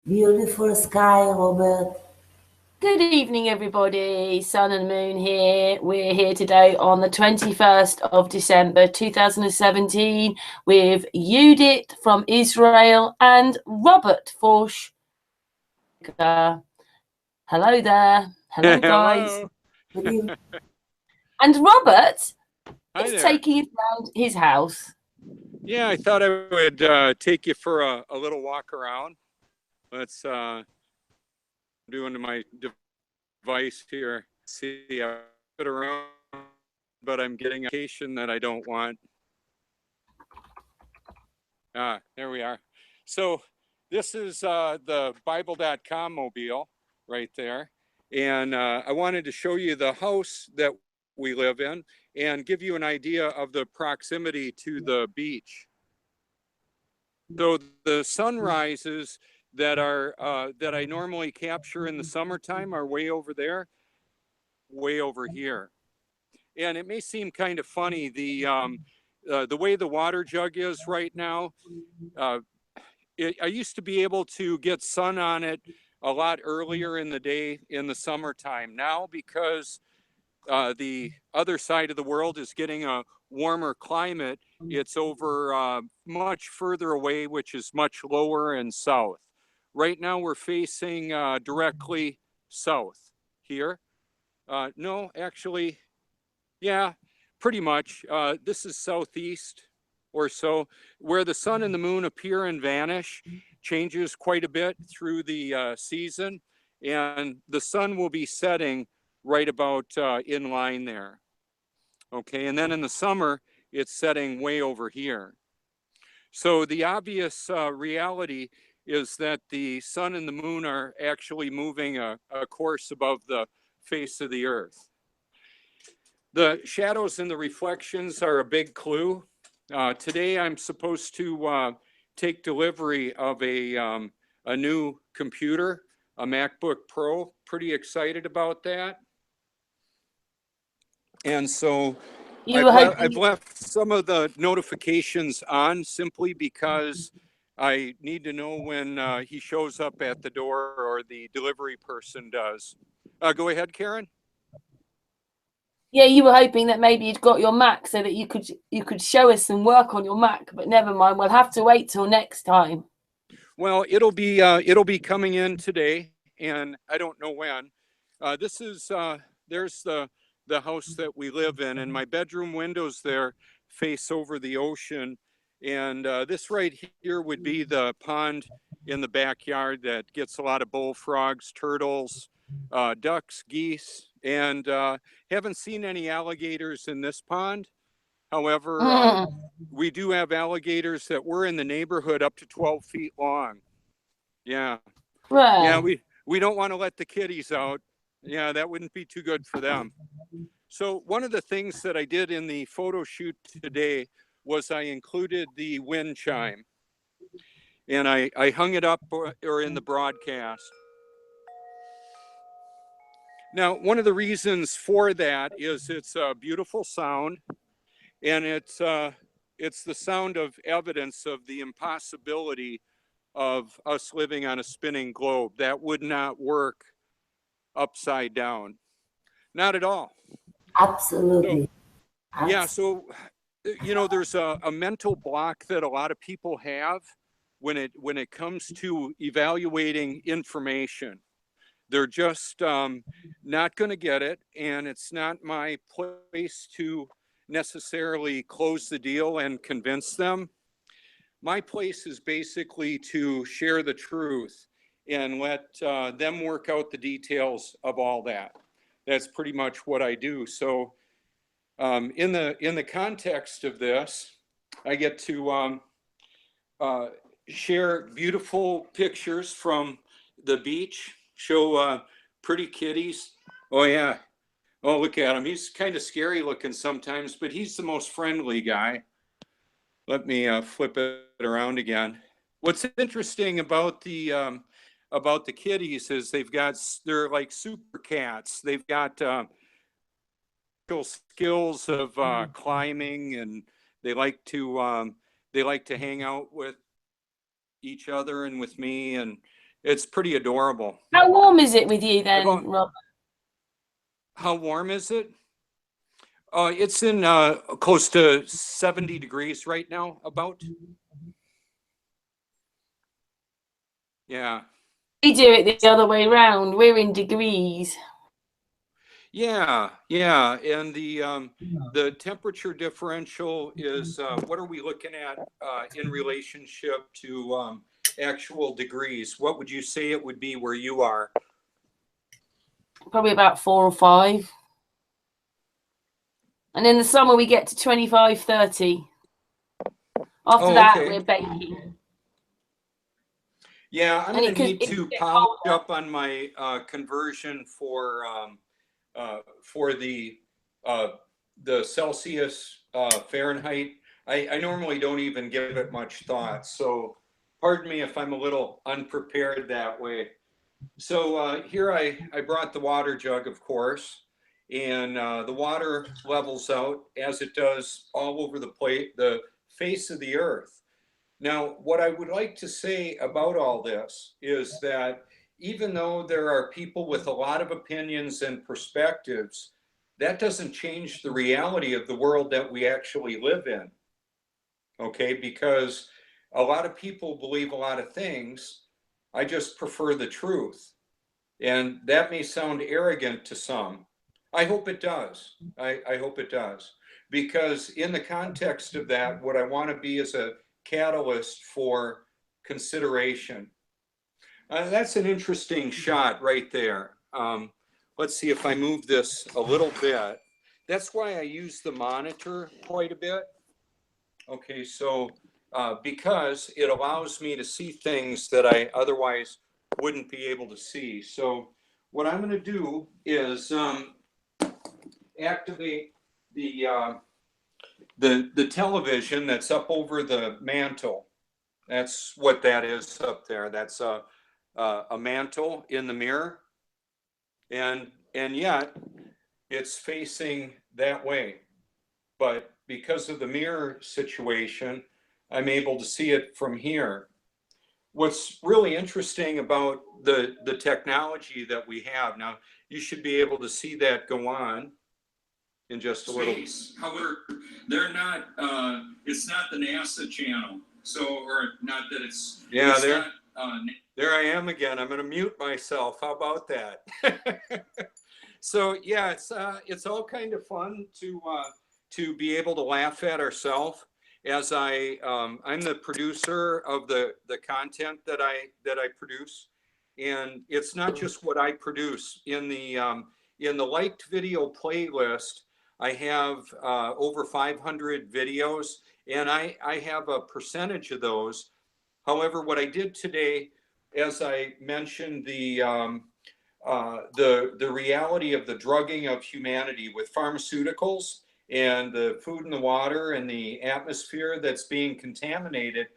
Beautiful sky, Robert. Good evening, everybody. Sun and Moon here. We're here today on the 21st of December 2017 with Judith from Israel and Robert Foertsch. Hello there. Hello, guys. Hello. Good evening. And Robert Hi is there. taking us around his house. Yeah, I thought I would take you for a little walk around. Let's doing to my device here. See, I put around, but I'm getting a notification that I don't want. There we are. So this is the Bible.com mobile right there. And I wanted to show you the house that we live in and give you an idea of the proximity to the beach. So the sunrises that I normally capture in the summertime are way over there, way over here. And it may seem kind of funny, the way the water jug is right now. Uh, I used to be able to get sun on it a lot earlier in the day in the summertime. Now, because the other side of the world is getting a warmer climate, it's over much further away, which is much lower and south. Right now, we're facing directly south here. No, actually, yeah, pretty much. This is southeast or so, where the sun and the moon appear and vanish, changes quite a bit through the season, and the sun will be setting right about in line there. Okay, and then in the summer, it's setting way over here. So the obvious reality is that the sun and the moon are actually moving a course above the face of the earth. The shadows and the reflections are a big clue. Today I'm supposed to take delivery of a new computer, a MacBook Pro. Pretty excited about that. And so You were I've hoping. left some of the notifications on simply because I need to know when he shows up at the door or the delivery person does. Go ahead, Karen. Yeah, you were hoping that maybe you'd got your Mac so that you could show us some work on your Mac, but never mind. We'll have to wait till next time. Well, it'll be coming in today, and I don't know when. This is there's the house that we live in, and my bedroom windows there face over the ocean, and this right here would be the pond in the backyard that gets a lot of bullfrogs, turtles, ducks, geese, and haven't seen any alligators in this pond. However, we do have alligators that were in the neighborhood up to 12 feet long. Yeah. Yeah, Well, we don't want to let the kitties out. Yeah, that wouldn't be too good for them. So one of the things that I did in the photo shoot today was I included the wind chime and I hung it up or in the broadcast. Now, one of the reasons for that is it's a beautiful sound and it's the sound of evidence of the impossibility of us living on a spinning globe. That would not work upside down. Not at all. So, Absolutely. yeah, Abs- so, there's a mental block that a lot of people have when it comes to evaluating information. They're just not going to get it. And it's not my place to necessarily close the deal and convince them. My place is basically to share the truth and let them work out the details of all that. That's pretty much what I do. So, in the context of this, I get to uh, share beautiful pictures from the beach, show pretty kitties. Oh yeah. Oh, look at him. He's kind of scary looking sometimes, but he's the most friendly guy. Let me flip it around again. What's interesting about the kitties is they're like super cats. They've got skills of climbing, and they like to they like to hang out with each other and with me, and It's pretty adorable. How warm is it with you then, got- Rob? How warm is it? It's in close to 70 degrees right now, about. Yeah. We do it the other way around. We're in degrees. Yeah, yeah, and the temperature differential is what are we looking at in relationship to actual degrees? What would you say it would be where you are? Probably about 4 or 5. And in the summer we get to 25, 30. After that, okay. we're baking. Yeah, I'm And going to need to polish colder. up on my conversion for the Celsius Fahrenheit. I normally don't even give it much thought, so pardon me if I'm a little unprepared that way. So here I brought the water jug, of course, and the water levels out as it does all over the face of the earth. Now, what I would like to say about all this is that even though there are people with a lot of opinions and perspectives, that doesn't change the reality of the world that we actually live in. Okay, because a lot of people believe a lot of things. I just prefer the truth. And that may sound arrogant to some. I hope it does. I hope it does. Because in the context of that, what I want to be is a catalyst for consideration. That's an interesting shot right there. Let's see if I move this a little bit. That's why I use the monitor quite a bit. Okay, so because it allows me to see things that I otherwise wouldn't be able to see. So what I'm going to do is activate the television that's up over the mantle. That's what that is up there. That's a mantle in the mirror, and yet it's facing that way. But because of the mirror situation, I'm able to see it from here. What's really interesting about the technology that we have now, you should be able to see that go on in just a little. However, they're not. It's not the NASA channel. So, or not that it's. Yeah, it's there. There I am again. I'm going to mute myself. How about that? So yeah, it's all kind of fun to be able to laugh at ourselves. As I'm the producer of the content that I produce, and it's not just what I produce. In the liked video playlist, I have over 500 videos, and I have a percentage of those. However, what I did today, as I mentioned, the reality of the drugging of humanity with pharmaceuticals and the food and the water and the atmosphere that's being contaminated,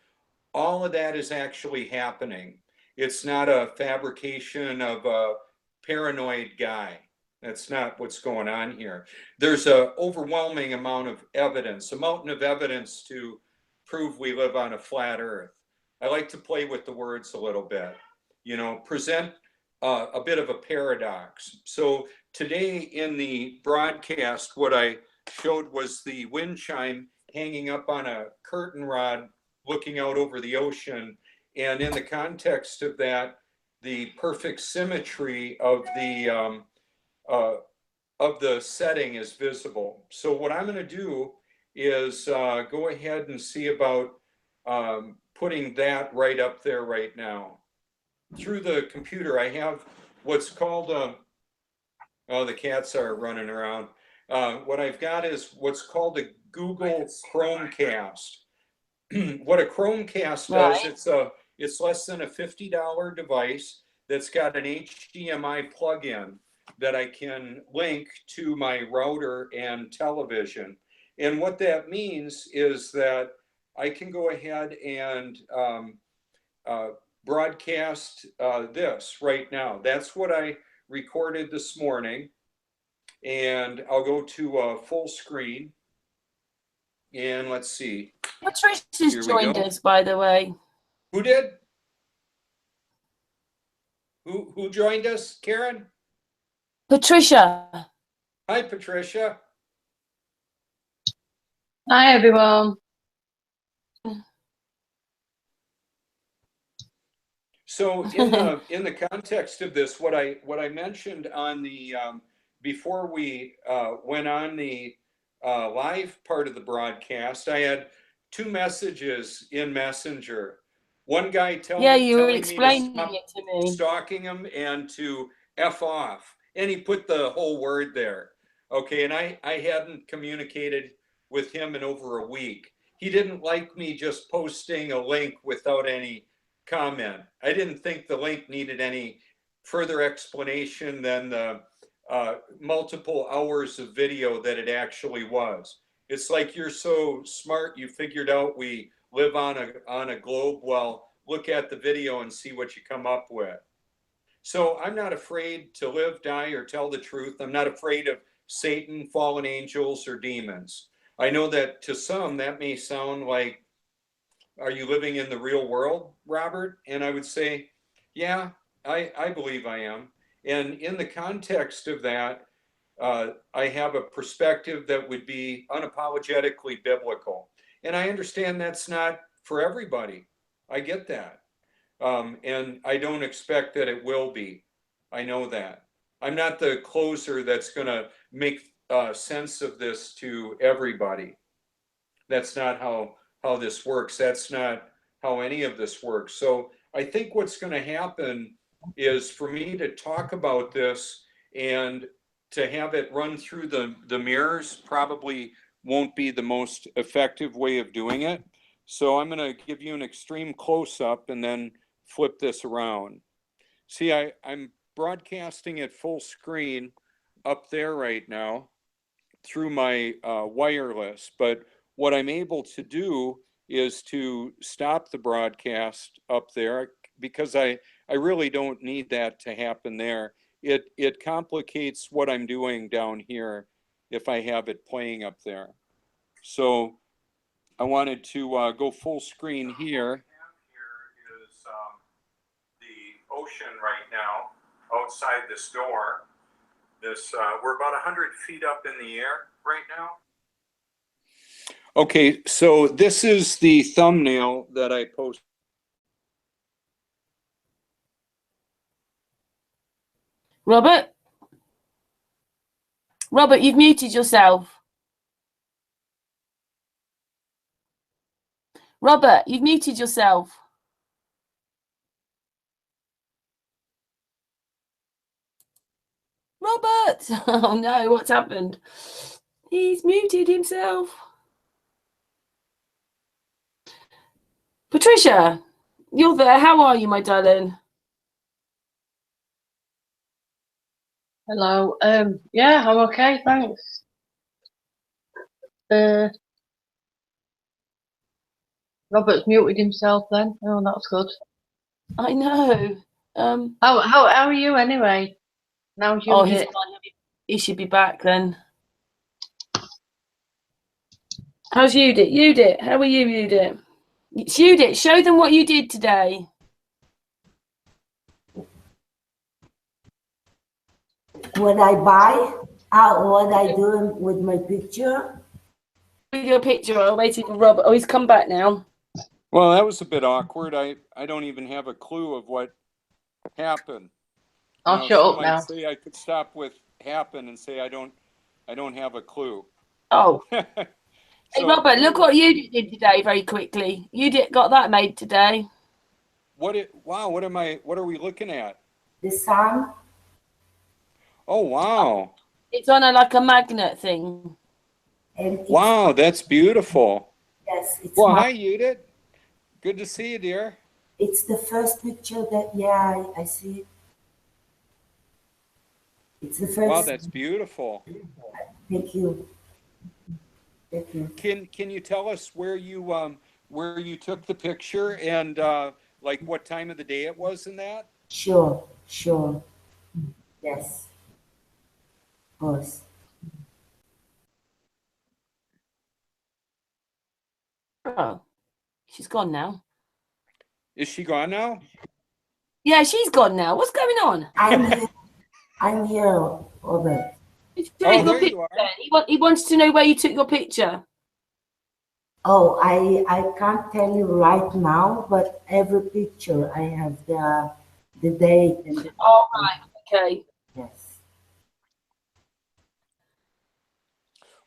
all of that is actually happening. It's not a fabrication of a paranoid guy. That's not what's going on here. There's an overwhelming amount of evidence, a mountain of evidence to prove we live on a flat earth. I like to play with the words a little bit, present a bit of a paradox. So today in the broadcast, what I showed was the wind chime hanging up on a curtain rod looking out over the ocean. And in the context of that, the perfect symmetry of the setting is visible. So what I'm going to do is go ahead and see about putting that right up there right now. Through the computer, I have what's called oh, the cats are running around. What I've got is what's called a Google Chromecast. What a Chromecast does, it's less than a $50 device that's got an HDMI plug-in that I can link to my router and television. And what that means is that I can go ahead and broadcast this right now. That's what I recorded this morning. And I'll go to full screen. And let's see. Patrice has joined us, by the way. Who did? Who joined us, Karen? Patricia. Hi, Patricia. Hi, everyone. So in the context of this, what I mentioned on the before we went on the live part of the broadcast, I had two messages in Messenger. One guy Yeah, you were telling me to explaining stop it to me. stalking him and to F off, and he put the whole word there. Okay, and I hadn't communicated with him in over a week. He didn't like me just posting a link without any comment. I didn't think the link needed any further explanation than the multiple hours of video that it actually was. It's like you're so smart, you figured out we live on a globe. Well, look at the video and see what you come up with. So I'm not afraid to live, die, or tell the truth. I'm not afraid of Satan, fallen angels, or demons. I know that to some that may sound like, are you living in the real world, Robert? And I would say, yeah, I believe I am. And in the context of that, I have a perspective that would be unapologetically biblical. And I understand that's not for everybody. I get that. And I don't expect that it will be. I know that. I'm not the closer that's going to make sense of this to everybody. That's not how this works. That's not how any of this works. So I think what's going to happen is for me to talk about this and to have it run through the mirrors probably won't be the most effective way of doing it. So I'm going to give you an extreme close-up and then flip this around. See, I'm broadcasting at full screen up there right now through my wireless, but what I'm able to do is to stop the broadcast up there because I really don't need that to happen there. It complicates what I'm doing down here if I have it playing up there. So I wanted to go full screen here. Here is the ocean right now outside this door. We're about 100 feet up in the air right now. Okay, so this is the thumbnail that I posted. Robert, you've muted yourself. Robert, you've muted yourself. Robert! Oh no, what's happened? He's muted himself. Patricia, you're there. How are you, my darling? Hello. Yeah, I'm okay, thanks. Robert's muted himself then. Oh, that's good. I know. How are you anyway? Now you Oh, he should be back then. How's Judith? Judith, how are you, Judith? Judith, show them what you did today. What I buy, what I do with my picture. With your picture, I'm waiting for Robert. Oh, he's come back now. Well, that was a bit awkward. I don't even have a clue of what happened. I'll shut up now. Say I could stop with happen and say I don't have a clue. Oh. So, Hey, Robert, look what you did today very quickly. You got that made today. Wow, what are we looking at? The sun. Oh, wow. It's on like a magnet thing. And wow, that's beautiful. Yes. It's hi, Judith. Good to see you, dear. It's the first picture that, yeah, I see it. It's the first. Wow, that's beautiful. Thank you. Thank you. Can you tell us where you took the picture and like what time of the day it was in that? Sure. Yes. Of course. Oh, she's gone now. Is she gone now? Yeah, she's gone now. What's going on? I'm here, Robert. Take Oh, your there picture you are. then. He wants to know where you took your picture. Oh, I can't tell you right now, but every picture I have the date and the Oh, right. Okay. yes.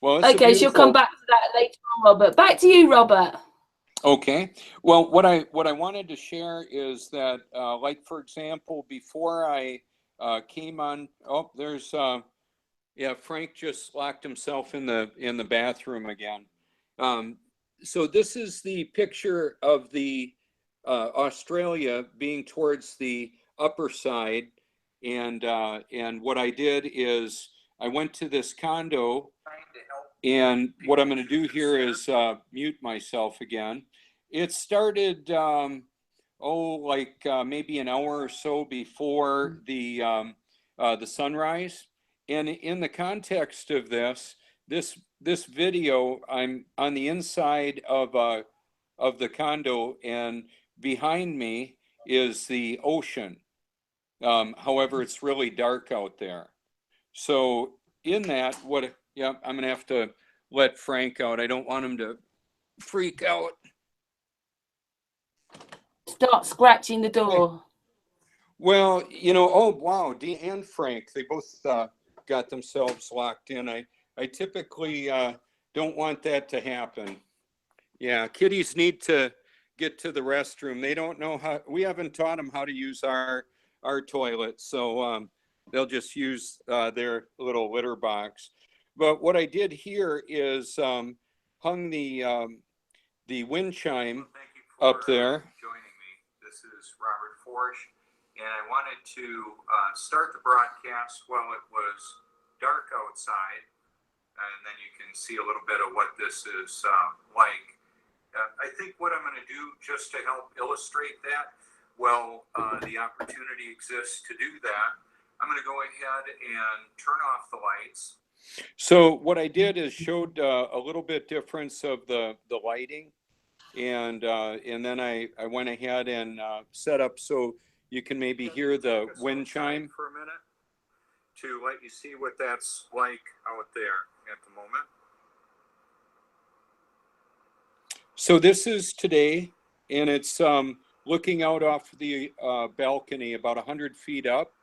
Well, it's a Okay, she'll come beautiful. back to that later on, Robert. Back to you, Robert. Okay. Well, what I wanted to share is that, like for example, before I came on, oh, there's yeah, Frank just locked himself in the bathroom again. So this is the picture of the Australia being towards the upper side, and what I did is I went to this condo, and what I'm going to do here is mute myself again. It started like maybe an hour or so before the sunrise. And in the context of this video, I'm on the inside of the condo, and behind me is the ocean. However, it's really dark out there. So in that, yeah, I'm gonna have to let Frank out. I don't want him to freak out. Start scratching the Hey. door. Well, oh wow, Dee and Frank, they both got themselves locked in. I typically don't want that to happen. Yeah, kitties need to get to the restroom. They don't know how. We haven't taught them how to use our toilet, so they'll just use their little litter box. But what I did here is hung the wind chime up there. Joining me. This is Robert Foertsch, and I wanted to start the broadcast while it was dark outside, and then you can see a little bit of what this is like. I think what I'm going to do, just to help illustrate that, well, the opportunity exists to do that, I'm going to go ahead and turn off the lights. So what I did is showed a little bit difference of the lighting, and then I went ahead and set up so you can maybe hear the wind chime for a minute to let you see what that's like out there at the moment. So this is today, and it's looking out off the balcony about 100 feet up.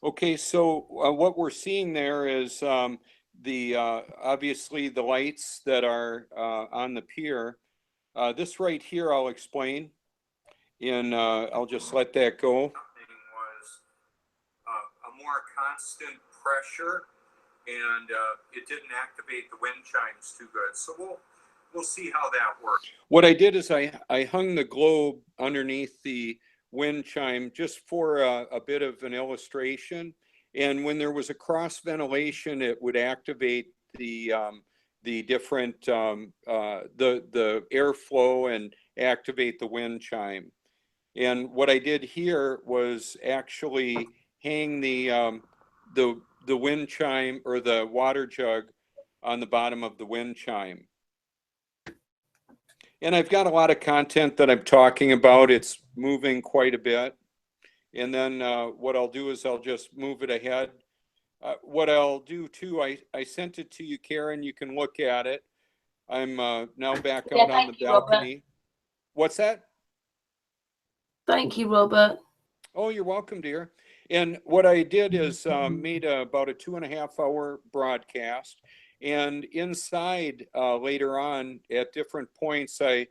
Okay, so what we're seeing there is the obviously the lights that are on the pier. This right here, I'll explain, and I'll just let that go. Was a more constant pressure, and it didn't activate the wind chimes too good. So we'll see how that works. What I did is I hung the globe underneath the wind chime just for a bit of an illustration. And when there was a cross ventilation, it would activate the different the airflow and activate the wind chime. And what I did here was actually hang the wind chime, or the water jug, on the bottom of the wind chime. And I've got a lot of content that I'm talking about. It's moving quite a bit. And then what I'll do is I'll just move it ahead. What I'll do too, I sent it to you, Karen. You can look at it. I'm now back out on the balcony. Robert. What's that? Thank you, Robert. Oh, you're welcome, dear. And what I did is made about a 2.5 hour broadcast. And inside later on at different points, I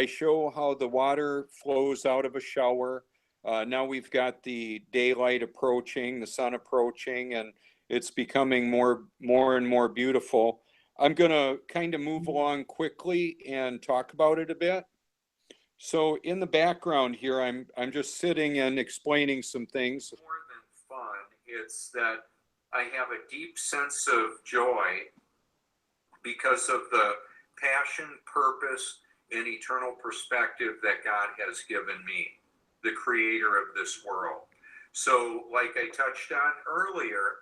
show how the water flows out of a shower. Now we've got the daylight approaching, the sun approaching, and it's becoming more and more beautiful. I'm going to kind of move along quickly and talk about it a bit. So in the background here, I'm just sitting and explaining some things. More than fun, it's that I have a deep sense of joy because of the passion, purpose, and eternal perspective that God has given me, the creator of this world. So like I touched on earlier,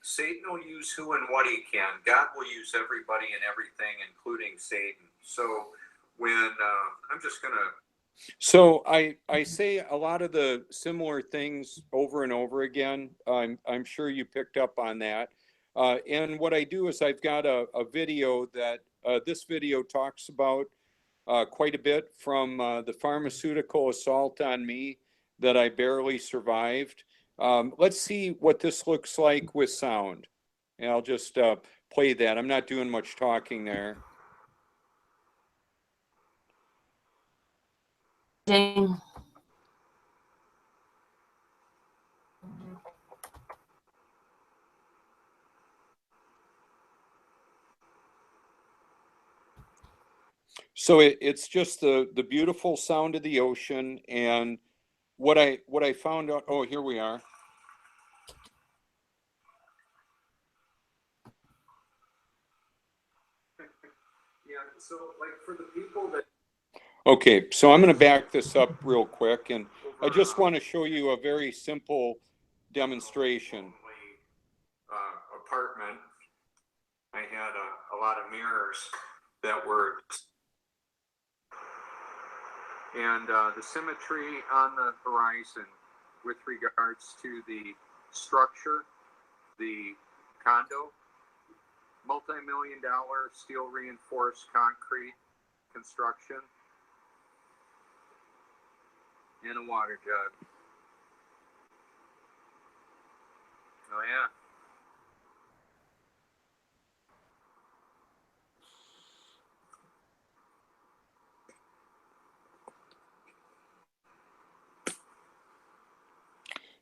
Satan will use who and what he can. God will use everybody and everything, including Satan. So when I'm just going to. So I say a lot of the similar things over and over again. I'm sure you picked up on that. And what I do is I've got a video that this video talks about quite a bit from the pharmaceutical assault on me that I barely survived. Let's see what this looks like with sound. And I'll just play that. I'm not doing much talking there. Ding. So it's just the beautiful sound of the ocean, and what I found out. Oh, here we are. Yeah, so like for the people that. Okay, so I'm going to back this up real quick, and I just want to show you a very simple demonstration. Apartment. I had a lot of mirrors that were. And the symmetry on the horizon with regards to the structure, the condo, multi-million-dollar steel reinforced concrete construction, and a water jug. Oh yeah.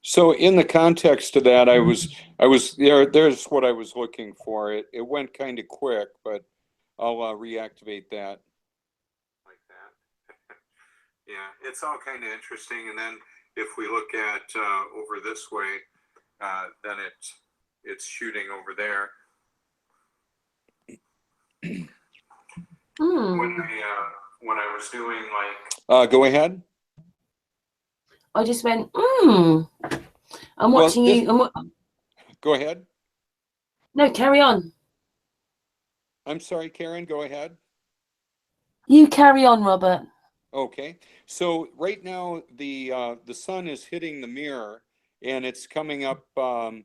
So in the context of that, I was there's what I was looking for. It went kind of quick, but I'll reactivate that. Like that. Yeah, it's all kind of interesting. And then if we look at over this way, then it's shooting over there. When I was doing like go ahead. I just went, I'm watching you. Go ahead. No, carry on. I'm sorry, Karen, go ahead. You carry on, Robert. Okay. So right now the sun is hitting the mirror and it's coming up to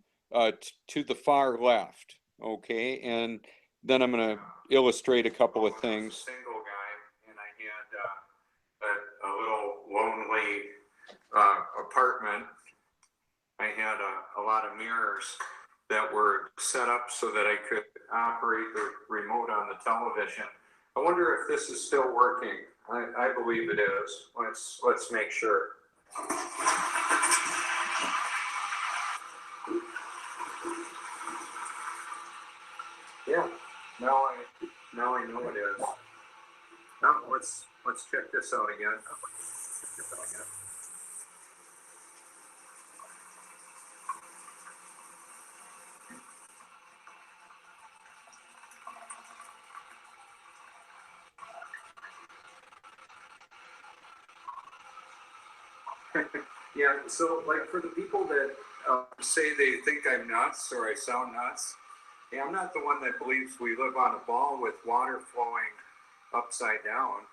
the far left. Okay. And then I'm going to illustrate a couple of things. Single guy, and I had a little lonely apartment. I had a lot of mirrors that were set up so that I could operate the remote on the television. I wonder if this is still working. I believe it is. Let's make sure. Yeah. Now I know it is. Now let's check this out again. Yeah, so like for the people that say they think I'm nuts or I sound nuts, yeah, I'm not the one that believes we live on a ball with water flowing upside down,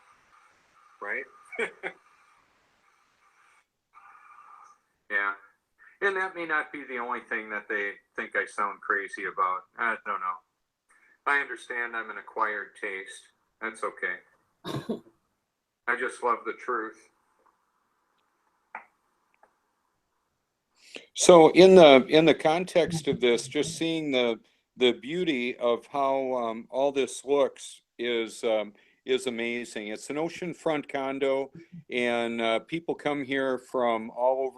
right? Yeah, and that may not be the only thing that they think I sound crazy about. I don't know. I understand I'm an acquired taste. That's okay. I just love the truth. So in the context of this, just seeing the beauty of how all this looks is amazing. It's an oceanfront condo, and people come here from all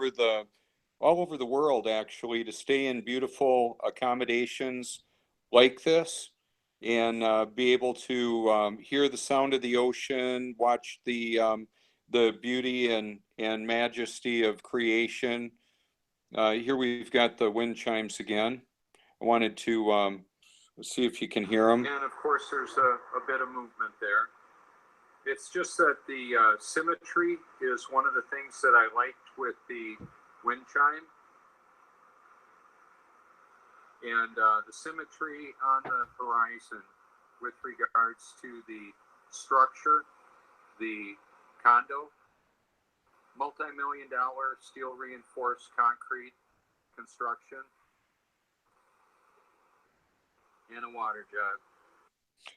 over the world actually to stay in beautiful accommodations like this, and be able to hear the sound of the ocean, watch the beauty and majesty of creation. Here we've got the wind chimes again. I wanted to see if you can hear them. And of course, there's a bit of movement there. It's just that the symmetry is one of the things that I liked with the wind chime. and the symmetry on the horizon with regards to the structure, the condo, multi-million-dollar steel reinforced concrete construction, and a water jug.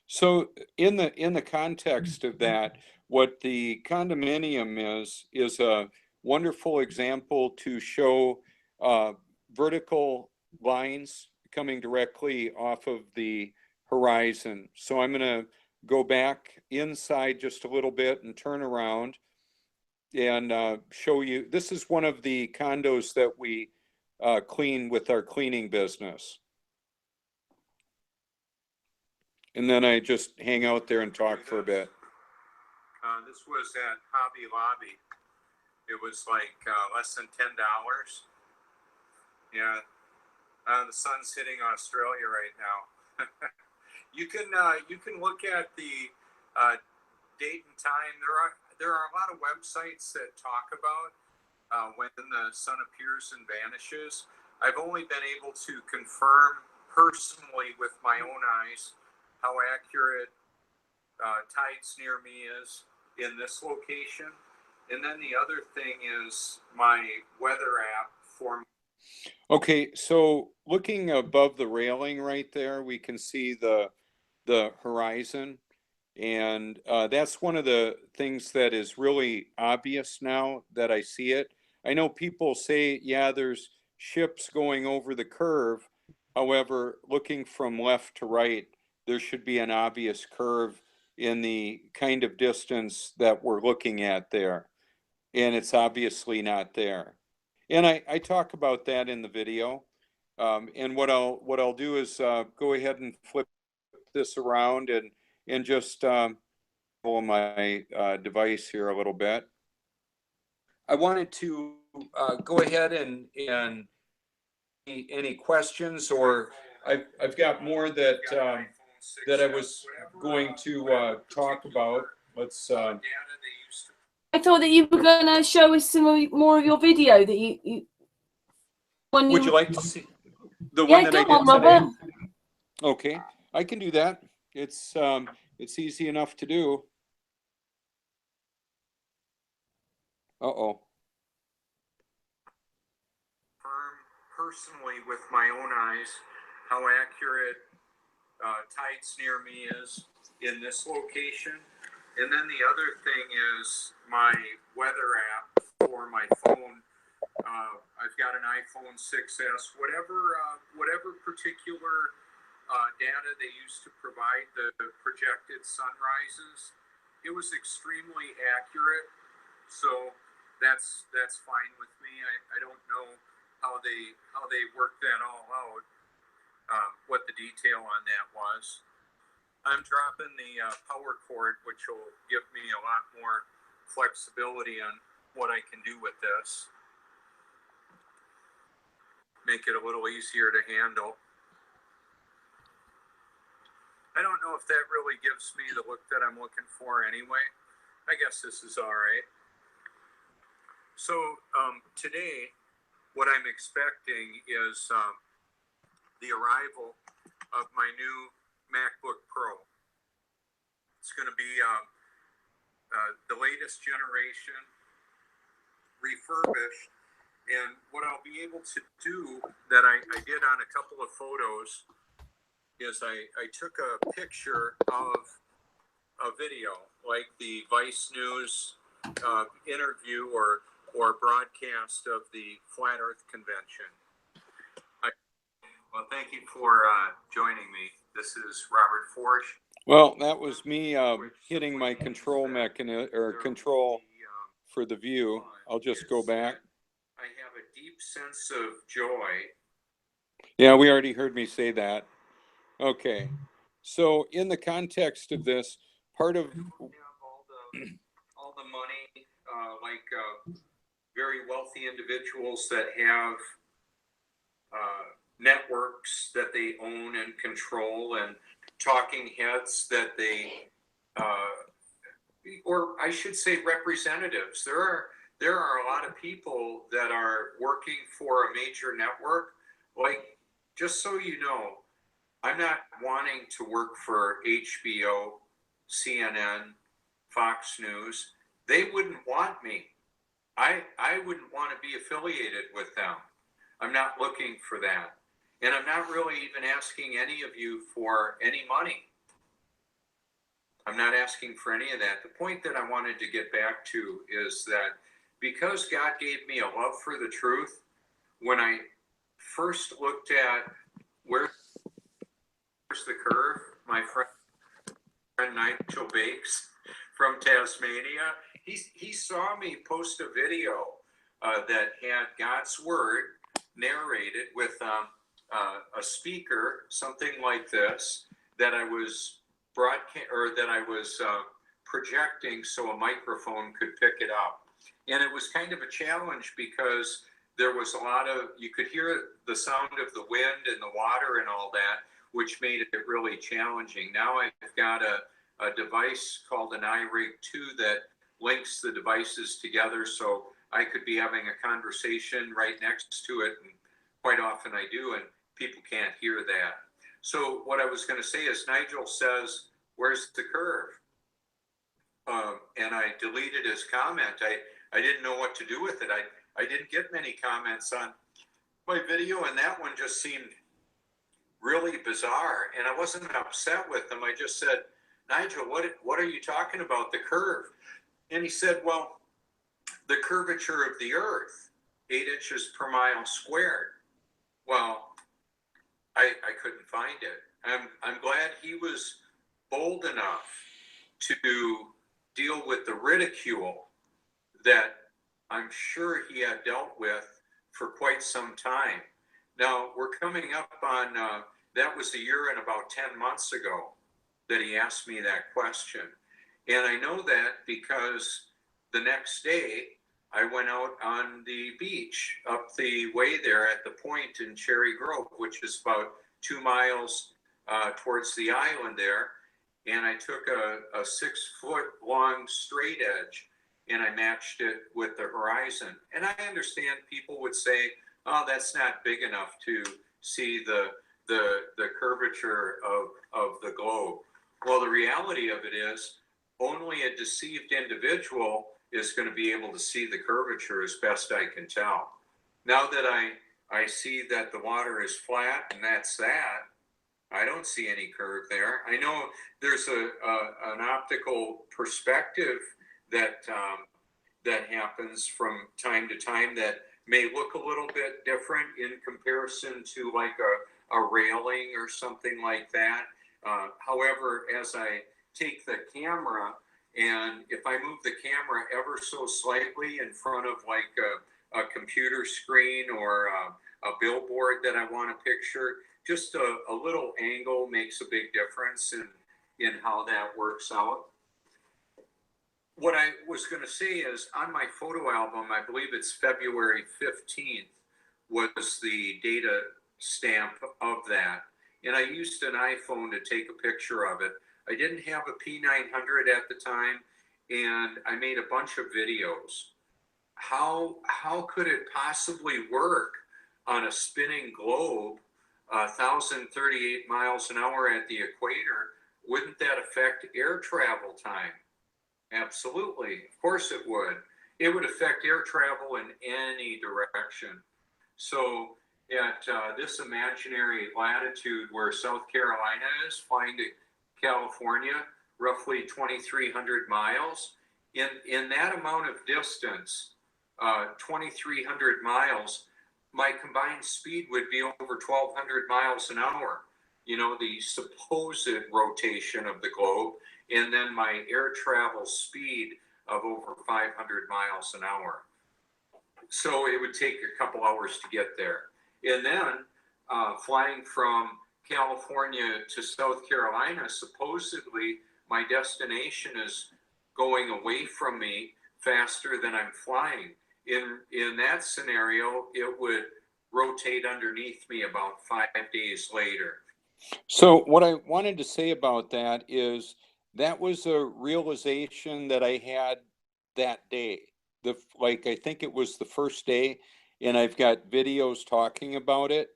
So in the context of that, what the condominium is a wonderful example to show vertical lines coming directly off of the horizon. So I'm going to go back inside just a little bit and turn around and show you. This is one of the condos that we clean with our cleaning business. And then I just hang out there and talk for a bit. This was at Hobby Lobby. It was like less than $10. Yeah, the sun's hitting Australia right now. You can look at the date and time. There are a lot of websites that talk about when the sun appears and vanishes. I've only been able to confirm personally with my own eyes how accurate tides near me is in this location. And then the other thing is my weather app for. Okay, so looking above the railing right there, we can see the horizon. And that's one of the things that is really obvious now that I see it. I know people say, yeah, there's ships going over the curve. However, looking from left to right, there should be an obvious curve in the kind of distance that we're looking at there. And it's obviously not there. And I talk about that in the video. And what I'll do is go ahead and flip this around and just pull my device here a little bit. I wanted to go ahead and any questions, or I've got more that that I was going to talk about. Let's. I thought that you were going to show us some more of your video that you when Would you like to see the yeah, one that go I did on, today? Robert. Okay, I can do that. It's easy enough to do. Uh-oh. Personally with my own eyes how accurate tides near me is in this location. And then the other thing is my weather app for my phone. I've got an iPhone 6S, whatever particular data they used to provide the projected sunrises, it was extremely accurate. So that's fine with me. I don't know how they worked that all out, what the detail on that was. I'm dropping the power cord, which will give me a lot more flexibility on what I can do with this. Make it a little easier to handle. I don't know if that really gives me the look that I'm looking for anyway. I guess this is all right. So today, what I'm expecting is the arrival of my new MacBook Pro. It's going to be the latest generation, refurbished. And what I'll be able to do that I did on a couple of photos is I took a picture of a video, like the Vice News interview or broadcast of the Flat Earth Convention. Well, thank you for joining me. This is Robert Foertsch. Well, that was me hitting my control mechanism or control for the view. I'll just go back. I have a deep sense of joy. Yeah, we already heard me say that. Okay. So in the context of this, part of all the money, like very wealthy individuals that have networks that they own and control, and talking heads that they, or I should say representatives. There are a lot of people that are working for a major network, like just so you know, I'm not wanting to work for HBO, CNN, Fox News. They wouldn't want me. I wouldn't want to be affiliated with them. I'm not looking for that. And I'm not really even asking any of you for any money. I'm not asking for any of that. The point that I wanted to get back to is that because God gave me a love for the truth, when I first looked at where's the curve, my friend Nigel Bakes from Tasmania, he saw me post a video that had God's word narrated with a speaker, something like this, that I was projecting so a microphone could pick it up. And it was kind of a challenge because there was a lot of, you could hear the sound of the wind and the water and all that, which made it really challenging. Now I've got a device called an iRig 2 that links the devices together, so I could be having a conversation right next to it, and quite often I do, and people can't hear that. So what I was going to say is Nigel says, where's the curve? And I deleted his comment. I didn't know what to do with it. I didn't get many comments on my video, and that one just seemed really bizarre. And I wasn't upset with him. I just said, Nigel, what are you talking about, the curve? And he said, well, the curvature of the earth, 8 inches per mile squared. Well, I couldn't find it. I'm glad he was bold enough to deal with the ridicule that I'm sure he had dealt with for quite some time. Now, we're coming up on, that was a year and about 10 months ago that he asked me that question. And I know that because the next day I went out on the beach up the way there at the point in Cherry Grove, which is about 2 miles towards the island there. And I took a 6-foot long straight edge and I matched it with the horizon. And I understand people would say, oh, that's not big enough to see the curvature of the globe. Well, the reality of it is only a deceived individual is going to be able to see the curvature as best I can tell. Now that I see that the water is flat and that's that, I don't see any curve there. I know there's an optical perspective that happens from time to time that may look a little bit different in comparison to like a railing or something like that. However, as I take the camera and if I move the camera ever so slightly in front of like a computer screen or a billboard that I want to picture, just a little angle makes a big difference in how that works out. What I was going to say is on my photo album, I believe it's February 15th was the data stamp of that. And I used an iPhone to take a picture of it. I didn't have a P900 at the time, and I made a bunch of videos. How could it possibly work on a spinning globe, 1,038 miles an hour at the equator? Wouldn't that affect air travel time? Absolutely. Of course it would. It would affect air travel in any direction. So at this imaginary latitude where South Carolina is, flying to California, roughly 2,300 miles, in that amount of distance, 2,300 miles, my combined speed would be over 1,200 miles an hour. You know, the supposed rotation of the globe, and then my air travel speed of over 500 miles an hour. So it would take a couple hours to get there. And then flying from California to South Carolina, supposedly my destination is going away from me faster than I'm flying. In that scenario, it would rotate underneath me about 5 days later. So what I wanted to say about that is that was a realization that I had that day. I think it was the first day, and I've got videos talking about it.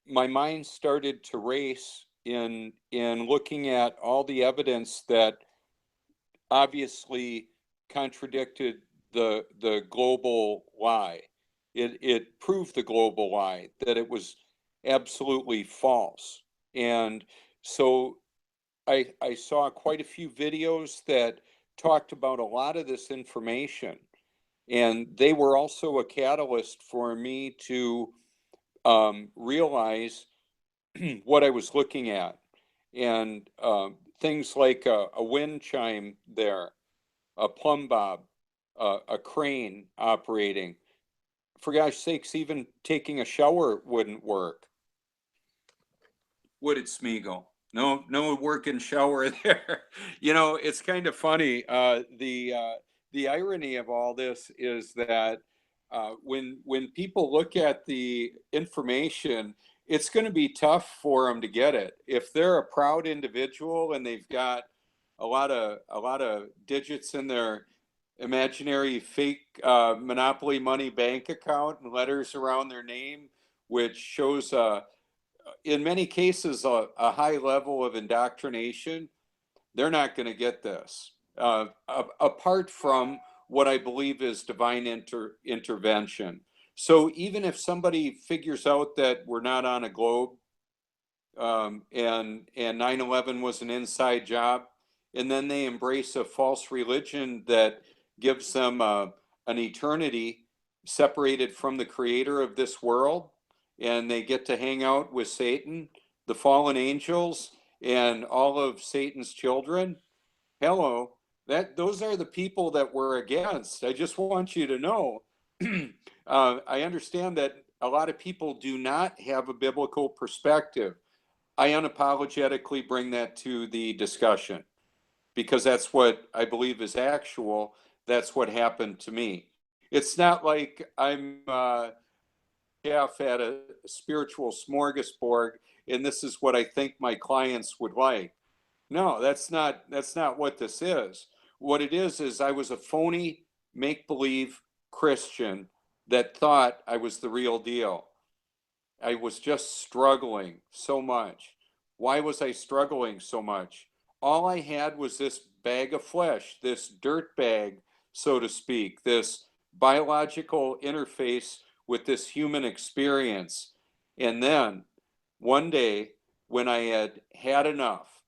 my mind started to race in looking at all the evidence that obviously contradicted the global lie. It proved the global lie, that it was absolutely false. And so I saw quite a few videos that talked about a lot of this information, and they were also a catalyst for me to realize what I was looking at. And things like a wind chime there, a plumb bob, a crane operating. For gosh sakes, even taking a shower wouldn't work. Would it, Smeagol? No, no working shower there. You know, it's kind of funny. The irony of all this is that when people look at the information, it's going to be tough for them to get it. If they're a proud individual and they've got a lot of digits in their imaginary fake Monopoly money bank account and letters around their name, which shows in many cases a high level of indoctrination, they're not going to get this. Apart from what I believe is divine intervention. So even if somebody figures out that we're not on a globe, and 9/11 was an inside job, and then they embrace a false religion that gives them an eternity separated from the creator of this world, and they get to hang out with Satan, the fallen angels, and all of Satan's children. Hello, those are the people that we're against. I just want you to know. I understand that a lot of people do not have a biblical perspective. I unapologetically bring that to the discussion because that's what I believe is actual. That's what happened to me. It's not like I'm half at a spiritual smorgasbord and this is what I think my clients would like. No, that's not what this is. What it is I was a phony make-believe Christian that thought I was the real deal. I was just struggling so much. Why was I struggling so much? All I had was this bag of flesh, this dirt bag, so to speak, this biological interface with this human experience. And then one day, when I had had enough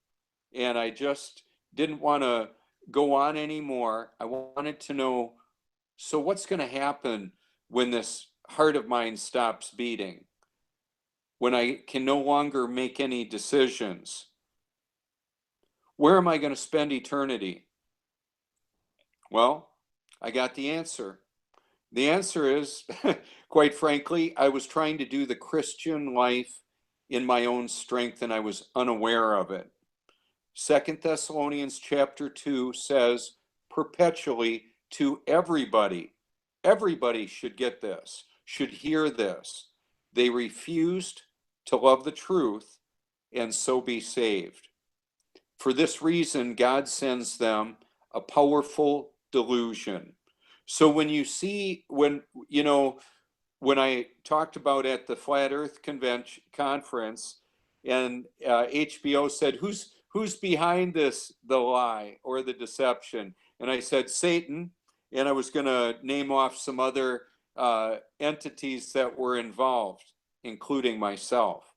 and I just didn't want to go on anymore, I wanted to know, so what's going to happen when this heart of mine stops beating? When I can no longer make any decisions? Where am I going to spend eternity? Well, I got the answer. The answer is, quite frankly, I was trying to do the Christian life in my own strength and I was unaware of it. 2 Thessalonians chapter 2 says perpetually to everybody, everybody should get this, should hear this. They refused to love the truth and so be saved. For this reason, God sends them a powerful delusion. So when you see, when I talked about at the Flat Earth Convention conference, and HBO said, "Who's behind this? The lie or the deception?" And I said, "Satan," and I was going to name off some other entities that were involved, including myself.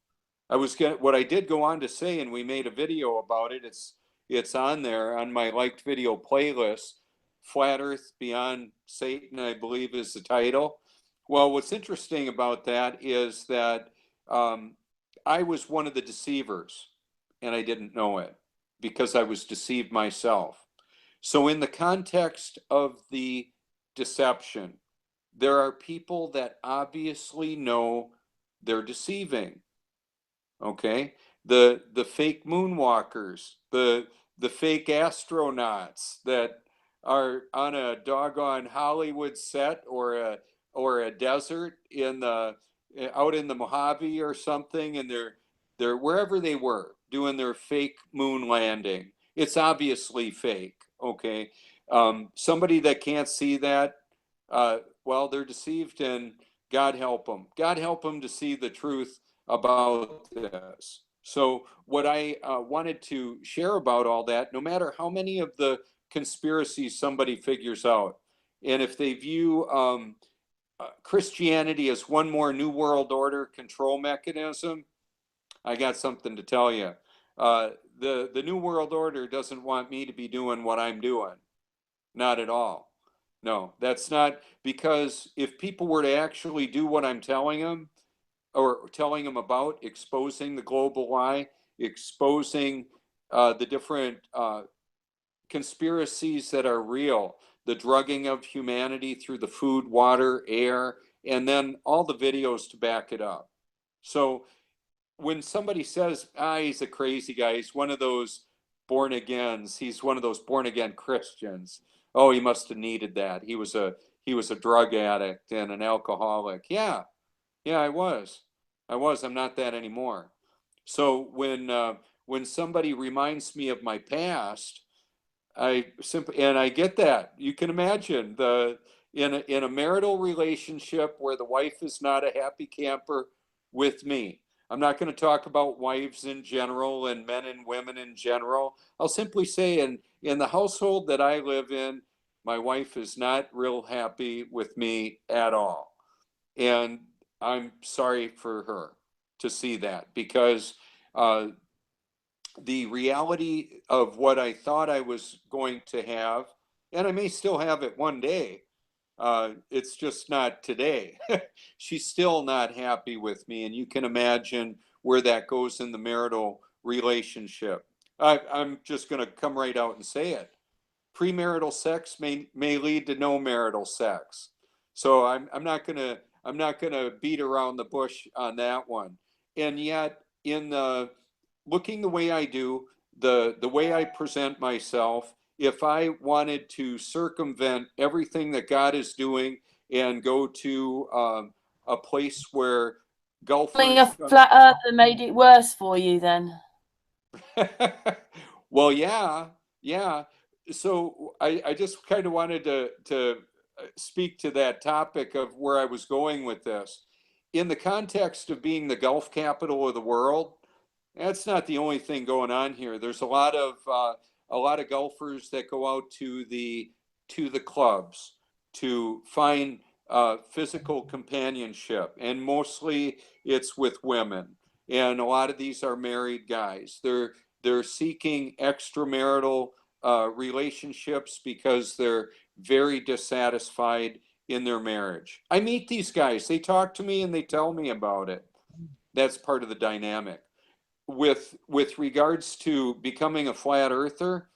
What I did go on to say, and we made a video about it. It's on there on my liked video playlist. Flat Earth Beyond Satan, I believe, is the title. Well, what's interesting about that is that I was one of the deceivers, and I didn't know it because I was deceived myself. So, in the context of the deception, there are people that obviously know they're deceiving. Okay, the fake moonwalkers, the fake astronauts that are on a doggone Hollywood set or a desert in the out in the Mojave or something, and they're wherever they were doing their fake moon landing. It's obviously fake. Okay, somebody that can't see that, well, they're deceived, and God help them. God help them to see the truth about this. So what I wanted to share about all that, no matter how many of the conspiracies somebody figures out, and if they view Christianity as one more New World Order control mechanism, I got something to tell you. The New World Order doesn't want me to be doing what I'm doing. Not at all. No, that's not, because if people were to actually do what I'm telling them, or telling them about exposing the global lie, exposing the different conspiracies that are real, the drugging of humanity through the food, water, air, and then all the videos to back it up. So when somebody says, he's a crazy guy, he's one of those born agains, he's one of those born again Christians. Oh, he must have needed that. He was a drug addict and an alcoholic. Yeah, I was. I'm not that anymore. So when somebody reminds me of my past, I get that. You can imagine in a marital relationship where the wife is not a happy camper with me. I'm not going to talk about wives in general and men and women in general. I'll simply say in the household that I live in, my wife is not real happy with me at all. And I'm sorry for her to see that, because the reality of what I thought I was going to have, and I may still have it one day, it's just not today. She's still not happy with me, and you can imagine where that goes in the marital relationship. I'm just going to come right out and say it. Premarital sex may lead to no marital sex. So I'm not gonna beat around the bush on that one. And yet, in the looking the way I do, the way I present myself, if I wanted to circumvent everything that God is doing and go to a place where Calling a golfers flat earther made it worse for you then? well, yeah. So I just kind of wanted to speak to that topic of where I was going with this. In the context of being the golf capital of the world, that's not the only thing going on here. There's a lot of golfers that go out to the clubs to find physical companionship, and mostly it's with women. And a lot of these are married guys. They're seeking extramarital relationships because they're very dissatisfied in their marriage. I meet these guys. They talk to me and they tell me about it. That's part of the dynamic. With regards to becoming a flat earther,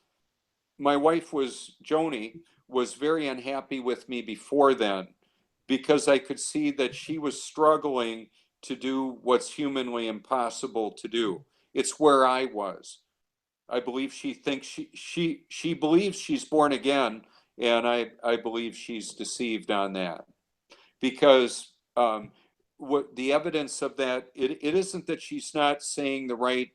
my wife Joni was very unhappy with me before then, because I could see that she was struggling to do what's humanly impossible to do. It's where I was. I believe she thinks she believes she's born again, and I believe she's deceived on that, because what the evidence of that, it isn't that she's not saying the right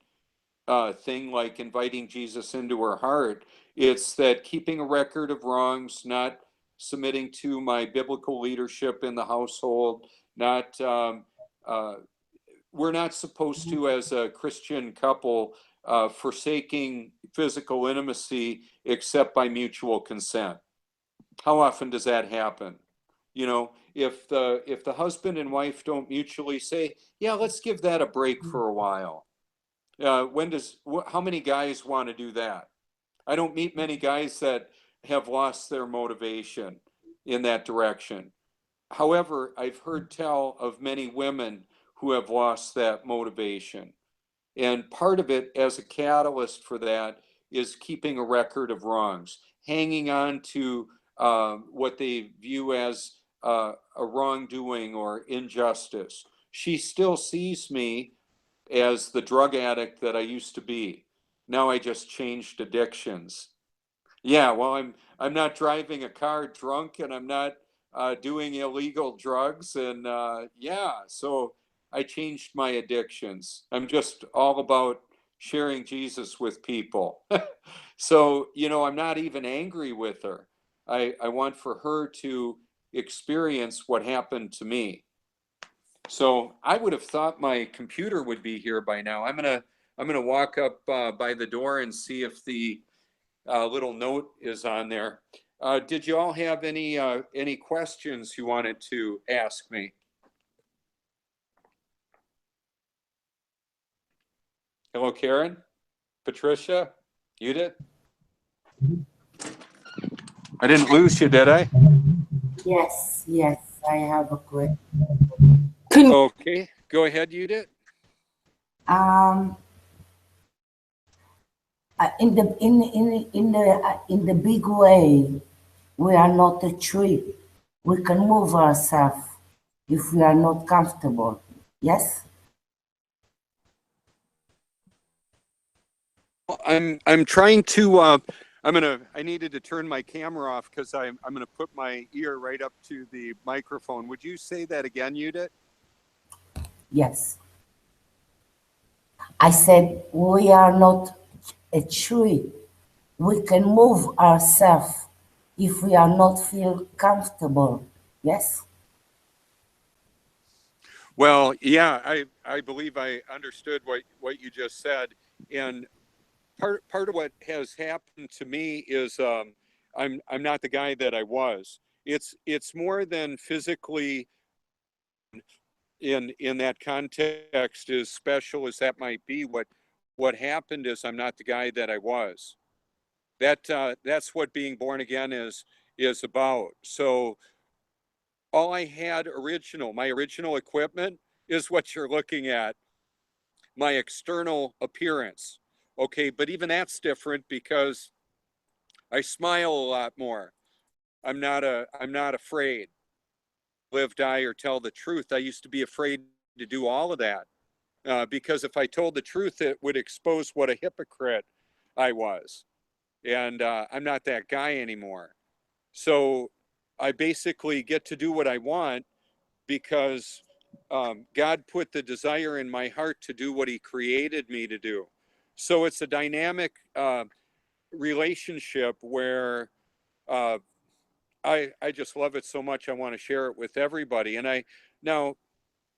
thing, like inviting Jesus into her heart. It's that keeping a record of wrongs, not submitting to my biblical leadership in the household, not we're not supposed to, as a Christian couple, forsaking physical intimacy except by mutual consent. How often does that happen? You know, if the husband and wife don't mutually say, yeah, let's give that a break for a while. How many guys want to do that? I don't meet many guys that have lost their motivation in that direction. However, I've heard tell of many women who have lost that motivation. And part of it, as a catalyst for that, is keeping a record of wrongs, hanging on to what they view as a wrongdoing or injustice. She still sees me as the drug addict that I used to be. Now I just changed addictions. Yeah, well, I'm not driving a car drunk, and I'm not doing illegal drugs, and yeah, so I changed my addictions. I'm just all about sharing Jesus with people. So, I'm not even angry with her. I want for her to experience what happened to me. So I would have thought my computer would be here by now. I'm gonna walk up by the door and see if the little note is on there. Did you all have any questions you wanted to ask me? Hello, Karen, Patricia, Judith. I didn't lose you, did I? Yes, yes, I have a question. Okay, go ahead, Judith. Um, in the big way, we are not a tree. We can move ourselves if we are not comfortable. Yes. I'm trying to I needed to turn my camera off because I'm gonna put my ear right up to the microphone. Would you say that again, Judith? Yes. I said we are not a tree. We can move ourselves if we are not feel comfortable. Yes. Well, yeah, I believe I understood what you just said, and part of what has happened to me is I'm not the guy that I was. It's more than physically in that context, as special as that might be. What happened is I'm not the guy that I was. That's what being born again is about. So all I had my original equipment is what you're looking at, my external appearance. Okay, but even that's different because I smile a lot more. I'm not afraid. Live, die, or tell the truth. I used to be afraid to do all of that because if I told the truth, it would expose what a hypocrite I was, and I'm not that guy anymore. So I basically get to do what I want because God put the desire in my heart to do what He created me to do. So it's a dynamic relationship where uh, I just love it so much. I want to share it with everybody. And now,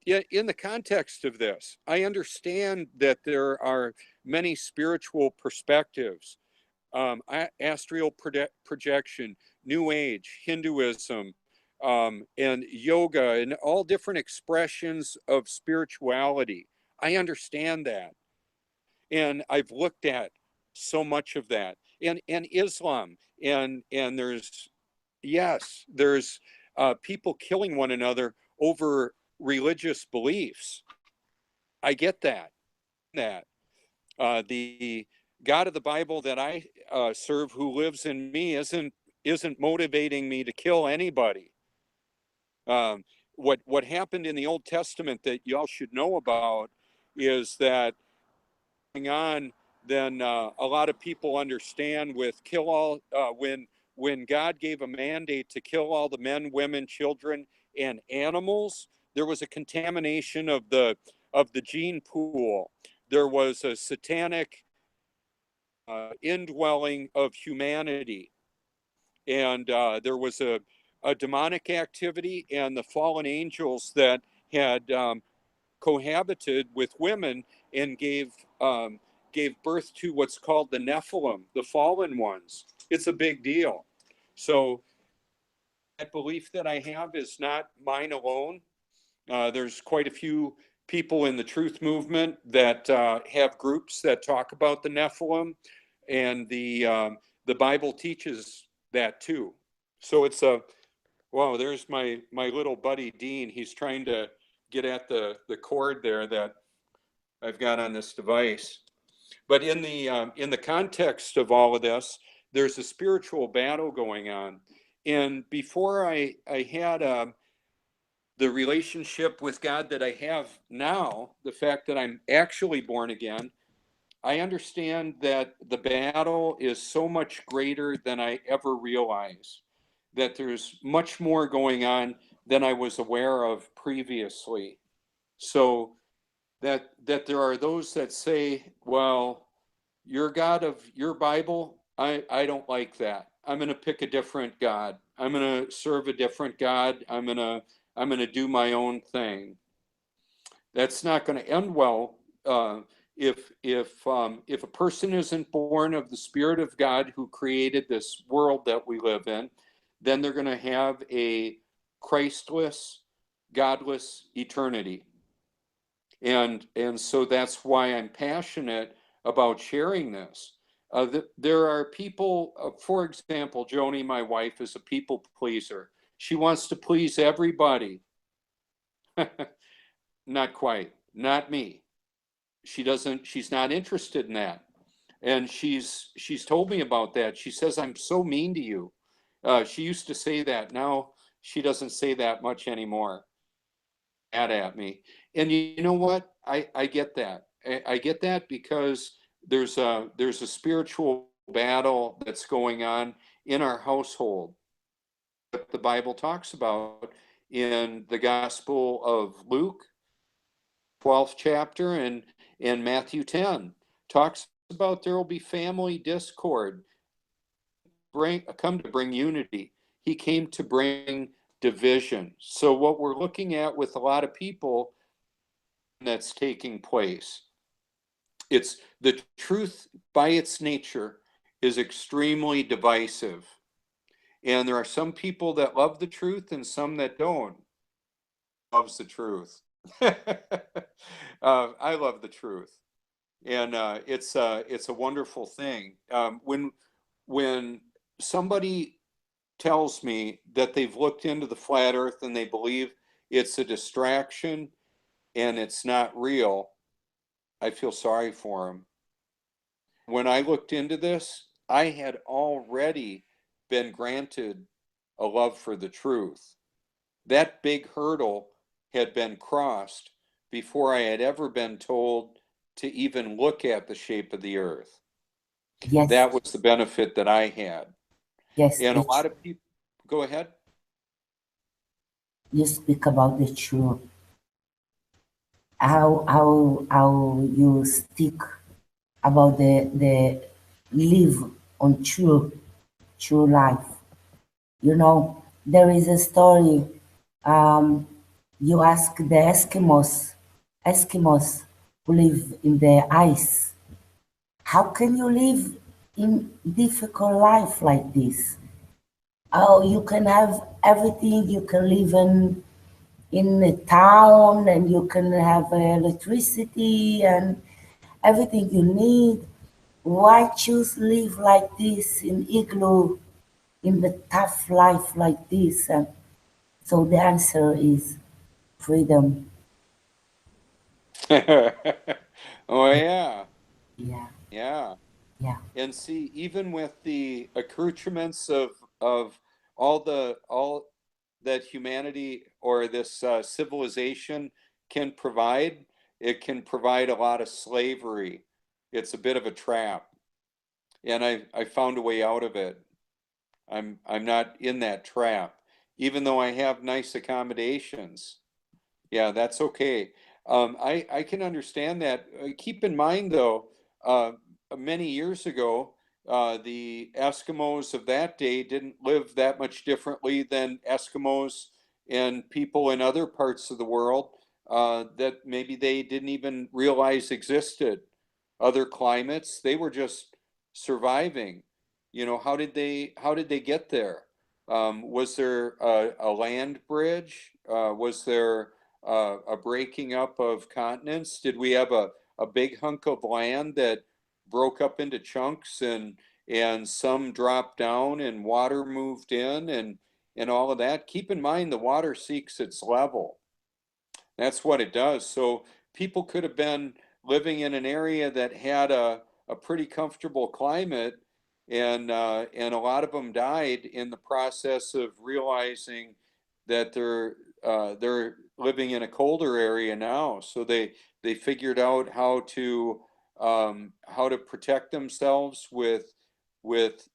in the context of this, I understand that there are many spiritual perspectives, astral projection, New Age, Hinduism, and yoga, and all different expressions of spirituality. I understand that. And I've looked at so much of that. And Islam, and there's people killing one another over religious beliefs. I get that. The God of the Bible that I serve, who lives in me, isn't motivating me to kill anybody. What happened in the Old Testament that y'all should know about is that going on than a lot of people understand with kill all when God gave a mandate to kill all the men, women, children, and animals. There was a contamination of the gene pool. There was a satanic indwelling of humanity, and there was a demonic activity, and the fallen angels that had cohabited with women and gave birth to what's called the Nephilim, the fallen ones. It's a big deal. So that belief that I have is not mine alone. There's quite a few people in the truth movement that have groups that talk about the Nephilim, and the Bible teaches that too. So it's a wow. There's my little buddy Dean. He's trying to get at the cord there that I've got on this device. But in the context of all of this, there's a spiritual battle going on. And before I had the relationship with God that I have now, the fact that I'm actually born again, I understand that the battle is so much greater than I ever realized, that there's much more going on than I was aware of previously. So that there are those that say, well, your God of your Bible, I don't like that. I'm going to pick a different God. I'm going to serve a different God. I'm going to do my own thing. That's not going to end well. If a person isn't born of the Spirit of God who created this world that we live in, then they're going to have a Christless, godless eternity. And so that's why I'm passionate about sharing this. There are people, for example, Joni, my wife, is a people pleaser. She wants to please everybody. Not quite, not me. She's not interested in that. And she's told me about that. She says, I'm so mean to you. She used to say that. Now she doesn't say that much anymore. Mad at me. And you know what? I get that. I get that because there's a spiritual battle that's going on in our household that the Bible talks about in the Gospel of Luke, 12th chapter, and Matthew 10 talks about there will be family discord. Come to bring unity. He came to bring division. So what we're looking at with a lot of people that's taking place, it's the truth by its nature is extremely divisive. And there are some people that love the truth and some that don't. Loves the truth. I love the truth. And it's a wonderful thing. When somebody tells me that they've looked into the flat earth and they believe it's a distraction and it's not real, I feel sorry for them. When I looked into this, I had already been granted a love for the truth. That big hurdle had been crossed before I had ever been told to even look at the shape of the earth. Yes. That was the benefit that I had. Yes. And a lot of people, go ahead. You speak about the truth. How you speak about the live on true life. You know, there is a story. You ask the Eskimos who live in the ice, how can you live in difficult life like this? Oh, you can have everything. You can live in a town, and you can have electricity and everything you need. Why choose live like this in igloo, in the tough life like this? And so the answer is freedom. Oh yeah, Yeah, yeah. yeah, And see, even with the accoutrements of all that humanity or this civilization can provide, it can provide a lot of slavery. It's a bit of a trap, and I found a way out of it. I'm not in that trap, even though I have nice accommodations. Yeah, that's okay. I can understand that. Keep in mind, though, many years ago, the Eskimos of that day didn't live that much differently than Eskimos and people in other parts of the world that maybe they didn't even realize existed. Other climates, they were just surviving. You know, how did they get there? Was there a land bridge? Was there a breaking up of continents? Did we have a big hunk of land that broke up into chunks and some dropped down and water moved in and all of that? Keep in mind the water seeks its level. That's what it does. So people could have been living in an area that had a pretty comfortable climate, and a lot of them died in the process of realizing that they're living in a colder area now. So they figured out how to protect themselves with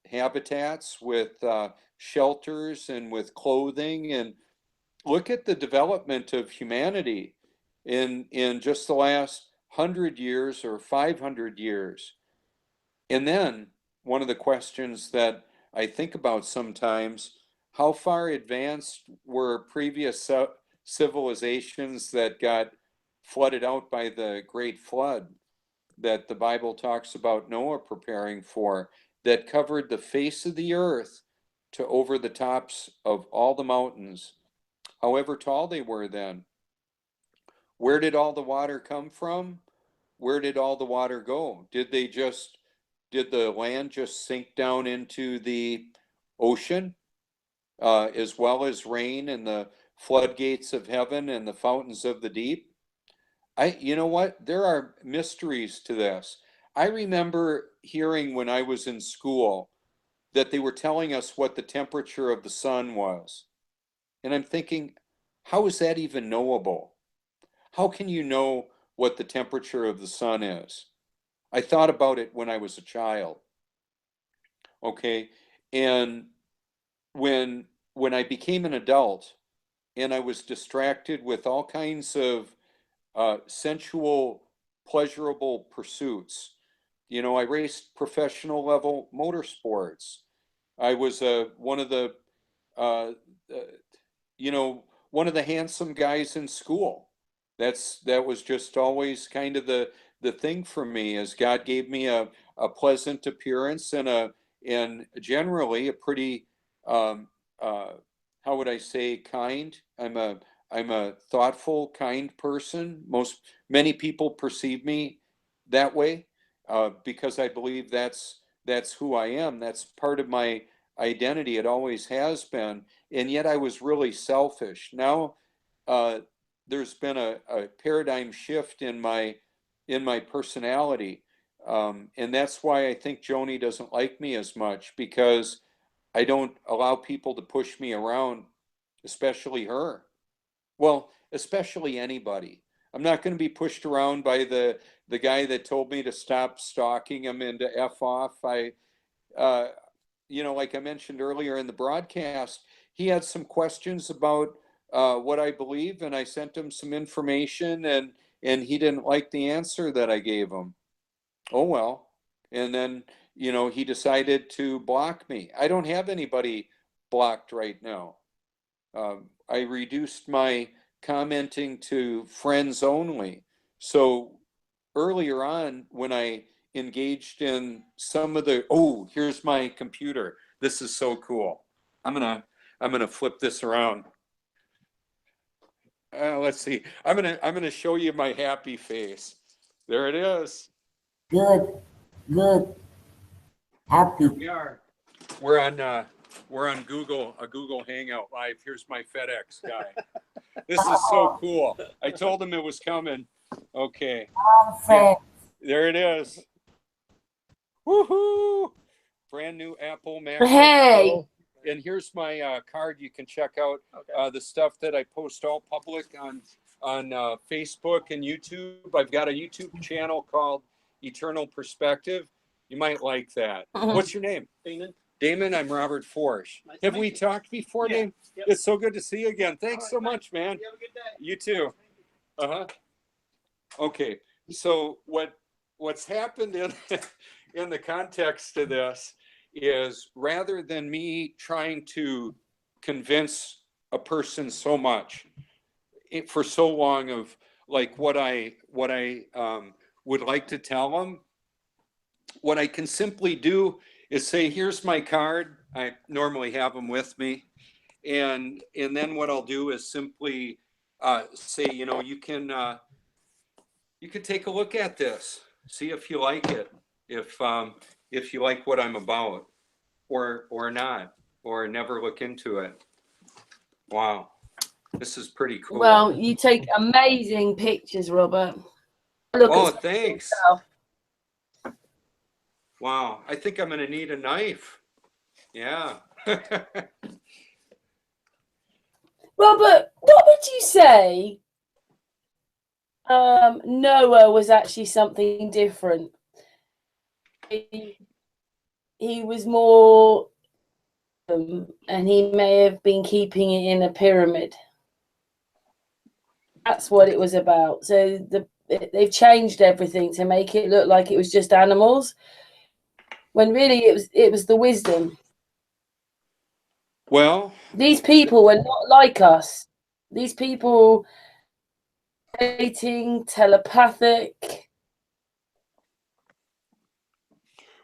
habitats, with shelters, and with clothing. And look at the development of humanity in just the last 100 years or 500 years. And then one of the questions that I think about sometimes, how far advanced were previous civilizations that got flooded out by the great flood that the Bible talks about Noah preparing for, that covered the face of the earth to over the tops of all the mountains, however tall they were then. Where did all the water come from? Where did all the water go? Did the land just sink down into the ocean, as well as rain and the floodgates of heaven and the fountains of the deep? You know what? There are mysteries to this. I remember hearing when I was in school that they were telling us what the temperature of the sun was. And I'm thinking, how is that even knowable? How can you know what the temperature of the sun is? I thought about it when I was a child. Okay. And when I became an adult and I was distracted with all kinds of sensual, pleasurable pursuits. You know, I raced professional level motorsports. I was one of the, uh, you know, one of the handsome guys in school. That was just always kind of the thing for me, as God gave me a pleasant appearance and generally a pretty how would I say, kind. I'm a thoughtful, kind person. Many people perceive me that way, because I believe that's who I am. That's part of my identity. It always has been. And yet I was really selfish. Now, there's been a paradigm shift in my personality. And that's why I think Joni doesn't like me as much, because I don't allow people to push me around, especially her. Well, especially anybody. I'm not going to be pushed around by the guy that told me to stop stalking him and to F off. You know, like I mentioned earlier in the broadcast, he had some questions about what I believe, and I sent him some information, and he didn't like the answer that I gave him. Oh well. And then, you know, he decided to block me. I don't have anybody blocked right now. I reduced my commenting to friends only. So earlier on, when I engaged in some of the, oh, here's my computer. This is so cool. I'm gonna flip this around. Let's see. I'm gonna show you my happy face. There it is. Good, good, happy. Here we are. We're on Google, a Google Hangout Live. Here's my FedEx guy. This is so cool. I told him it was coming. Okay. Friend. There it is. Woohoo! Brand new Apple MacBook Hey. Pro. And here's my card. You can check out the stuff that I post all public on Facebook and YouTube. I've got a YouTube channel called Eternal Perspective. You might like that. What's your name? Damon, I'm Robert Foertsch. Nice. Have we talked before, Damon? Yep. It's so good to see you again. Thanks so much, man. You have a good day. You too. Uh-huh. Okay. So what's happened in the context of this is, rather than me trying to convince a person so much for so long of like what I would like to tell them, what I can simply do is say, here's my card. I normally have them with me. And then what I'll do is simply say, you know, you can take a look at this, see if you like it, if you like what I'm about, or not, or never look into it. Wow, this is pretty cool. Well, you take amazing pictures, Robert. Look, oh, thanks. Wow, I think I'm going to need a knife. Yeah. Robert, what would you say Noah was actually something different? He was more, and he may have been keeping it in a pyramid. That's what it was about. So they've changed everything to make it look like it was just animals, when really it was the wisdom. Well, these people were not like us. These people Dating, telepathic.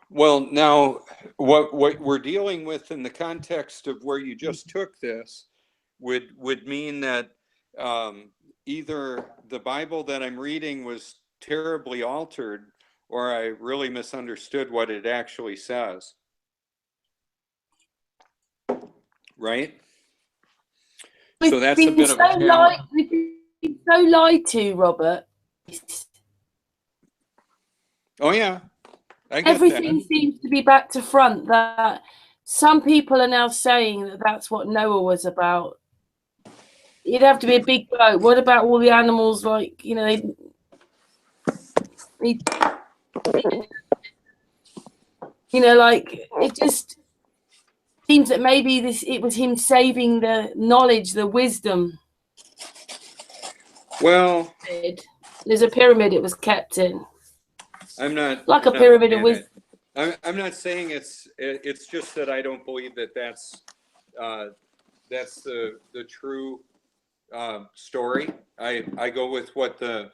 Well, now what we're dealing with in the context of where you just took this would mean that either the Bible that I'm reading was terribly altered, or I really misunderstood what it actually says. Right? So that's a bit of a challenge. We've been so lied to, Robert. Oh yeah, I get Everything that. seems to be back to front. That some people are now saying that that's what Noah was about. You'd have to be a big boat. What about all the animals? Like, you know, like it just seems that maybe it was him saving the knowledge, the wisdom. Well, there's a pyramid it was kept in. I'm not like a pyramid of wisdom. I'm not saying it's just that I don't believe that that's the true story. I go with what the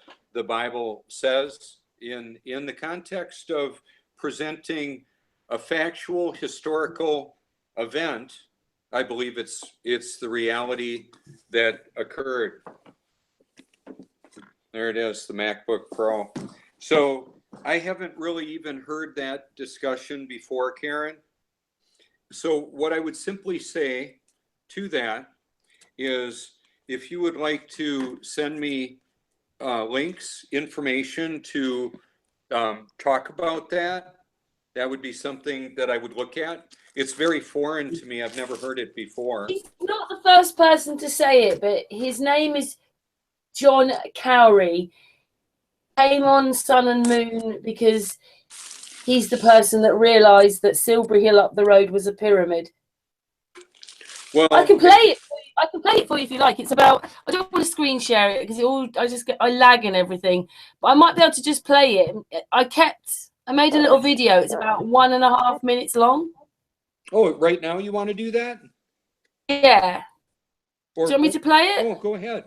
Bible says in the context of presenting a factual historical event. I believe it's the reality that occurred. There it is, the MacBook Pro. So I haven't really even heard that discussion before, Karen. So what I would simply say to that is, if you would like to send me links, information to talk about that, that would be something that I would look at. It's very foreign to me. I've never heard it before. He's not the first person to say it, but his name is John Cowrie. Came on Sun and Moon because he's the person that realised that Silbury Hill up the road was a pyramid. Well, I can play it. I can play it for you if you like. It's about. I don't want to screen share it because I lag and everything. But I might be able to just play it. I made a little video. It's about 1.5 minutes long. Oh, right now you want to do that? Yeah. Do you want me to play it? Oh, go ahead.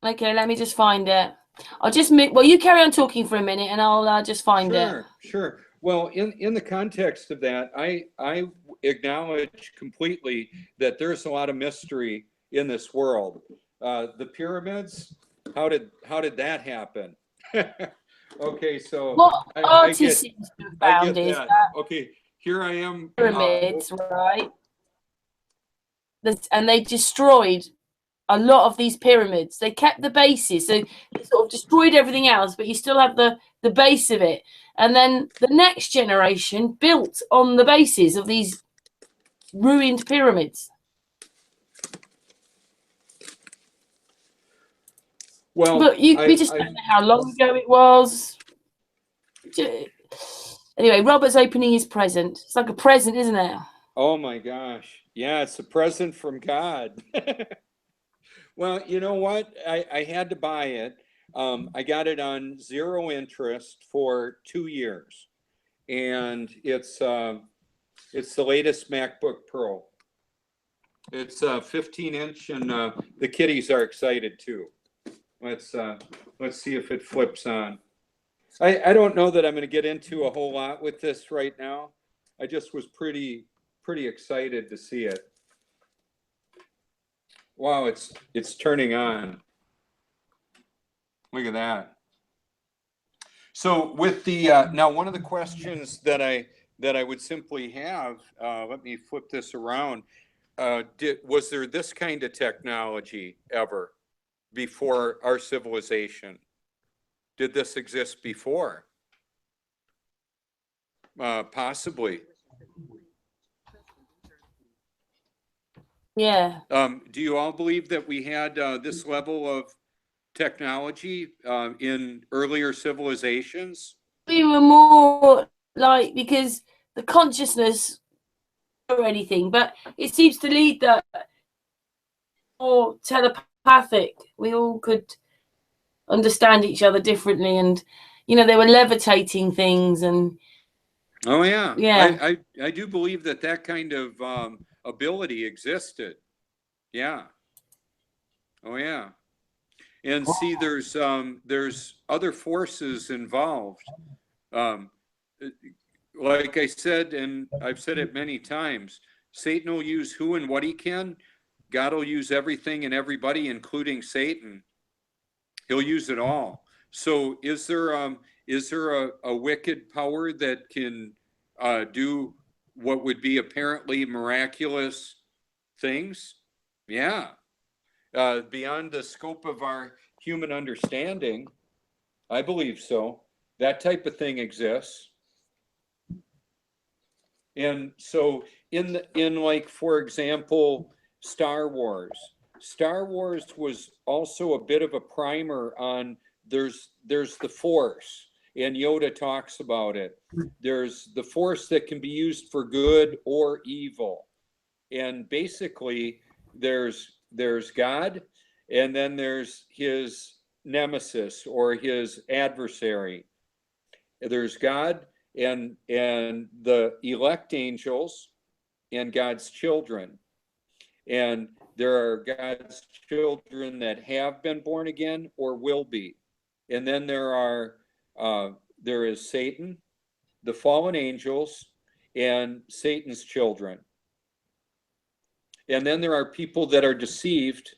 Okay, let me just find it. I'll just well, you carry on talking for a minute, and I'll just find it. Sure. Well, in the context of that, I acknowledge completely that there's a lot of mystery in this world. The pyramids, how did that happen? Okay, so what artist seems to have found is that. Okay, here I am. Pyramids, right? And they destroyed a lot of these pyramids. They kept the bases, so they sort of destroyed everything else, but you still have the base of it. And then the next generation built on the bases of these ruined pyramids. Well, but we just don't know how long ago it was. Anyway, Robert's opening his present. It's like a present, isn't it? Oh my gosh. Yeah, it's a present from God. Well, you know what? I had to buy it. I got it on 0 interest for 2 years. And it's the latest MacBook Pro. It's 15-inch, and the kiddies are excited too. Let's see if it flips on. I don't know that I'm going to get into a whole lot with this right now. I just was pretty excited to see it. Wow, it's turning on. Look at that. So with the now, one of the questions that I would simply have, let me flip this around. Was there this kind of technology ever before our civilization? Did this exist before? Possibly. Yeah. Do you all believe that we had this level of technology in earlier civilizations? We were more like, because the consciousness or anything, but it seems to lead that more telepathic. We all could understand each other differently, and they were levitating things. And oh yeah, I do believe that kind of ability existed. Yeah. Oh yeah. And see, there's other forces involved. Like I said, and I've said it many times, Satan will use who and what he can. God will use everything and everybody, including Satan. He'll use it all. So is there a wicked power that can do what would be apparently miraculous things? Yeah. Beyond the scope of our human understanding, I believe so. That type of thing exists. And so in like, for example, Star Wars was also a bit of a primer on there's the Force, and Yoda talks about it. There's the Force that can be used for good or evil. And basically there's God, and then there's his nemesis or his adversary. There's God and the elect angels and God's children. And there are God's children that have been born again or will be. And then there is Satan, the fallen angels, and Satan's children. And then there are people that are deceived,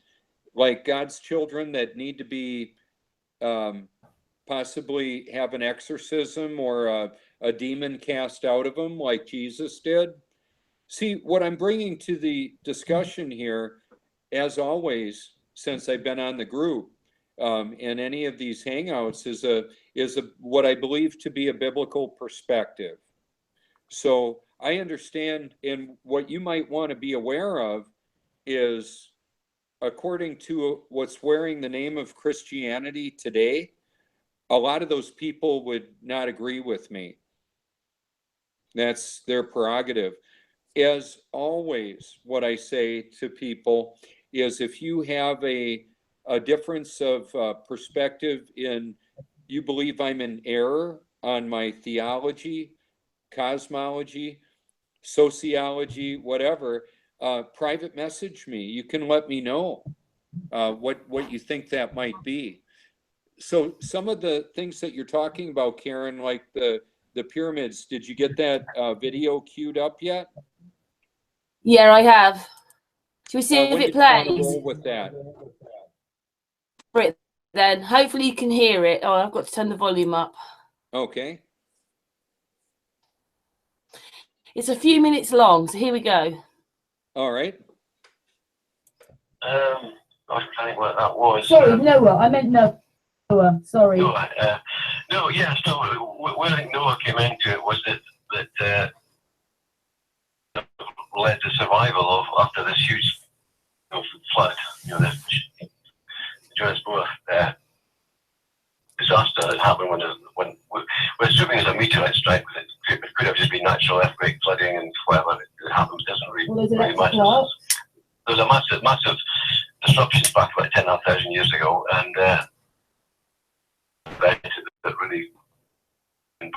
like God's children, that need to be possibly have an exorcism or a demon cast out of them, like Jesus did. See, what I'm bringing to the discussion here, as always, since I've been on the group and any of these hangouts, is what I believe to be a biblical perspective. So I understand, and what you might want to be aware of is, according to what's wearing the name of Christianity today, a lot of those people would not agree with me. That's their prerogative. As always, what I say to people is, if you have a difference of perspective in, you believe I'm in error on my theology, cosmology, sociology, whatever, private message me. You can let me know what you think that might be. So some of the things that you're talking about, Karen, like the pyramids, did you get that video queued up yet? Yeah, I have. Shall we see if it plays? Roll with that. Right, then hopefully you can hear it. Oh, I've got to turn the volume up. Okay. It's a few minutes long, so here we go. All right. I was trying to think what that was. Sorry, Noah. I meant Noah. Sorry. Noah. No, yes, no. Where I think Noah came into it was that led to survival after this huge flood. The Johannesburg disaster that happened when we're assuming it's a meteorite strike, but it could have just been natural earthquake, flooding, and whatever it happens. Doesn't really matter. There's a massive disruptions back about 10,500 years ago, and that really.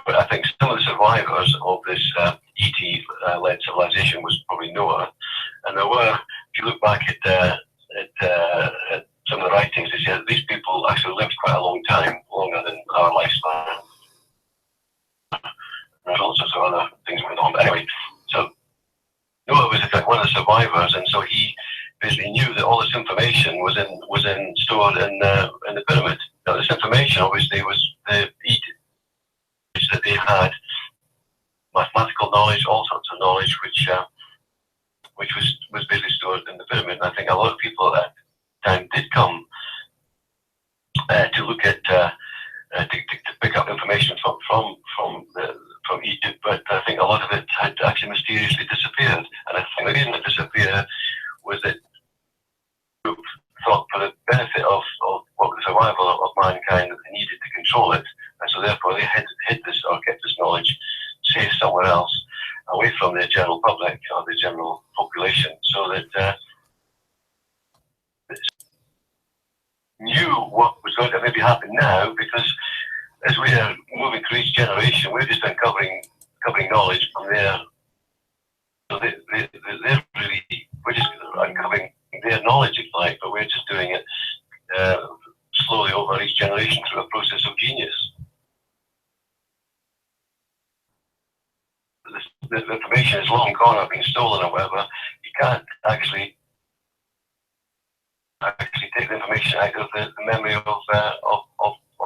But I think some of the survivors of this ET-led civilization was probably Noah, and there were. If you look back at some of the writings, they say that these people actually lived quite a long time, longer than our lifespan. There's all sorts of other things going on, but anyway, so Noah was in fact one of the survivors, and so he basically knew that all this information was stored in the pyramid. Now, this information obviously was the that they had mathematical knowledge, all sorts of knowledge, which was basically stored in the pyramid. And I think a lot of people at that time did come to look at to pick up information from Egypt, but I think a lot of it had actually mysteriously disappeared. And I think the reason it disappeared was that thought for the benefit of what the survival of mankind, that they needed to control it, and so therefore they hid this or kept this knowledge safe somewhere else, away from the general public or the general population, so that knew what was going to maybe happen now, because as we are moving through each generation, we're just uncovering knowledge from there. So they're really, we're just uncovering their knowledge, if you like, but we're just doing it generation through a process of genius. The information is long gone or been stolen or whatever. You can't actually take the information out of the memory of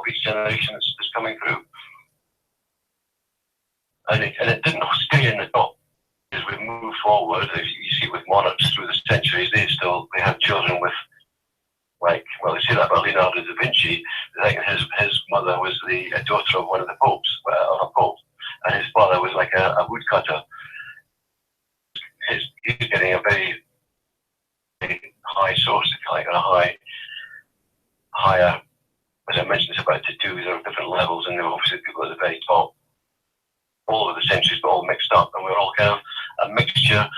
each generation that's coming through. And it didn't stay in the top. As we move forward, as you see with monarchs through the centuries, they have children with, like, well, they say that about Leonardo da Vinci. I think his mother was the daughter of one of the popes, of a pope, and his father was like a woodcutter. He's getting a very high source, if you like, a higher, as I mentioned, it's about tattoos. There are different levels, and there are obviously people at the very top. All over the centuries, but all mixed up, and we're all kind of a mixture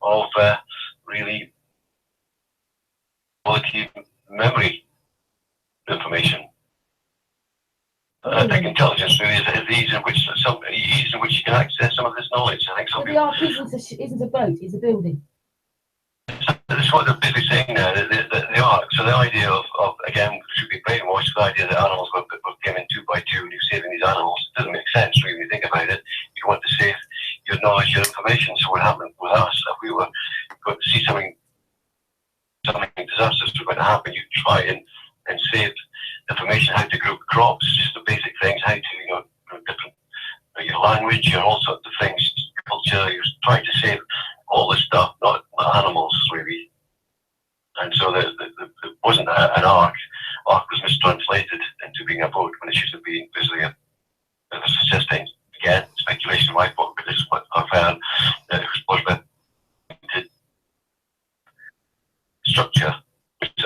of really quality memory information. I think intelligence really is the ease in which you can access some of this knowledge. I think some The ark isn't a boat; it's a building. That's what they're basically saying there. The ark. So the idea of again, should be brainwashed. The idea that animals were came in 2 by 2, and you're saving these animals. It doesn't make sense really when you think about it. You want to save your knowledge, your information. So what happened with us? If we were going to see something disastrous was going to happen, you try and save information, how to grow crops, just the basic things, how to different your language, your all sorts of things, culture. You're trying to save all this stuff, not animals really. And so there wasn't an ark. Ark was mistranslated into being a boat when it should have been basically I was suggesting, again, speculation in my book, but this is what I found, that it was pointed structure.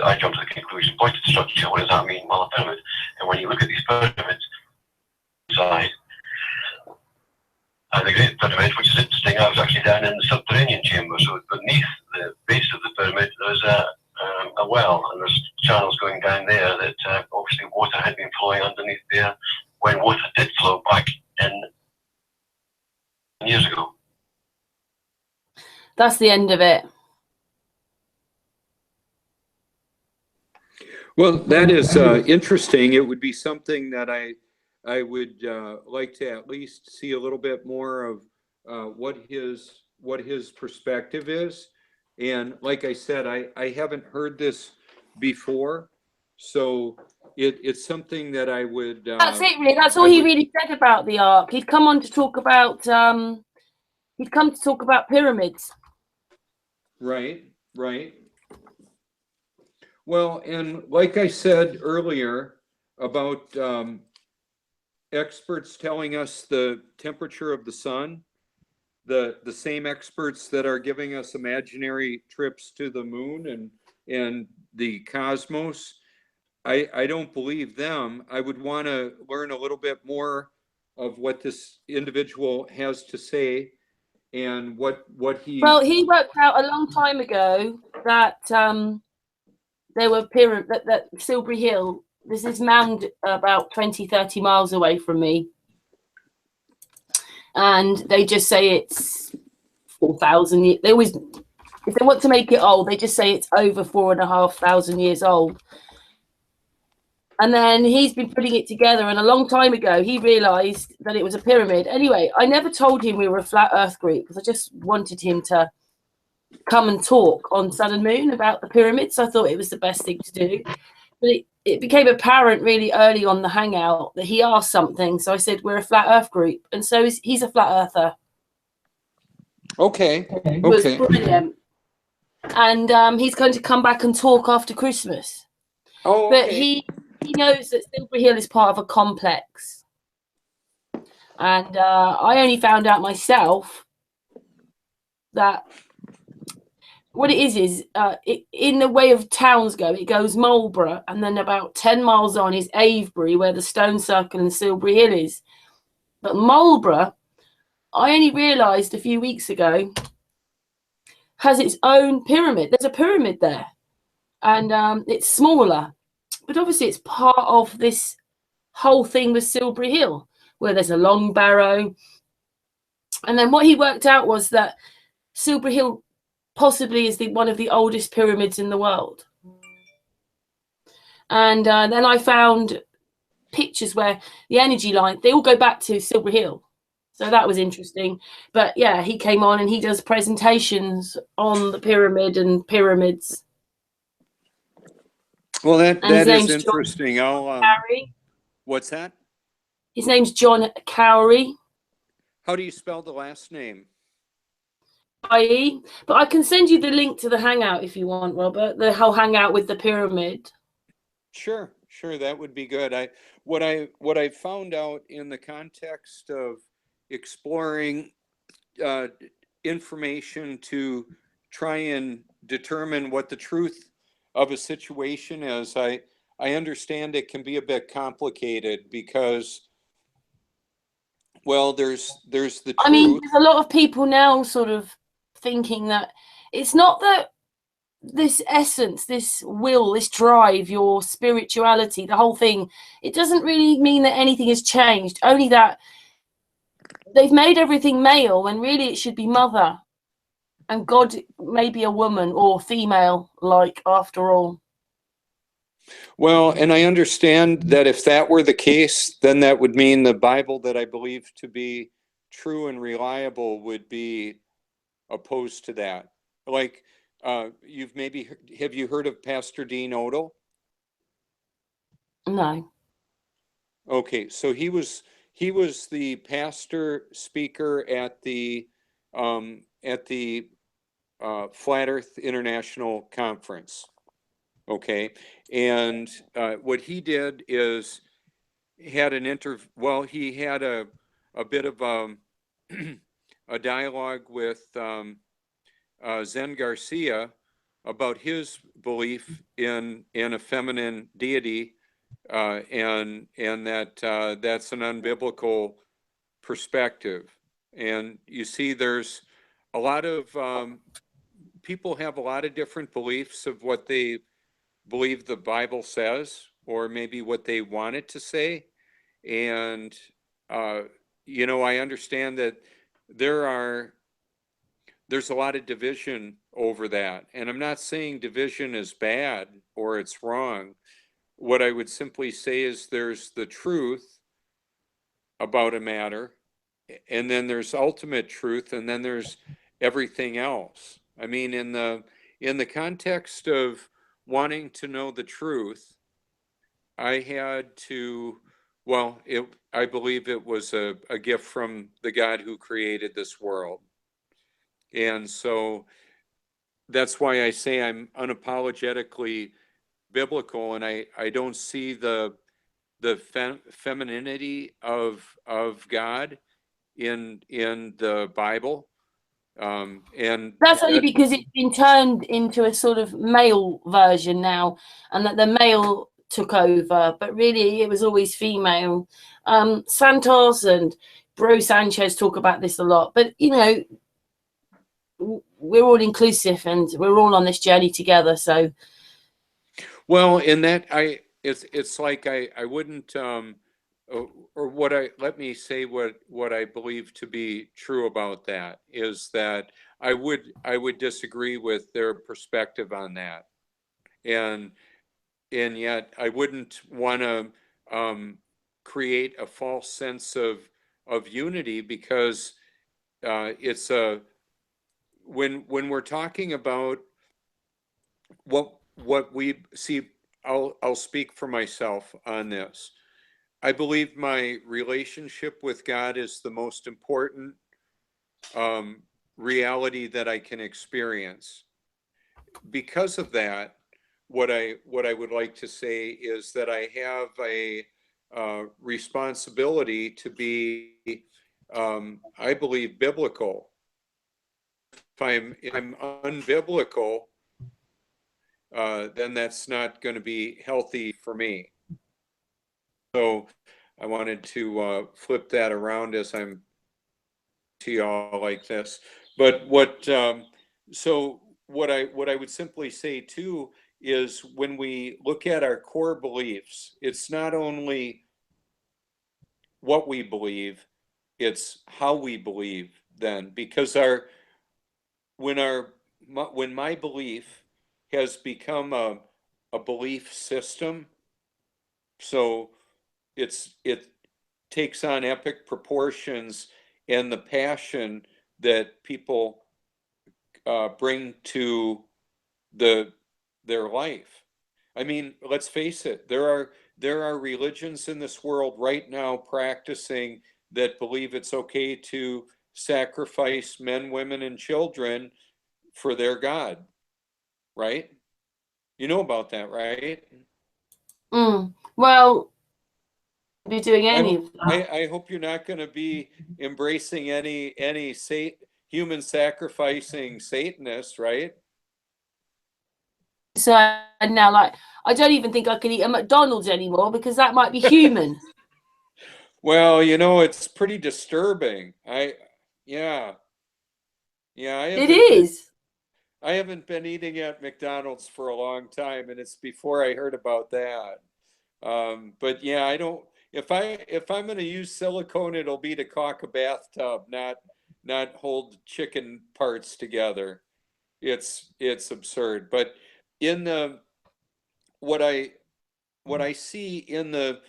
I jumped to the conclusion, pointed structure, what does that mean? Well, a pyramid. And when you look at these pyramids inside, and the Great Pyramid, which is interesting, I was actually down in the subterranean chamber, so beneath the base of the pyramid there's a well, and there's channels going down there that obviously water had been flowing underneath there when water did flow back in years ago. That's the end of it. Well, that is interesting. It would be something that I would like to at least see a little bit more of what his perspective is. And like I said, I haven't heard this before, so it's something that I would. That's it, really. That's all he really said about the ark. He'd come on to talk about. He'd come to talk about pyramids. Right. Well, and like I said earlier about experts telling us the temperature of the sun, the same experts that are giving us imaginary trips to the moon and the cosmos, I don't believe them. I would want to learn a little bit more of what this individual has to say and what he. Well, he worked out a long time ago that there were pyramids, that Silbury Hill, there's this mound about 20-30 miles away from me. And they just say it's 4,000 years. They always, if they want to make it old, they just say it's over 4,500 years old. And then he's been putting it together, and a long time ago, he realized that it was a pyramid. Anyway, I never told him we were a flat earth group because I just wanted him to come and talk on Sun and Moon about the pyramids. I thought it was the best thing to do. But it became apparent really early on the hangout that he asked something. So I said, we're a flat earth group. And so he's a flat earther. Okay. It was brilliant. And he's going to come back and talk after Christmas. Oh, okay. But he knows that Silbury Hill is part of a complex. And I only found out myself that what it is in the way of towns go, it goes Marlborough, and then about 10 miles on is Avebury, where the Stone Circle and Silbury Hill is. But Marlborough, I only realised a few weeks ago, has its own pyramid. There's a pyramid there, and it's smaller. But obviously it's part of this whole thing with Silbury Hill, where there's a long barrow. And then what he worked out was that Silbury Hill possibly is one of the oldest pyramids in the world. And then I found pictures where the energy line, they all go back to Silver Hill. So that was interesting. But yeah, he came on and he does presentations on the pyramid and pyramids. Well, that And his is name's interesting. Cowrie. What's that? His name's John Cowrie. How do you spell the last name? IE. But I can send you the link to the hangout if you want, Robert. The whole hangout with the pyramid. Sure, that would be good. What I found out in the context of exploring information to try and determine what the truth of a situation is, I understand it can be a bit complicated because, well, there's the truth. I mean, there's a lot of people now sort of thinking that it's not that this essence, this will, this drive, your spirituality, the whole thing, it doesn't really mean that anything has changed, only that they've made everything male when really it should be mother, and God may be a woman or female, like, after all. Well, and I understand that if that were the case, then that would mean the Bible that I believe to be true and reliable would be opposed to that. Like, have you heard of Pastor Dean Odell? No. Okay, so he was the pastor speaker at the Flat Earth International Conference. Okay, and what he did is had he had a bit of a dialogue with Zen Garcia about his belief in a feminine deity, and that that's an unbiblical perspective. And you see, there's a lot of people have a lot of different beliefs of what they believe the Bible says, or maybe what they want it to say. And I understand that there's a lot of division over that. And I'm not saying division is bad or it's wrong. What I would simply say is there's the truth about a matter, and then there's ultimate truth, and then there's everything else. I mean, in the context of wanting to know the truth, I had to, I believe it was a gift from the God who created this world. And so that's why I say I'm unapologetically biblical, and I don't see the femininity of God in the Bible. And that's only because it's been turned into a sort of male version now, and that the male took over, but really it was always female. Santos and Bro Sanchez talk about this a lot, but we're all inclusive and we're all on this journey together. So, well, in that it's like I wouldn't let me say what I believe to be true about that is that I would disagree with their perspective on that, and yet I wouldn't want to create a false sense of unity, because it's when we're talking about what we see. I'll speak for myself on this. I believe my relationship with God is the most important reality that I can experience. Because of that, what I would like to say is that I have a responsibility to be, I believe, biblical. If I'm unbiblical, then that's not going to be healthy for me. So I wanted to flip that around as I'm to y'all like this. But so what I would simply say too is, when we look at our core beliefs, it's not only what we believe, it's how we believe then, because when my belief has become a belief system, so it takes on epic proportions, and the passion that people bring to their life. I mean, let's face it, there are religions in this world right now practicing that believe it's okay to sacrifice men, women, and children for their God, right? You know about that, right? Well, be doing I any hope of that. I hope you're not going to be embracing any human sacrificing Satanists, right? So now, like, I don't even think I can eat a McDonald's anymore because that might be human. Well, you know, it's pretty disturbing. Yeah, yeah, It is. I haven't been eating at McDonald's for a long time, and it's before I heard about that. But yeah, I don't. If I'm going to use silicone, it'll be to caulk a bathtub, not hold chicken parts together. It's absurd. But in the what I see in the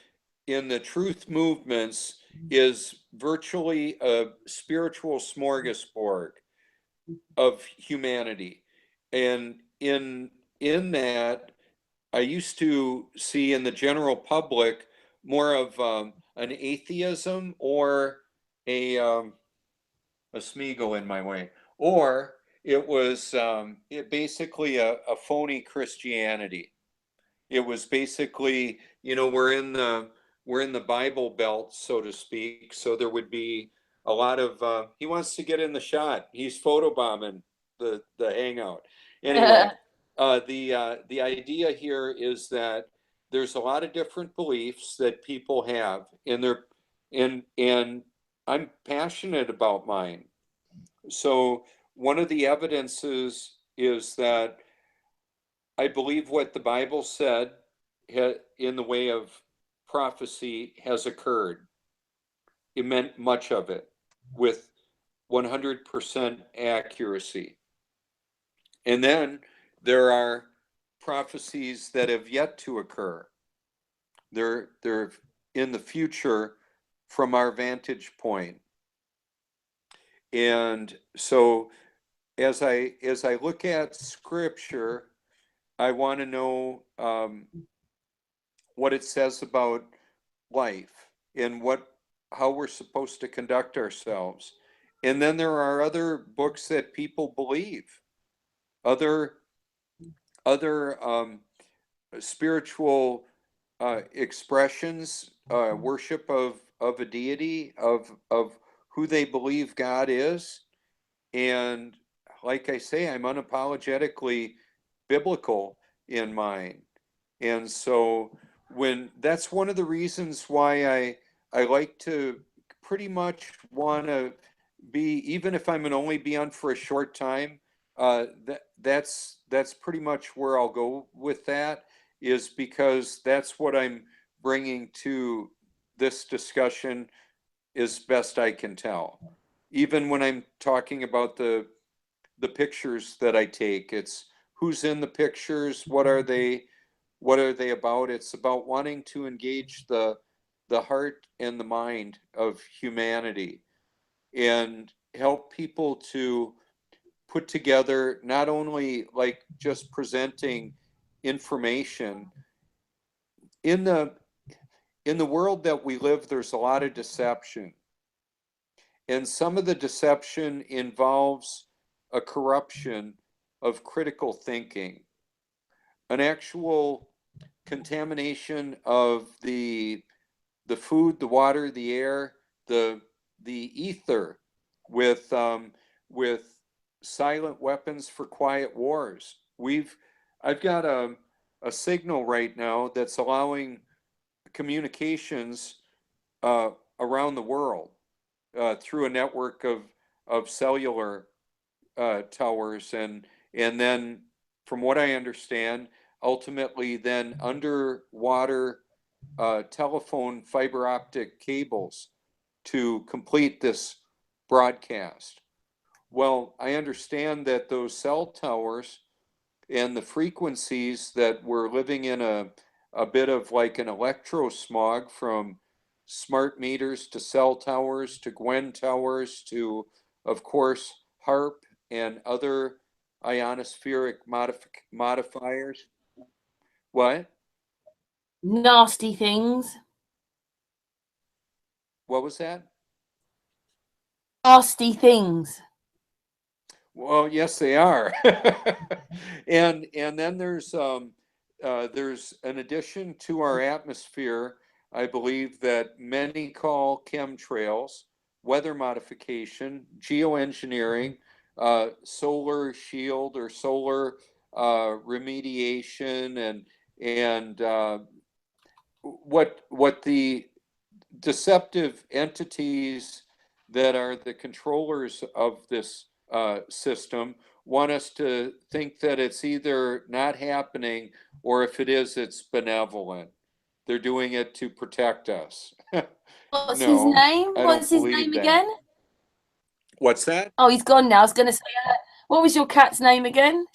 truth movements is virtually a spiritual smorgasbord of humanity, and in that I used to see in the general public more of an atheism or a Smeagol in my way, or it was basically a phony Christianity. It was basically, you know, we're in the Bible Belt, so to speak. So there would be a lot of he wants to get in the shot. He's photobombing the hangout. Anyway, the idea here is that there's a lot of different beliefs that people have, and I'm passionate about mine. So one of the evidences is that I believe what the Bible said in the way of prophecy has occurred. It meant much of it with 100% accuracy. And then there are prophecies that have yet to occur. They're in the future from our vantage point. And so as I look at scripture, I want to know what it says about life and how we're supposed to conduct ourselves. And then there are other books that people believe, other spiritual expressions, worship of a deity, of who they believe God is. And like I say, I'm unapologetically biblical in mine. And so that's one of the reasons why I like to pretty much want to be, even if I'm going to only be on for a short time, that's pretty much where I'll go with that, is because that's what I'm bringing to this discussion as best I can tell. Even when I'm talking about the pictures that I take, it's who's in the pictures, what are they about? It's about wanting to engage the heart and the mind of humanity and help people to put together, not only like just presenting information. In the world that we live, there's a lot of deception, and some of the deception involves a corruption of critical thinking, an actual contamination of the food, the water, the air, the ether with silent weapons for quiet wars. I've got a signal right now that's allowing communications around the world through a network of cellular towers, and then from what I understand, ultimately then underwater telephone fiber optic cables to complete this broadcast. Well, I understand that those cell towers and the frequencies that we're living in a a bit of like an electro smog from smart meters to cell towers to Gwen towers to, of course, HARP and other ionospheric modifiers. What? Nasty things. What was that? Nasty things. Well, yes, they are. and then there's an addition to our atmosphere, I believe, that many call chemtrails, weather modification, geoengineering, solar shield or solar remediation, and what the deceptive entities that are the controllers of this system want us to think that it's either not happening, or if it is, it's benevolent. They're doing it to protect us. What's his No, name? I What's don't his believe name that. again? What's that? Oh, he's gone now. I was going to say, what was your cat's name again?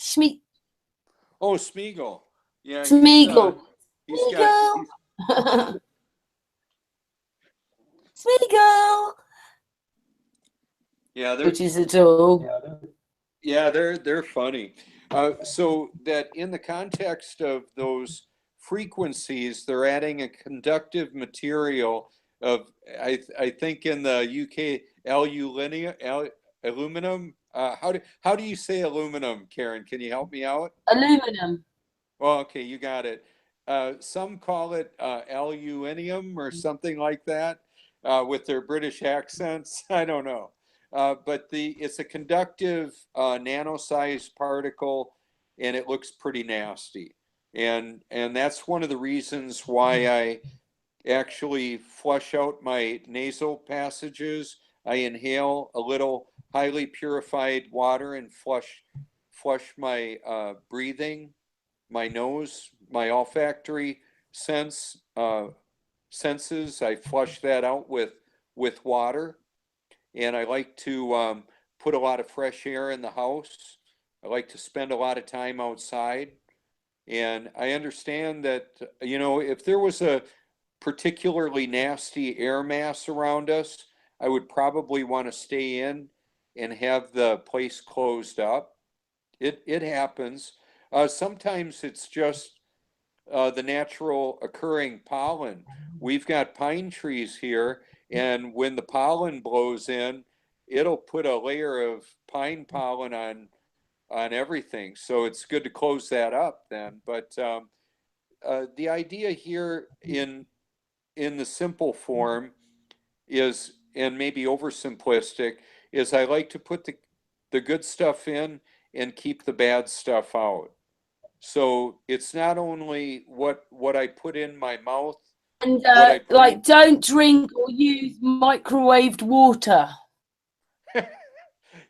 Oh, Smeagol. Yeah, Smeagol. he's got. Smeagol. Smeagol. Yeah, Which is a dog. Yeah, they're funny. So that in the context of those frequencies, they're adding a conductive material of, I think in the UK, aluminum. How do you say aluminum, Karen? Can you help me out? Aluminum. Well, okay, you got it. Some call it aluminium or something like that with their British accents. I don't know. But it's a conductive nano-sized particle, and it looks pretty nasty. And that's one of the reasons why I actually flush out my nasal passages. I inhale a little highly purified water and flush my breathing, my nose, my olfactory senses. I flush that out with water, and I like to put a lot of fresh air in the house. I like to spend a lot of time outside, and I understand that, if there was a particularly nasty air mass around us, I would probably want to stay in and have the place closed up. It happens. Sometimes it's just the natural occurring pollen. We've got pine trees here, and when the pollen blows in, it'll put a layer of pine pollen on everything. So it's good to close that up then. But the idea here in the simple form is, and maybe oversimplistic, is I like to put the good stuff in and keep the bad stuff out. So it's not only what I put in my mouth, And like don't drink or use microwaved water.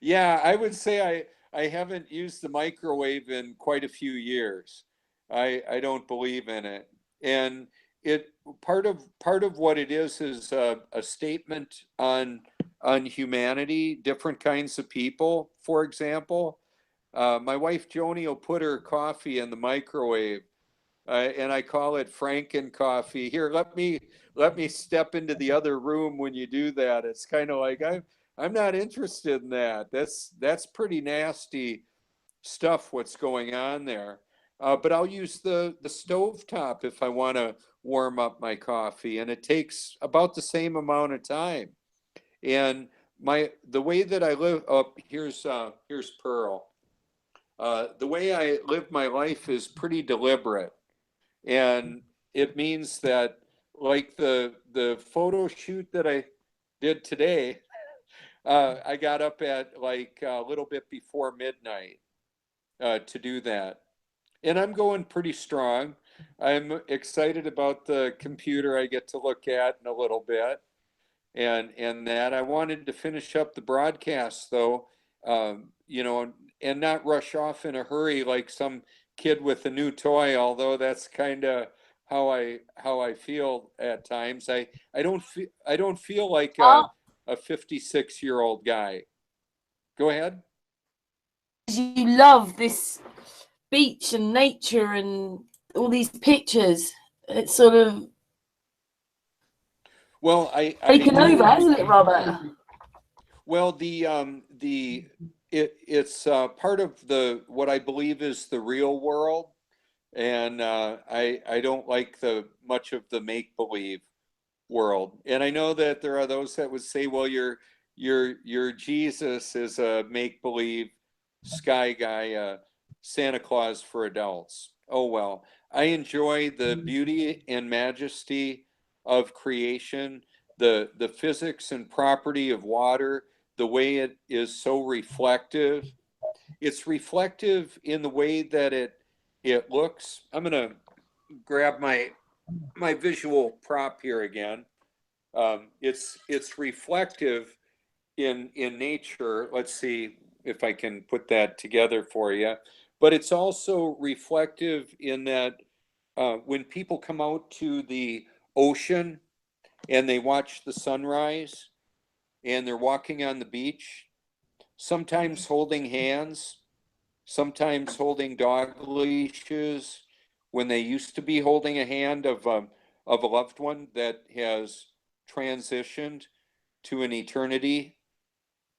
Yeah, I would say I haven't used the microwave in quite a few years. I don't believe in it. And it part of what it is a statement on humanity, different kinds of people. For example, my wife Joni will put her coffee in the microwave, and I call it Franken coffee. Here, let me step into the other room when you do that. It's kind of like I'm not interested in that. That's pretty nasty stuff. What's going on there? But I'll use the stovetop if I want to warm up my coffee, and it takes about the same amount of time. And the way that I live up here's Pearl. The way I live my life is pretty deliberate, and it means that, like the photo shoot that I did today, I got up at like a little bit before midnight to do that, and I'm going pretty strong. I'm excited about the computer I get to look at in a little bit, and that I wanted to finish up the broadcast though, and not rush off in a hurry like some kid with a new toy. Although that's kind of how I feel at times. I don't feel like a 56-year-old guy. Go ahead. You love this beach and nature and all these pictures. it's sort of Well, I taken agree over, with hasn't it, Robert? Well, it's part of the what I believe is the real world, and I don't like the much of the make believe world. And I know that there are those that would say, well, your Jesus is a make believe sky guy, Santa Claus for adults. Oh well, I enjoy the beauty and majesty of creation, the physics and property of water, the way it is so reflective. It's reflective in the way that it looks. I'm gonna grab my visual prop here again. It's reflective in nature. Let's see if I can put that together for you. But it's also reflective in that when people come out to the ocean and they watch the sunrise and they're walking on the beach, sometimes holding hands, sometimes holding dog leashes, when they used to be holding a hand of a loved one that has transitioned to an eternity.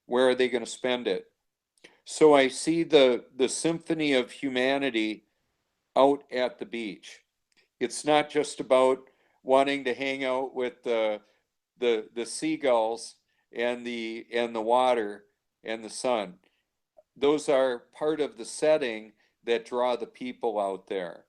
Where are they going to spend it? So I see the symphony of humanity out at the beach. It's not just about wanting to hang out with the seagulls and the water and the sun. Those are part of the setting that draw the people out there.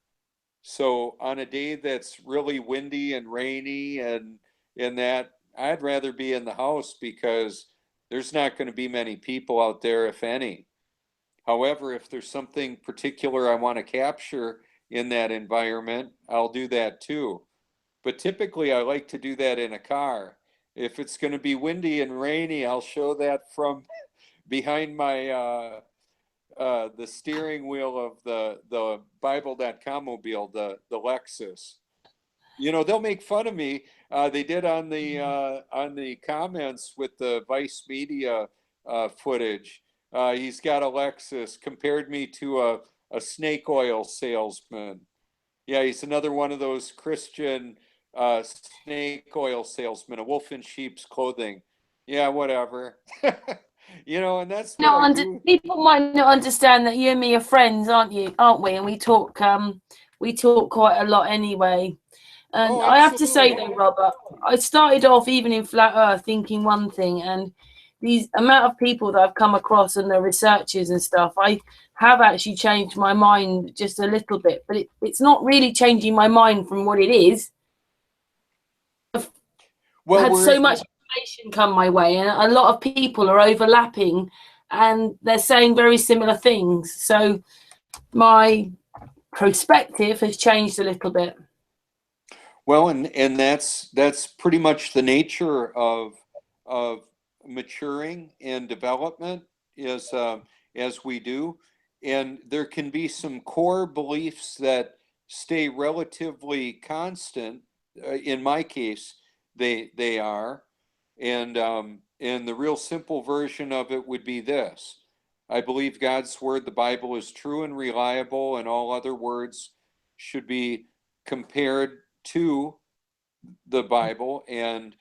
So on a day that's really windy and rainy and that, I'd rather be in the house because there's not going to be many people out there, if any. However, if there's something particular I want to capture in that environment, I'll do that too. But typically I like to do that in a car. If it's going to be windy and rainy, I'll show that from behind my the steering wheel of the Bible.com mobile, the Lexus. You know, they'll make fun of me. They did on the comments with the Vice Media footage. He's got a Lexus, compared me to a snake oil salesman. Yeah, he's another one of those Christian snake oil salesmen, a wolf in sheep's clothing. Yeah, whatever. You know, and that's what I do. People might not understand that you and me are friends, aren't we? And we talk quite a lot anyway. And Oh, I have to say absolutely. though, Robert, I started off even in Flat Earth thinking one thing, and these amount of people that I've come across and the researchers and stuff, I have actually changed my mind just a little bit, but it's not really changing my mind from what it is. I've had so much information come my way, and a lot of people are overlapping and they're saying very similar things. So my perspective has changed a little bit. Well, and that's pretty much the nature of maturing and development is as we do, and there can be some core beliefs that stay relatively constant. In my case, they are, and the real simple version of it would be this: I believe God's word, the Bible, is true and reliable, and all other words should be compared to the Bible, and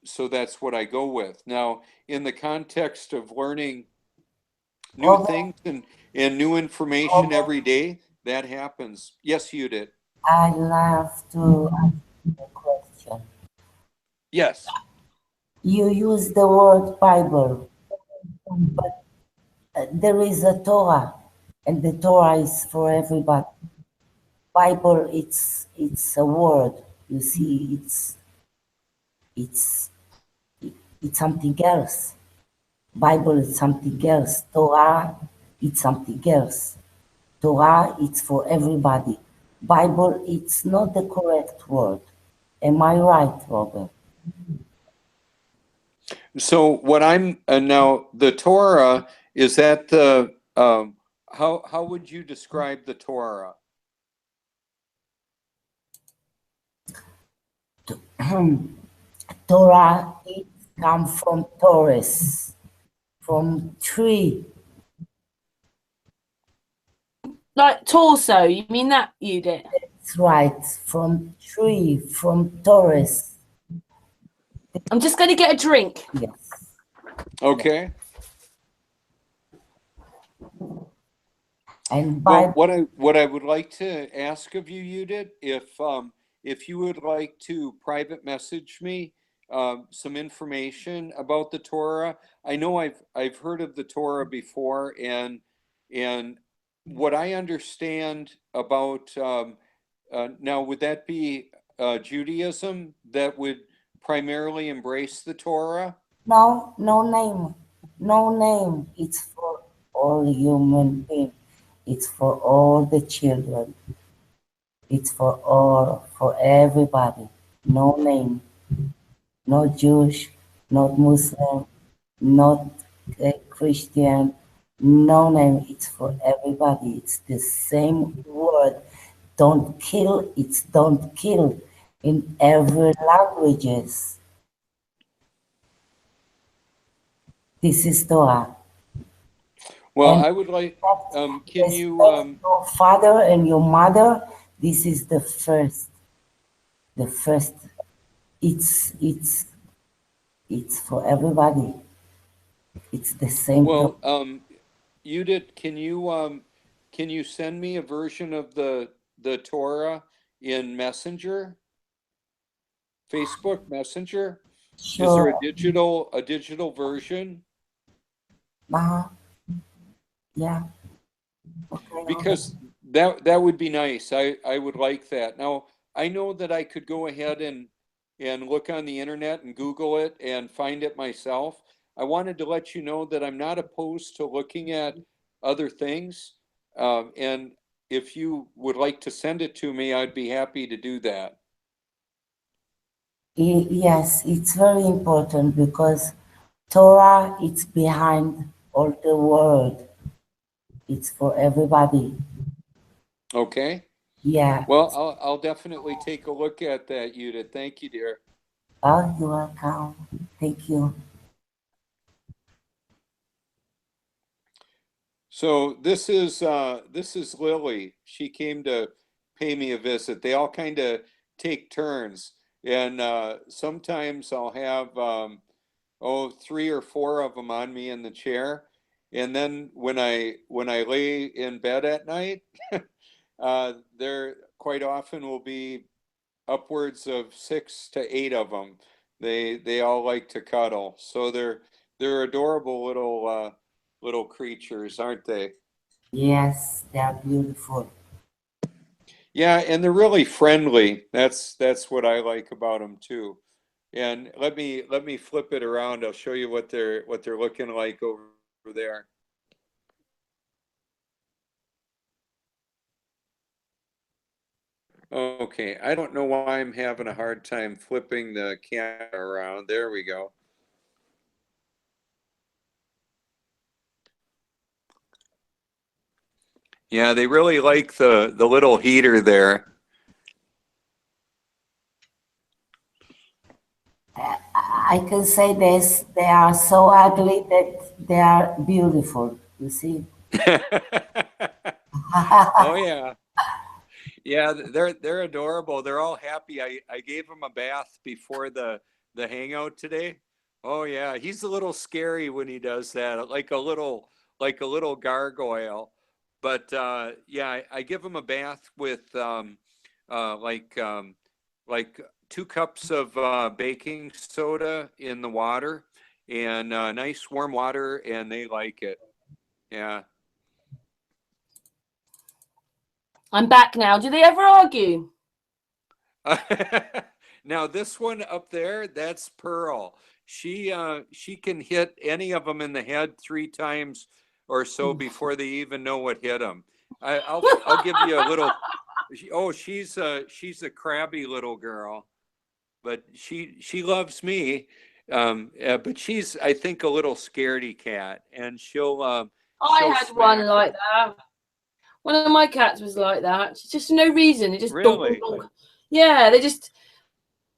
so that's what I go with. Now, in the context of learning new things and new information every day, that happens. Yes, you did. I love to ask you a question. Yes. You use the word Bible, but there is a Torah, and the Torah is for everybody. Bible, it's a word. You see, it's something else. Bible is something else. Torah, it's something else. Torah, it's for everybody. Bible, it's not the correct word. Am I right, Robert? So what I'm now, the Torah, is that the how would you describe the Torah? Torah, it comes from Taurus, from tree. Like torso, you mean that, Judith? right, from tree, from Taurus. I'm just going to get a drink. Yes. Okay. And Well, Bible, what I would like to ask of you, Judith, if you would like to private message me some information about the Torah. I know I've heard of the Torah before, and what I understand about now, would that be Judaism that would primarily embrace the Torah? no, no name. No name. It's for all human beings. It's for all the children. It's for all, for everybody. No name. Not Jewish, not Muslim, not Christian. No name. It's for everybody. It's the same word. Don't kill. It's don't kill in every languages. This is Torah. Well, And I would like, can you, respect your father and your mother. This is the first. The first. It's for everybody. It's the same. well, Judith, can you send me a version of the Torah in Messenger, Facebook Messenger? Is there Sure. a digital version? Uh-huh. Yeah. Okay. Because that would be nice. I would like that. Now, I know that I could go ahead and look on the internet and Google it and find it myself. I wanted to let you know that I'm not opposed to looking at other things. And if you would like to send it to me, I'd be happy to do that. Yes, it's very important because Torah, it's behind all the world. It's for everybody. Okay. Yeah. Well, I'll definitely take a look at that, Judith. Thank you, dear. Oh, you're welcome. Thank you. So this is Lily. She came to pay me a visit. They all kind of take turns, and sometimes I'll have 3 or 4 of them on me in the chair, and then when I lay in bed at night, there quite often will be upwards of 6 to 8 of them. They all like to cuddle, so they're adorable little creatures, aren't they? Yes, they are beautiful. Yeah, and they're really friendly. That's what I like about them too. And let me flip it around. I'll show you what they're looking like over there. Okay, I don't know why I'm having a hard time flipping the camera around. There we go. Yeah, they really like the little heater there. I can say this, they are so ugly that they are beautiful, you see. Oh yeah. Yeah, they're adorable. They're all happy. I gave him a bath before the hangout today. Oh yeah, he's a little scary when he does that, like a little gargoyle. But yeah, I give him a bath with uh, like um, like 2 cups of baking soda in the water and nice warm water, and they like it. Yeah. I'm back now. Do they ever argue? Now this one up there, that's Pearl. She can hit any of them in the head 3 times or so before they even know what hit them. I'll give you a little. Oh, she's a crabby little girl, but she loves me. But she's, I think, a little scaredy cat, and I she'll had one smack. like that. One of my cats was like that. Just for no reason. It just donk, Really? donk, donk. Yeah, they're just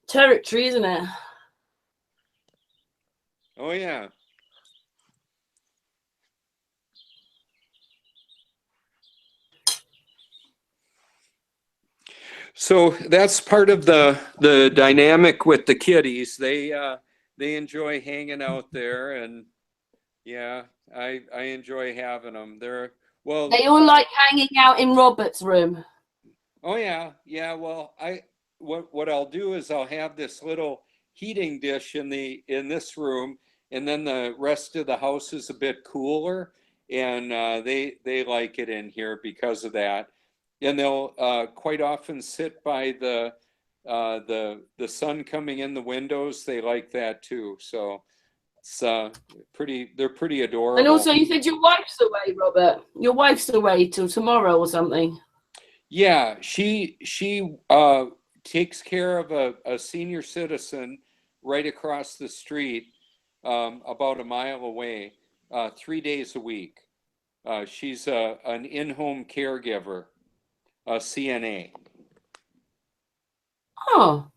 territory, isn't it? Oh yeah. So that's part of the dynamic with the kitties. They enjoy hanging out there, and yeah, I enjoy having them. Well, They all like hanging out in Robert's room. oh yeah, yeah. Well, what I'll do is I'll have this little heating dish in this room, and then the rest of the house is a bit cooler, and they like it in here because of that. And they'll quite often sit by the sun coming in the windows. They like that too. So it's they're pretty adorable. And also, you said your wife's away, Robert. Your wife's away till tomorrow or something. Yeah, she takes care of a senior citizen right across the street, about a mile away, 3 days a week. She's an in-home caregiver, a CNA. Oh.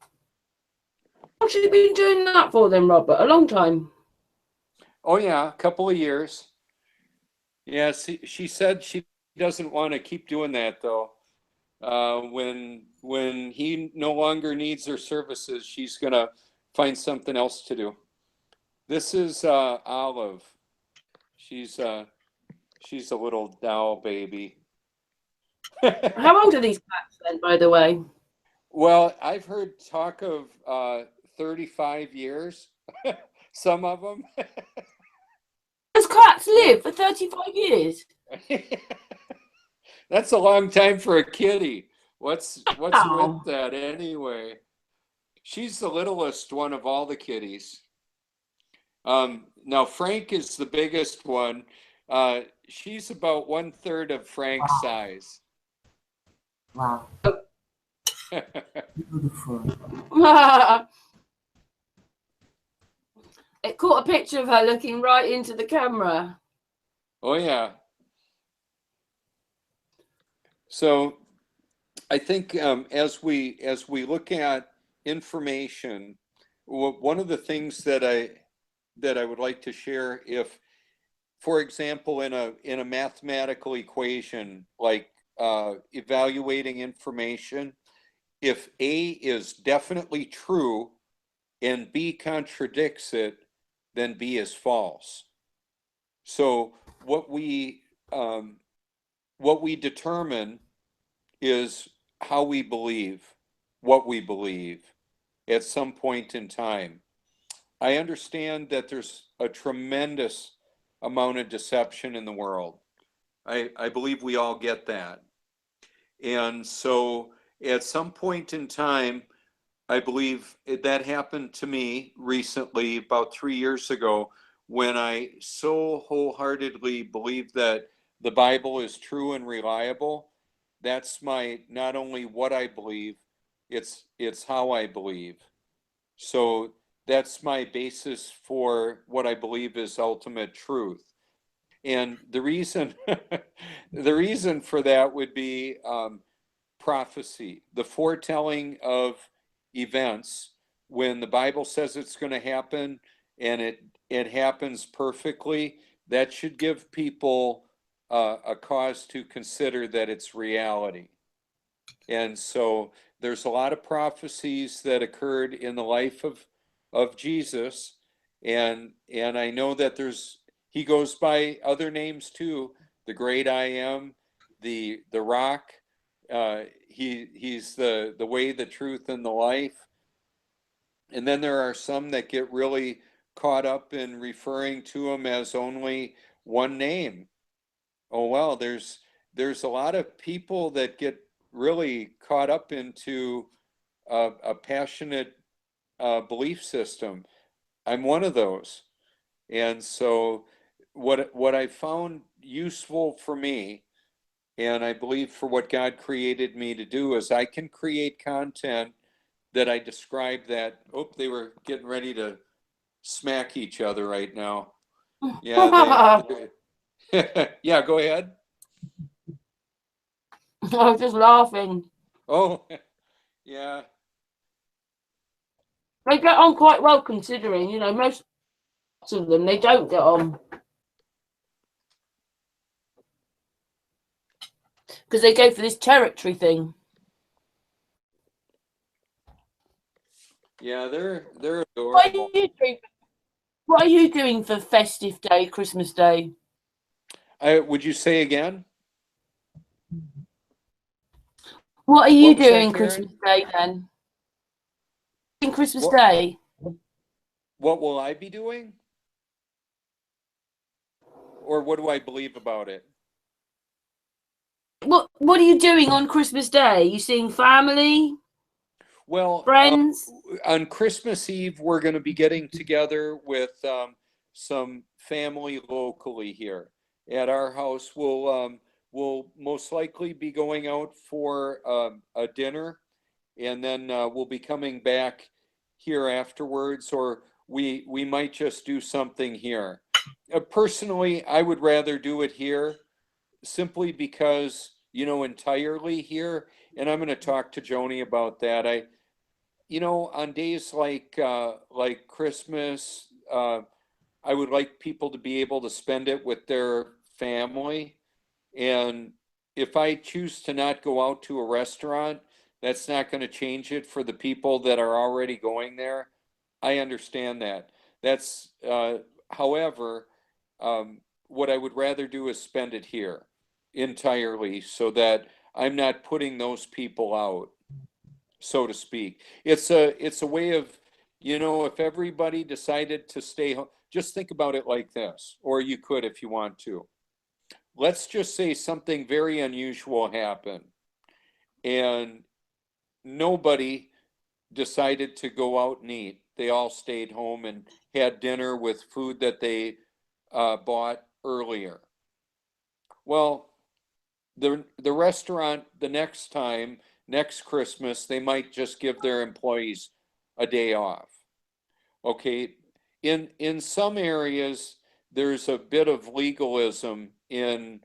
What's she been doing that for then, Robert? A long time. Oh yeah, a couple of years. Yeah, she said she doesn't want to keep doing that though. When he no longer needs her services, she's gonna find something else to do. This is Olive. She's a little doll baby. How old are these cats then, by the way? Well, I've heard talk of 35 years. Some of them. Those cats live for 35 years. That's a long time for a kitty. What's Wow. with that anyway? She's the littlest one of all the kitties. Now Frank is the biggest one. She's about 1/3 of Frank's size. Wow. Beautiful. It caught a picture of her looking right into the camera. Oh yeah. So I think as we look at information, one of the things that I would like to share, if, for example, in a mathematical equation, like evaluating information, if A is definitely true and B contradicts it, then B is false. So what we determine is how we believe, what we believe at some point in time. I understand that there's a tremendous amount of deception in the world. I believe we all get that. And so at some point in time, I believe that happened to me recently, about 3 years ago, when I so wholeheartedly believe that the Bible is true and reliable. That's not only what I believe, it's how I believe. So that's my basis for what I believe is ultimate truth. And the reason for that would be prophecy, the foretelling of events. When the Bible says it's going to happen and it happens perfectly, that should give people a cause to consider that it's reality. And so there's a lot of prophecies that occurred in the life of Jesus, and I know that he goes by other names too, the great I am, the rock. He's the way, the truth, and the life. And then there are some that get really caught up in referring to him as only one name. Oh well, there's a lot of people that get really caught up into a passionate belief system. I'm one of those. And so what I found useful for me, and I believe for what God created me to do, is I can create content that I describe that. Oh, they were getting ready to smack each other right now. Yeah, yeah, go ahead. I was just laughing. Oh, yeah. They get on quite well, considering, most of them, they don't get on. Because they go for this territory thing. Yeah, they're What are adorable. you doing? What are you doing for festive day, Christmas Day? Would you say again? What are you What was that, doing Karen? Christmas Day then? In Christmas What Day? what will I be doing? Or what do I believe about it? What are you doing on Christmas Day? You seeing family, Well, friends? on Christmas Eve, we're going to be getting together with some family locally here at our house. We'll most likely be going out for a dinner, and then we'll be coming back here afterwards, or we might just do something here. Personally, I would rather do it here, simply because, entirely here, and I'm going to talk to Joni about that. On days like Christmas, I would like people to be able to spend it with their family. And if I choose to not go out to a restaurant, that's not going to change it for the people that are already going there. I understand that. That's, however, what I would rather do is spend it here entirely, so that I'm not putting those people out, so to speak. It's a way of, if everybody decided to stay home, just think about it like this, or you could if you want to. Let's just say something very unusual happened and nobody decided to go out and eat. They all stayed home and had dinner with food that they bought earlier. Well, the restaurant, the next Christmas, they might just give their employees a day off. Okay, in some areas, there's a bit of legalism in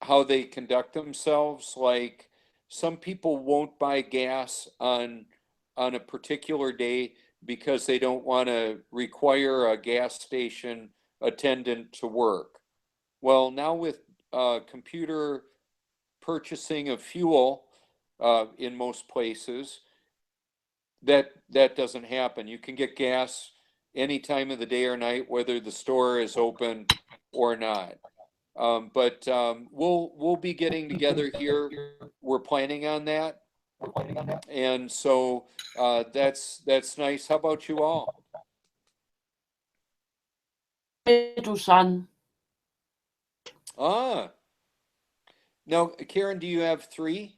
how they conduct themselves. Like, some people won't buy gas on a particular day because they don't want to require a gas station attendant to work. Well, now with computer purchasing of fuel in most places, that doesn't happen. You can get gas any time of the day or night, whether the store is open or not. But we'll be getting together here. We're planning on that, and so that's nice. How about you all? Middle son. Ah, now, Karen, do you have three?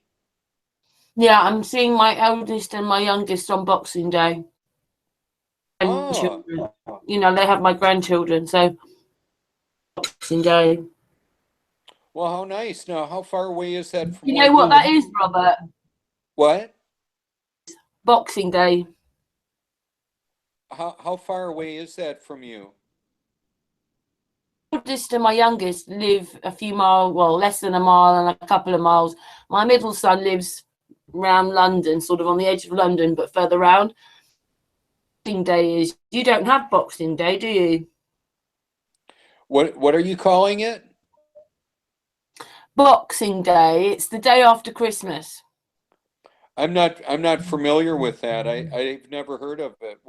Yeah, I'm seeing my eldest and my youngest on Boxing Day. And Oh, children, they have my grandchildren, so Boxing Day. well, how nice. Now, how far away is that from You where know what you that live? is, Robert? What? Boxing Day. How far away is that from you? Oldest and my youngest live a few miles, well, less than a mile and a couple of miles. My middle son lives around London, sort of on the edge of London, but further round. Boxing Day is, you don't have Boxing Day, do you? What are you calling it? Boxing Day, it's the day after Christmas. I'm not familiar with that. I've never heard of it.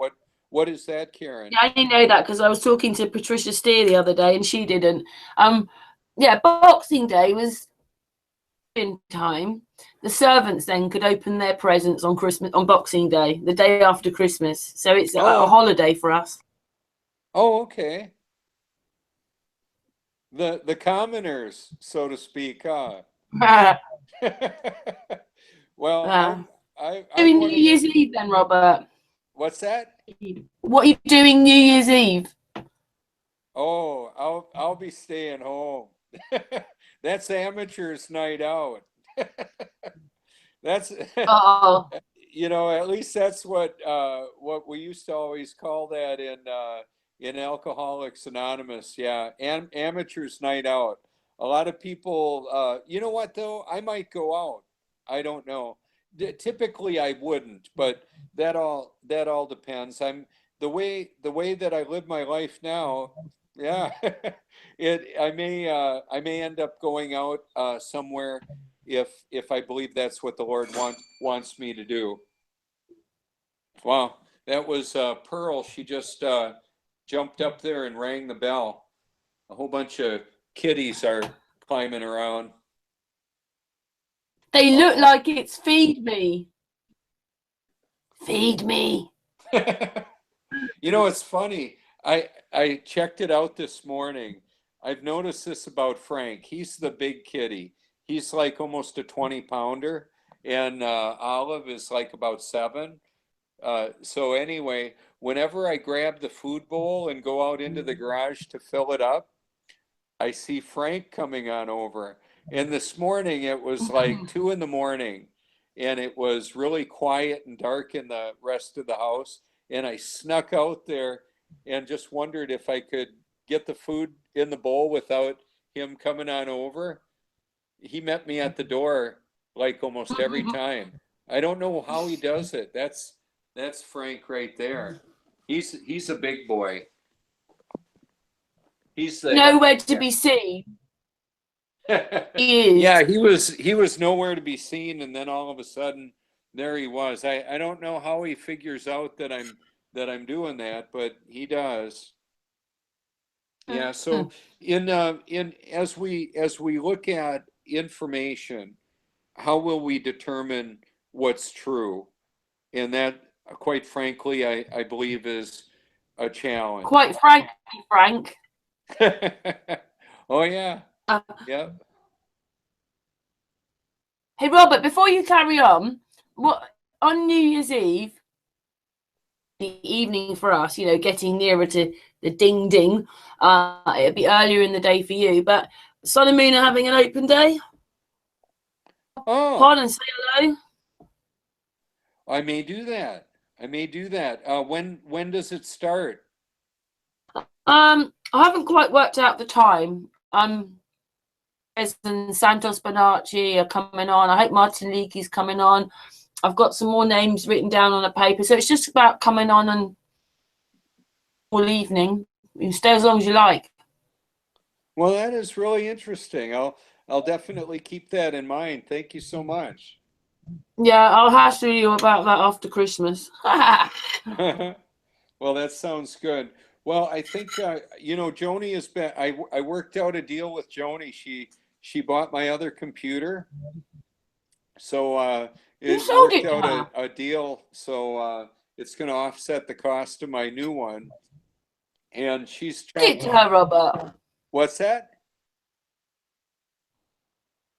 What is that, Karen? Yeah, I didn't know that because I was talking to Patricia Steer the other day and she didn't. Yeah, Boxing Day was in time. The servants then could open their presents on Boxing Day, the day after Christmas. So it's a holiday for us. Oh, okay. The commoners, so to speak, huh? Well, I'm doing one New of Year's the, Eve then, Robert? what's that? What are you doing New Year's Eve? Oh, I'll be staying home. That's amateurs night out. That's Oh, at least that's what we used to always call that in Alcoholics Anonymous. Yeah, and amateurs night out. A lot of people, you know what though? I might go out. I don't know. Typically I wouldn't, but that all depends. The way that I live my life now. Yeah, I may end up going out somewhere if I believe that's what the Lord wants me to do. Wow, That was Pearl. She just jumped up there and rang the bell. A whole bunch of kitties are climbing around. They look like it's feed me. Feed me. You know, it's funny. I checked it out this morning. I've noticed this about Frank. He's the big kitty. He's like almost a 20-pounder, and Olive is like about 7. So anyway, whenever I grab the food bowl and go out into the garage to fill it up, I see Frank coming on over. And this morning it was like 2 in the morning, and it was really quiet and dark in the rest of the house. And I snuck out there and just wondered if I could get the food in the bowl without him coming on over. He met me at the door like almost every time. I don't know how he does it. That's Frank right there. He's a big boy. He's the Nowhere to be seen. He is. Yeah, he was nowhere to be seen, and then all of a sudden there he was. I don't know how he figures out that I'm doing that, but he does. Yeah, so in as we look at information, how will we determine what's true? And that, quite frankly, I believe is a challenge. Quite frankly, Frank. Oh yeah. Yep. Hey Robert, before you carry on, what on New Year's Eve, the evening for us, you know, getting nearer to the ding ding, it'll be earlier in the day for you, but Sun and Moon are having an open day. Oh, Pardon, say hello. I may do that. When does it start? I haven't quite worked out the time. And Santos Bonacci are coming on. I hope Martin Leakey's coming on. I've got some more names written down on a paper, so it's just about coming on and all evening. You can stay as long as you like. Well, that is really interesting. I'll definitely keep that in mind. Thank you so much. Yeah, I'll hassle you about that after Christmas. Well, that sounds good. Well, I think you know, Joni has been. I worked out a deal with Joni. She bought my other computer, so it sold worked it to out a deal. So it's going to offset the cost of my new one. And she's Sold it to her, Robert. What's that?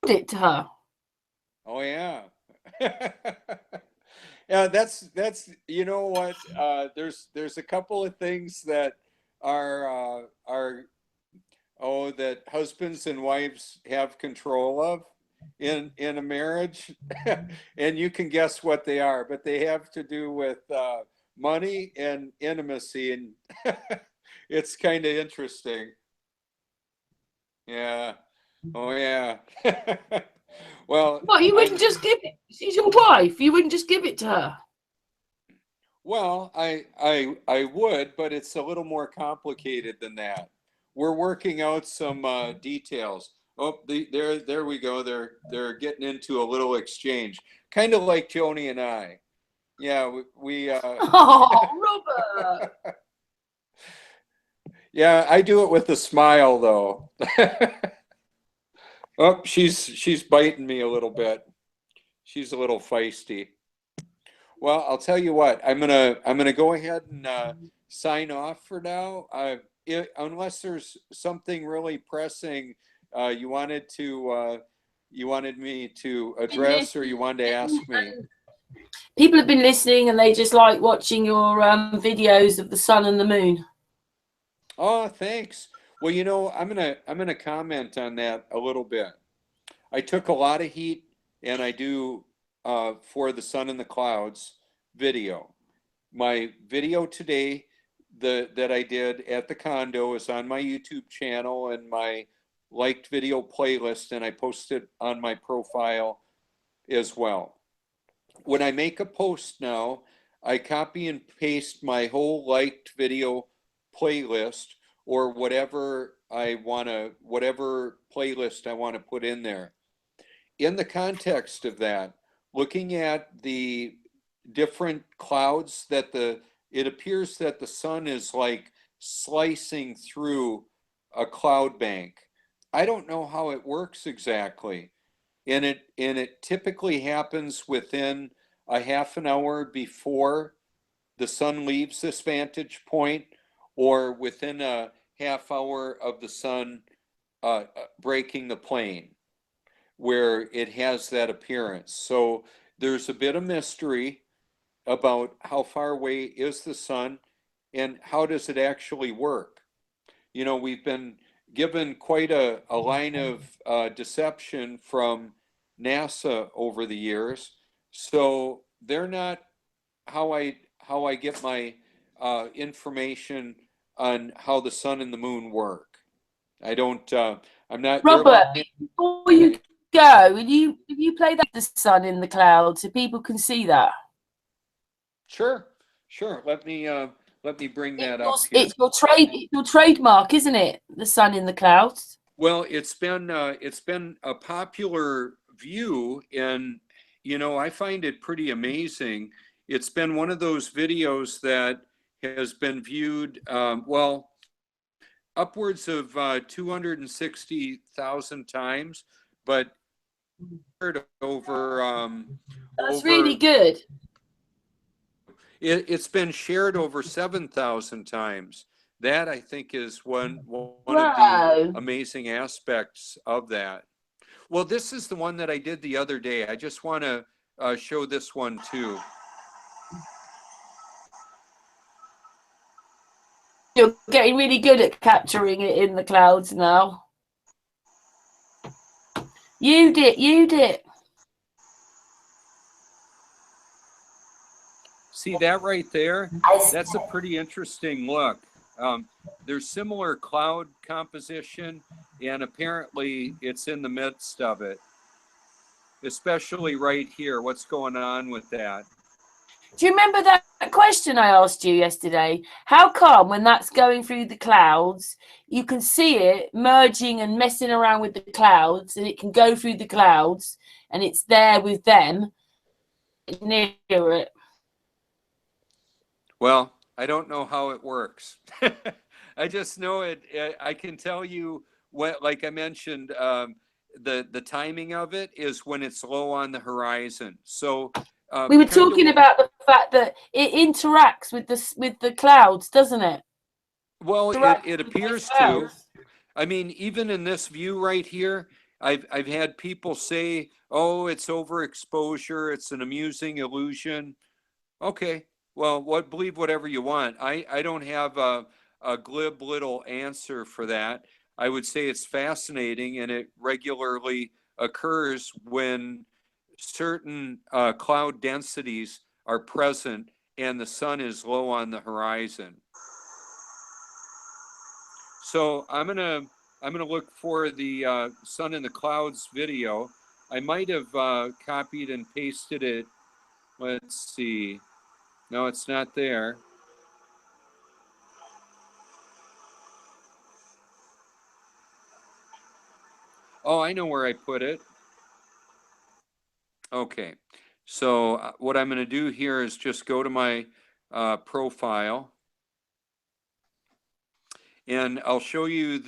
Sold it to her. Oh yeah. Yeah, that's you know what, there's a couple of things that are that husbands and wives have control of in a marriage. And you can guess what they are, but they have to do with money and intimacy, and it's kind of interesting. Yeah. Oh yeah. Well, What, you wouldn't just give it? She's your wife. You wouldn't just give it to her? well, I would, but it's a little more complicated than that. We're working out some details. Oh, there we go. They're getting into a little exchange, kind of like Joni and I. Yeah, we Oh, Robert. yeah, I do it with a smile though. Oh, she's biting me a little bit. She's a little feisty. Well, I'll tell you what. I'm gonna go ahead and sign off for now. Unless there's something really pressing you wanted me to address, or you wanted to ask me. People have been listening, and they just like watching your videos of the sun and the moon. Oh, thanks. Well, you know, I'm gonna comment on that a little bit. I took a lot of heat, and I do for the sun and the clouds video. My video today that I did at the condo is on my YouTube channel and my liked video playlist, and I posted on my profile as well. When I make a post now, I copy and paste my whole liked video playlist, or whatever playlist I want to put in there. In the context of that, looking at the different clouds that the it appears that the sun is like slicing through a cloud bank. I don't know how it works exactly. And it typically happens within a half an hour before the sun leaves this vantage point, or within a half hour of the sun breaking the plane, where it has that appearance. So there's a bit of mystery about how far away is the sun and how does it actually work. You know, we've been given quite a line of deception from NASA over the years. So they're not how I get my information on how the sun and the moon work. I don't. I'm not. Robert, before you go, will you play that the sun in the clouds so people can see that? Sure. Let me bring that up here. It's your trademark, isn't it? The sun in the clouds. Well, it's been a popular view, and you know, I find it pretty amazing. It's been one of those videos that has been viewed, well, upwards of 260,000 times, but over That's really good. It's been shared over 7,000 times. That, I think, is one of the amazing aspects of that. Well, this is the one that I did the other day. I just want to show this one too. You're getting really good at capturing it in the clouds now. You did. See that right there? That's a pretty interesting look. There's similar cloud composition, and apparently it's in the midst of it, especially right here. What's going on with that? Do you remember that question I asked you yesterday? How come when that's going through the clouds, you can see it merging and messing around with the clouds, and it can go through the clouds, and it's there with them near it? Well, I don't know how it works. I just know it. I can tell you what, like I mentioned, the timing of it is when it's low on the horizon. So we were talking about the fact that it interacts with the clouds, doesn't it? Well, it appears to. I mean, even in this view right here, I've had people say, "Oh, it's overexposure. It's an amusing illusion." Okay, well, believe whatever you want. I don't have a glib little answer for that. I would say it's fascinating, and it regularly occurs when certain cloud densities are present and the sun is low on the horizon. So I'm gonna look for the sun in the clouds video. I might have copied and pasted it. Let's see. No, it's not there. Oh, I know where I put it. Okay, so what I'm going to do here is just go to my profile, and I'll show you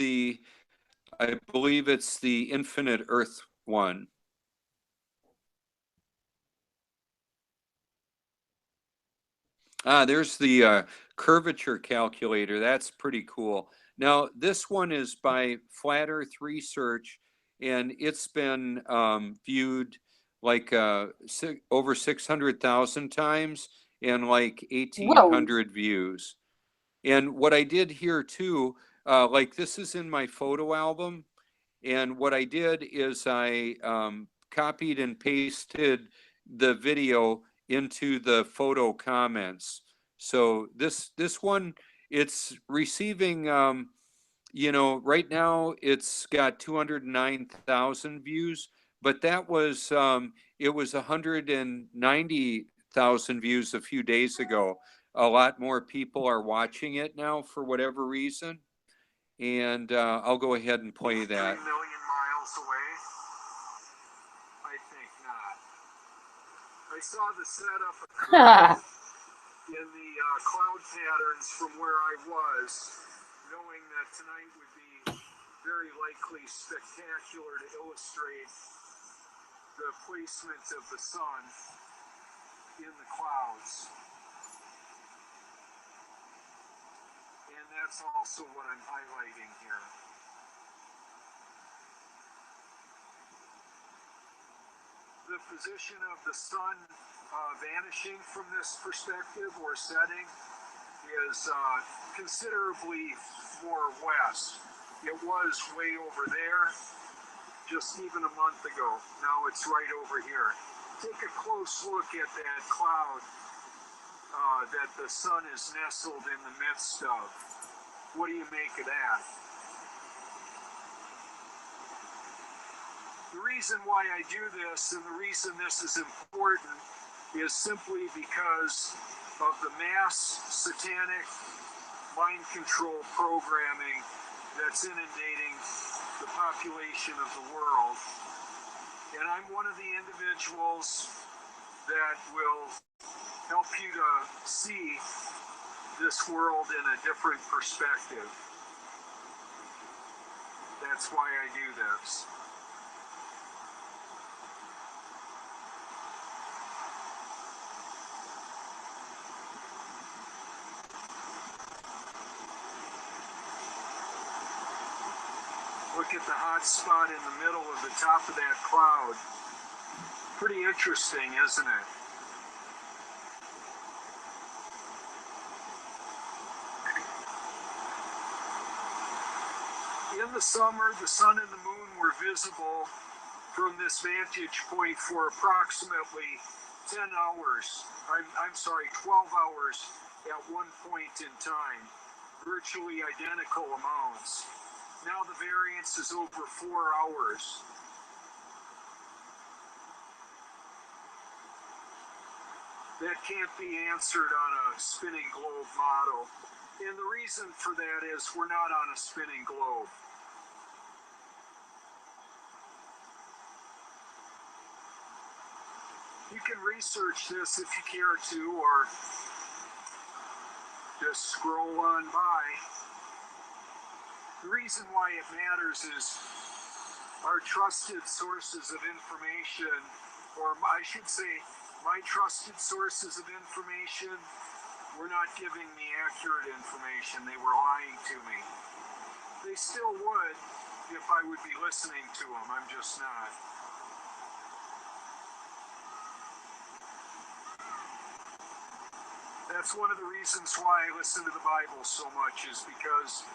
I believe it's the Infinite Earth one. There's the curvature calculator. That's pretty cool. Now, this one is by Flat Earth Research, and it's been viewed like over 600,000 times and like 1,800 views. And what I did here too, like this is in my photo album, and what I did is I copied and pasted the video into the photo comments. So this one, it's receiving, you know, right now it's got 209,000 views, but that was, it was 190,000 views a few days ago. A lot more people are watching it now for whatever reason. And I'll go ahead and play that. 3 million miles away? I think not. I saw the setup occur in the cloud patterns from where I was, knowing that tonight would be very likely spectacular to illustrate the placement of the sun in the clouds. And that's also what I'm highlighting here. The position of the sun vanishing from this perspective or setting is considerably more west. It was way over there just even a month ago. Now it's right over here. Take a close look at that cloud that the sun is nestled in the midst of. What do you make of that? The reason why I do this and the reason this is important is simply because of the mass satanic mind control programming that's inundating the population of the world. And I'm one of the individuals that will help you to see this world in a different perspective. That's why I do this. Look at the hot spot in the middle of the top of that cloud. Pretty interesting, isn't it? In the summer, the sun and the moon were visible from this vantage point for approximately 10 hours. I'm sorry, 12 hours at one point in time. Virtually identical amounts. Now the variance is over 4 hours. That can't be answered on a spinning globe model. And the reason for that is we're not on a spinning globe. You can research this if you care to, or just scroll on by. The reason why it matters is our trusted sources of information, or I should say, my trusted sources of information were not giving me accurate information. They were lying to me. They still would if I would be listening to them. I'm just not. That's one of the reasons why I listen to the Bible so much, is because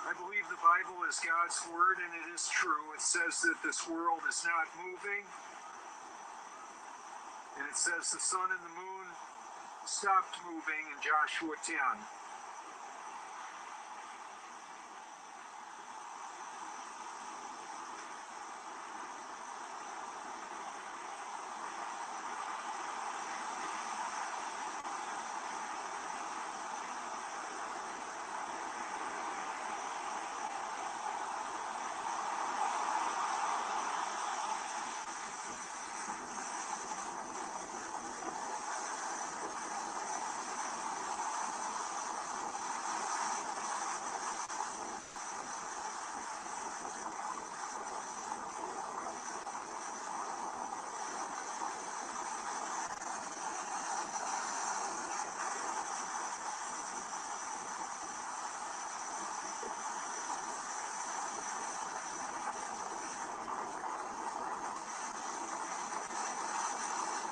I believe the Bible is God's word, and it is true. It says that this world is not moving. And it says the sun and the moon stopped moving in Joshua 10.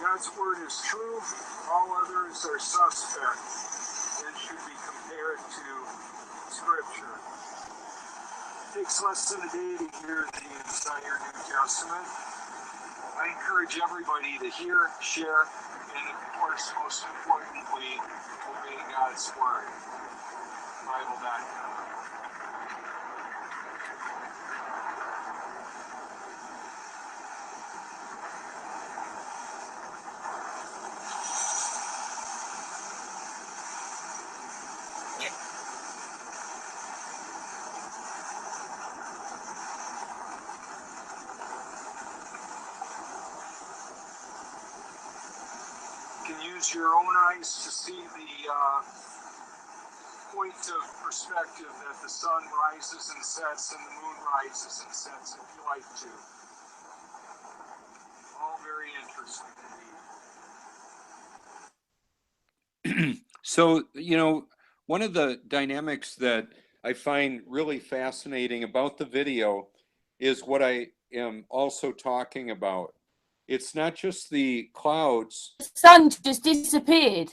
God's word is true. All others are suspect and should be compared to Scripture. It takes less than a day to hear the entire New Testament. I encourage everybody to hear, share, and of course, most importantly, obey God's word. Bible.com. Can you use your own eyes to see the point of perspective that the sun rises and sets and the moon rises and sets, if you like to. All very interesting indeed. So, you know, one of the dynamics that I find really fascinating about the video is what I am also talking about. It's not just the clouds. The sun just disappeared.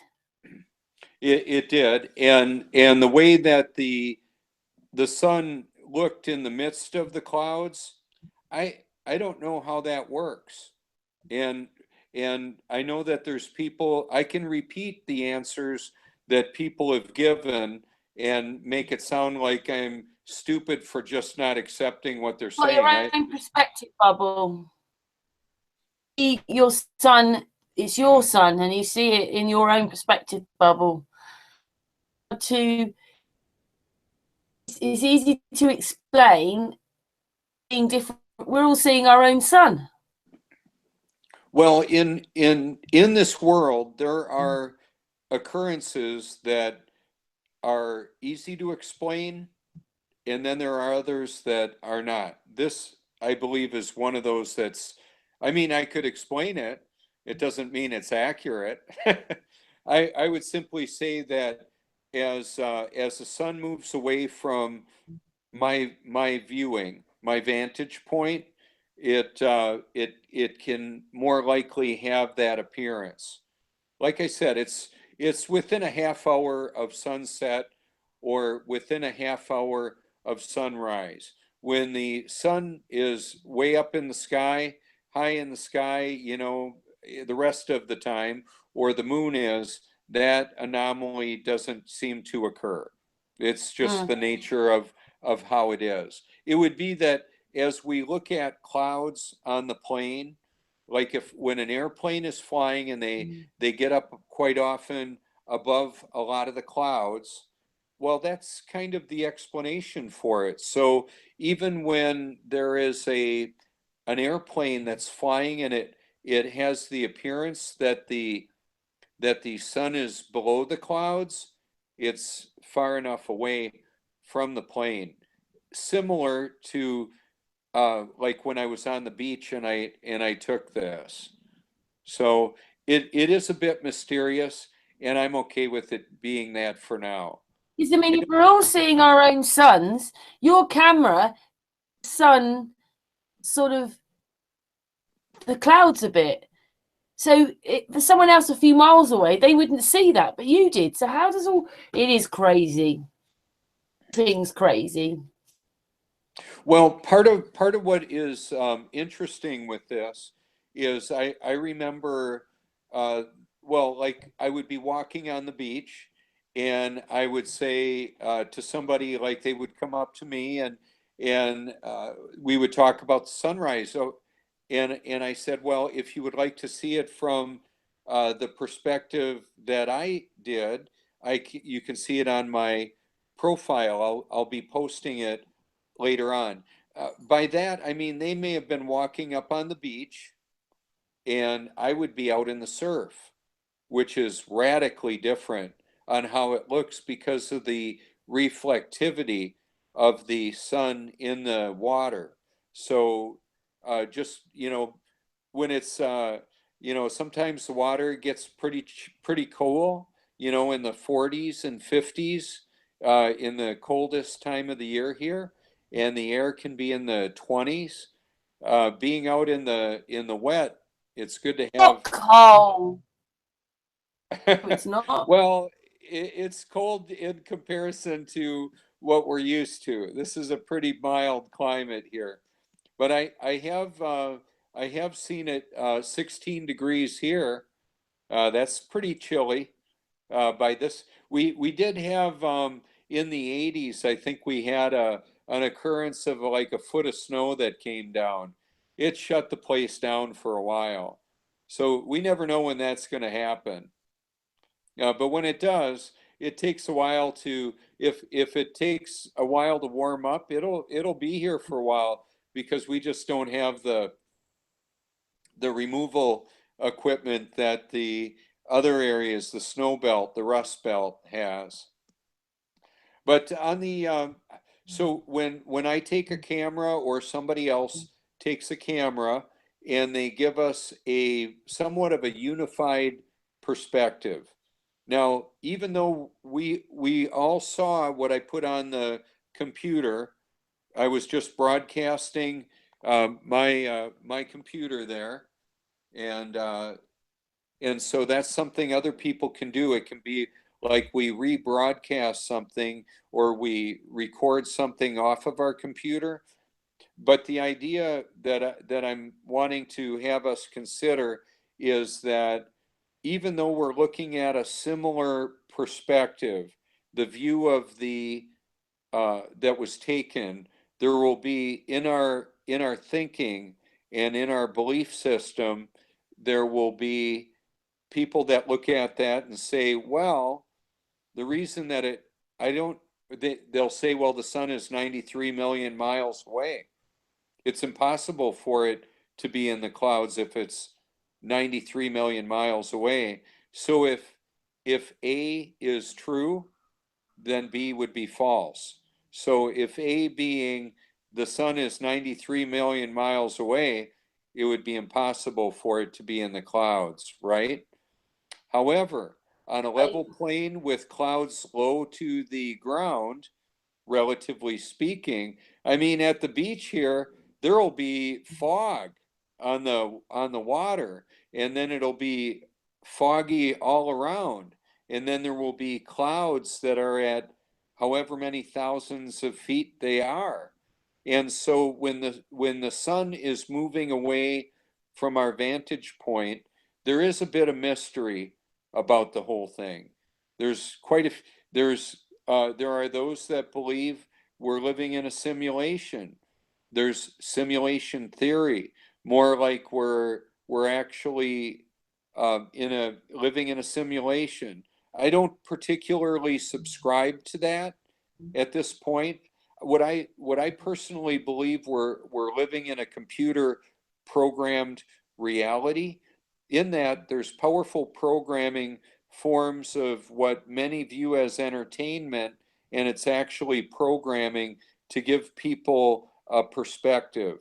It did, and the way that the sun looked in the midst of the clouds, I don't know how that works. And I know that there's people, I can repeat the answers that people have given and make it sound like I'm stupid for just not accepting what they're Got your saying. own perspective bubble. Your sun, it's your sun, and you see it in your own perspective bubble. It's easy to explain being different. We're all seeing our own sun. Well, in this world, there are occurrences that are easy to explain, and then there are others that are not. This, I believe, is one of those that's, I mean, I could explain it. It doesn't mean it's accurate. I would simply say that as the sun moves away from my viewing, my vantage point, it can more likely have that appearance. Like I said, it's within a half hour of sunset or within a half hour of sunrise. When the sun is way up in the sky, high in the sky, you know, the rest of the time, or the moon is, that anomaly doesn't seem to occur. It's just the nature of how it is. It would be that as we look at clouds on the plane, like if when an airplane is flying and they get up quite often above a lot of the clouds, well, that's kind of the explanation for it. So even when there is an airplane that's flying and it has the appearance that the sun is below the clouds, it's far enough away from the plane. Similar to like when I was on the beach and I took this. So it is a bit mysterious, and I'm okay with it being that for now. Because I mean, if we're all seeing our own suns, your camera, sun, sort of the clouds a bit. So for someone else a few miles away, they wouldn't see that, but you did. So how does all? It is crazy. Things crazy. Well, part of what is interesting with this is I remember, well, like I would be walking on the beach, and I would say to somebody, like they would come up to me and we would talk about the sunrise. So, and I said, well, if you would like to see it from the perspective that I did, you can see it on my profile. I'll be posting it later on. By that, I mean, they may have been walking up on the beach and I would be out in the surf, which is radically different on how it looks because of the reflectivity of the sun in the water. So just, you know, when it's, you know, sometimes the water gets pretty cool, you know, in the 40s and 50s in the coldest time of the year here, and the air can be in the 20s. Being out in the wet, it's good to have. Not cold. It's not. Well, it's cold in comparison to what we're used to. This is a pretty mild climate here, but I have seen it 16 degrees here. That's pretty chilly. By this, we did have in the 80s. I think we had an occurrence of like a foot of snow that came down. It shut the place down for a while, so we never know when that's going to happen. But when it does, it takes a while to, if it takes a while to warm up, it'll be here for a while because we just don't have the removal equipment that the other areas, the snow belt, the rust belt has. But on the, so when I take a camera or somebody else takes a camera and they give us a somewhat of a unified perspective. Now, even though we all saw what I put on the computer, I was just broadcasting my computer there, and so that's something other people can do. It can be like we rebroadcast something or we record something off of our computer. But the idea that I'm wanting to have us consider is that even though we're looking at a similar perspective, the view of the that was taken, there will be in our thinking and in our belief system, there will be people that look at that and say, well, the reason that they'll say, well, the sun is 93 million miles away. It's impossible for it to be in the clouds if it's 93 million miles away. So if A is true, then B would be false. So if A being the sun is 93 million miles away, it would be impossible for it to be in the clouds, right? However, on a level plane with clouds low to the ground, relatively speaking, I mean, at the beach here, there will be fog on the water, and then it'll be foggy all around, and then there will be clouds that are at however many thousands of feet they are. And so when the sun is moving away from our vantage point, there is a bit of mystery about the whole thing. There's quite a there are those that believe we're living in a simulation. There's simulation theory, more like we're actually living in a simulation. I don't particularly subscribe to that at this point. What I personally believe we're living in a computer programmed reality, in that there's powerful programming forms of what many view as entertainment, and it's actually programming to give people a perspective,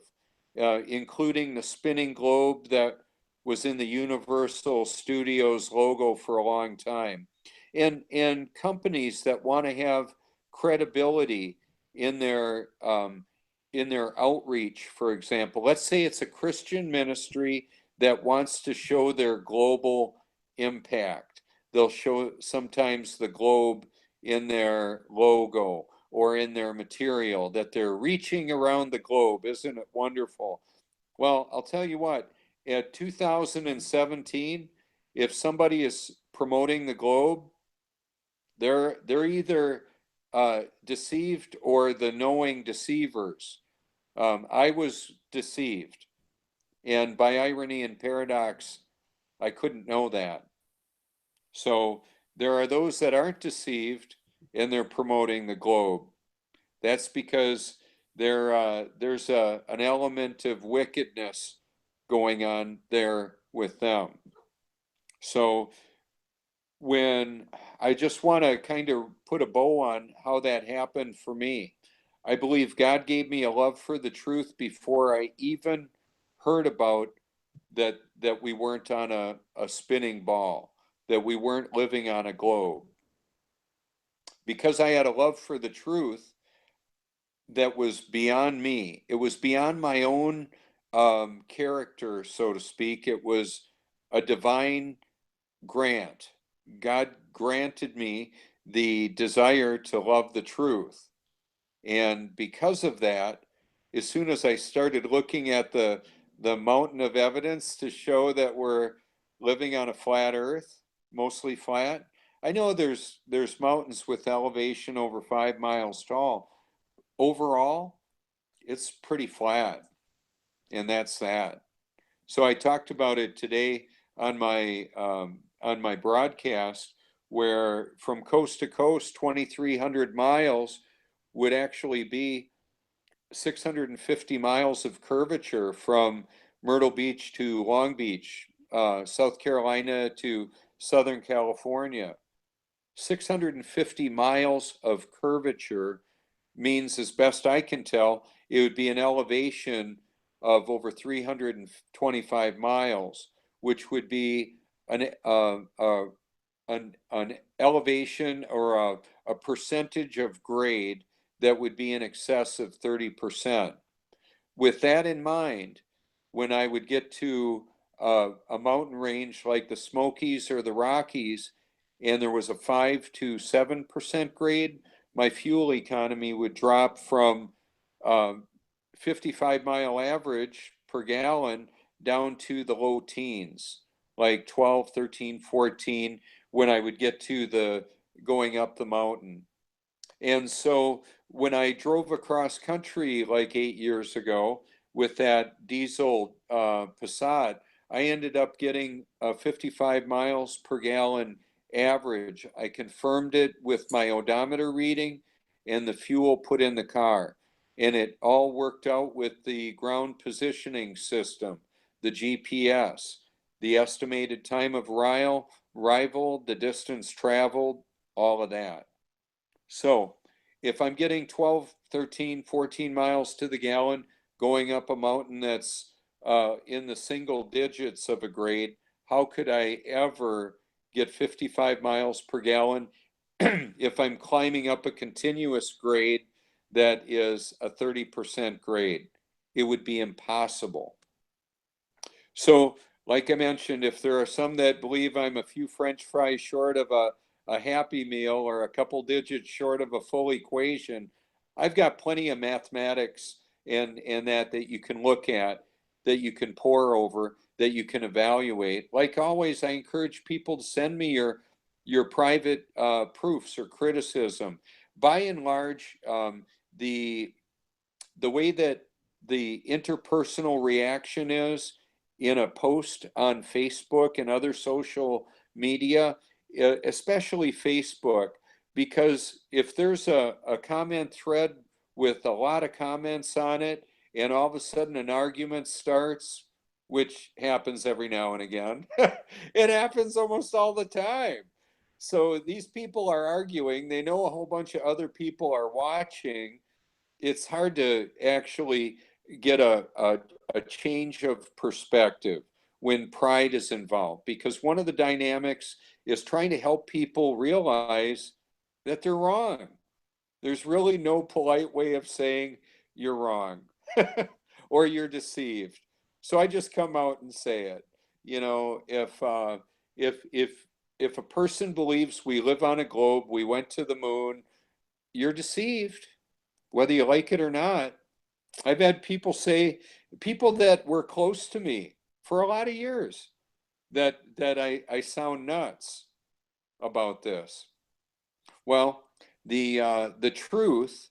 including the spinning globe that was in the Universal Studios logo for a long time, and companies that want to have credibility in their outreach. For example, let's say it's a Christian ministry that wants to show their global impact. They'll show sometimes the globe in their logo or in their material, that they're reaching around the globe. Isn't it wonderful? Well, I'll tell you what, at 2017, if somebody is promoting the globe, they're either deceived or the knowing deceivers. I was deceived, and by irony and paradox, I couldn't know that. So there are those that aren't deceived and they're promoting the globe. That's because there's an element of wickedness going on there with them. So when I just want to kind of put a bow on how that happened for me, I believe God gave me a love for the truth before I even heard about that we weren't on a spinning ball, that we weren't living on a globe. Because I had a love for the truth that was beyond me. It was beyond my own character, so to speak. It was a divine grant. God granted me the desire to love the truth. And because of that, as soon as I started looking at the mountain of evidence to show that we're living on a flat earth, mostly flat. I know there's mountains with elevation over 5 miles tall. Overall, it's pretty flat, and that's that. So I talked about it today on my broadcast, where from coast to coast, 2,300 miles would actually be 650 miles of curvature from Myrtle Beach to Long Beach, South Carolina to Southern California. 650 miles of curvature means, as best I can tell, it would be an elevation of over 325 miles, which would be an elevation or a percentage of grade that would be in excess of 30%. With that in mind, when I would get to a mountain range like the Smokies or the Rockies, and there was a 5 to 7% grade, my fuel economy would drop from 55-mile average per gallon down to the low teens, like 12, 13, 14, when I would get to the going up the mountain. And so when I drove across country like 8 years ago with that diesel Passat, I ended up getting 55 miles per gallon average. I confirmed it with my odometer reading and the fuel put in the car. And it all worked out with the ground positioning system, the GPS, the estimated time of arrival, the distance traveled, all of that. So if I'm getting 12, 13, 14 miles to the gallon going up a mountain that's in the single digits of a grade, how could I ever get 55 miles per gallon if I'm climbing up a continuous grade that is a 30% grade? It would be impossible. So, like I mentioned, if there are some that believe I'm a few French fries short of a Happy Meal or a couple digits short of a full equation, I've got plenty of mathematics and that you can look at, that you can pore over, that you can evaluate. Like always, I encourage people to send me your private proofs or criticism. By and large, the way that the interpersonal reaction is in a post on Facebook and other social media, especially Facebook, because if there's a comment thread with a lot of comments on it, and all of a sudden an argument starts, which happens every now and again, it happens almost all the time. So these people are arguing, they know a whole bunch of other people are watching. It's hard to actually get a change of perspective when pride is involved, because one of the dynamics is trying to help people realize that they're wrong. There's really no polite way of saying you're wrong or you're deceived. So I just come out and say it. You know, if a person believes we live on a globe, we went to the moon, you're deceived, whether you like it or not. I've had people that were close to me for a lot of years, that I sound nuts about this. Well, the truth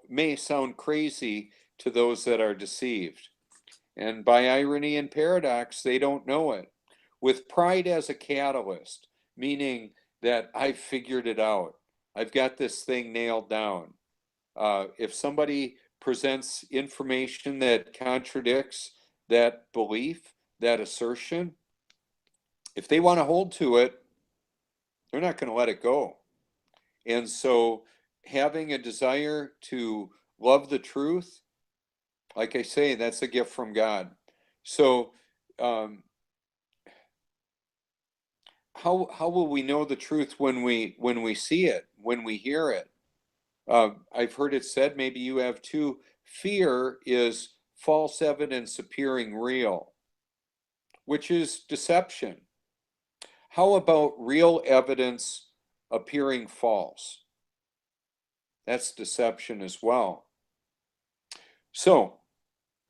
may sound crazy to those that are deceived. And by irony and paradox, they don't know it. With pride as a catalyst, meaning that I've figured it out, I've got this thing nailed down. If somebody presents information that contradicts that belief, that assertion, if they want to hold to it, they're not going to let it go. And so having a desire to love the truth, like I say, that's a gift from God. So how will we know the truth when we see it, when we hear it? I've heard it said, maybe you have too, fear is false evidence appearing real, which is deception. How about real evidence appearing false? That's deception as well. So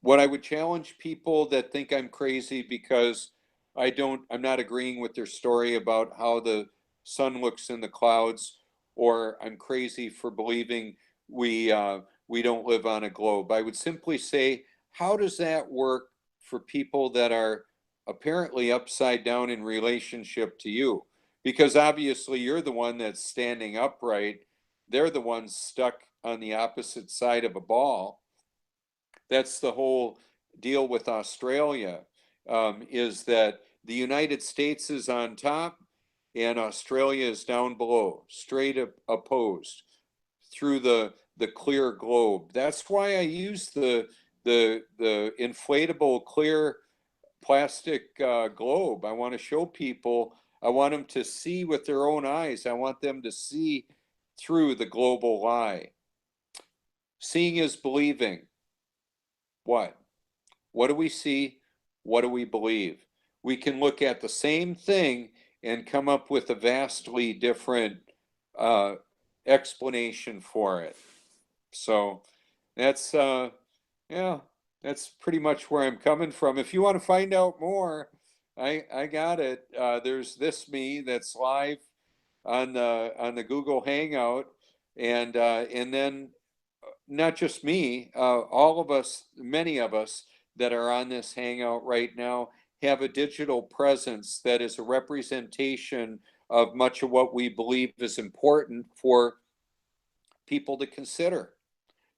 what I would challenge people that think I'm crazy because I'm not agreeing with their story about how the sun looks in the clouds, or I'm crazy for believing we don't live on a globe. I would simply say, how does that work for people that are apparently upside down in relationship to you? Because obviously you're the one that's standing upright. They're the ones stuck on the opposite side of a ball. That's the whole deal with Australia, is that the United States is on top and Australia is down below, straight opposed through the clear globe. That's why I use the inflatable clear plastic globe. I want to show people, I want them to see with their own eyes. I want them to see through the global lie. Seeing is believing. What? What do we see? What do we believe? We can look at the same thing and come up with a vastly different explanation for it. So that's, yeah, that's pretty much where I'm coming from. If you want to find out more, I got it. There's this me that's live on the Google Hangout, and then not just me, all of us, many of us that are on this Hangout right now have a digital presence that is a representation of much of what we believe is important for people to consider.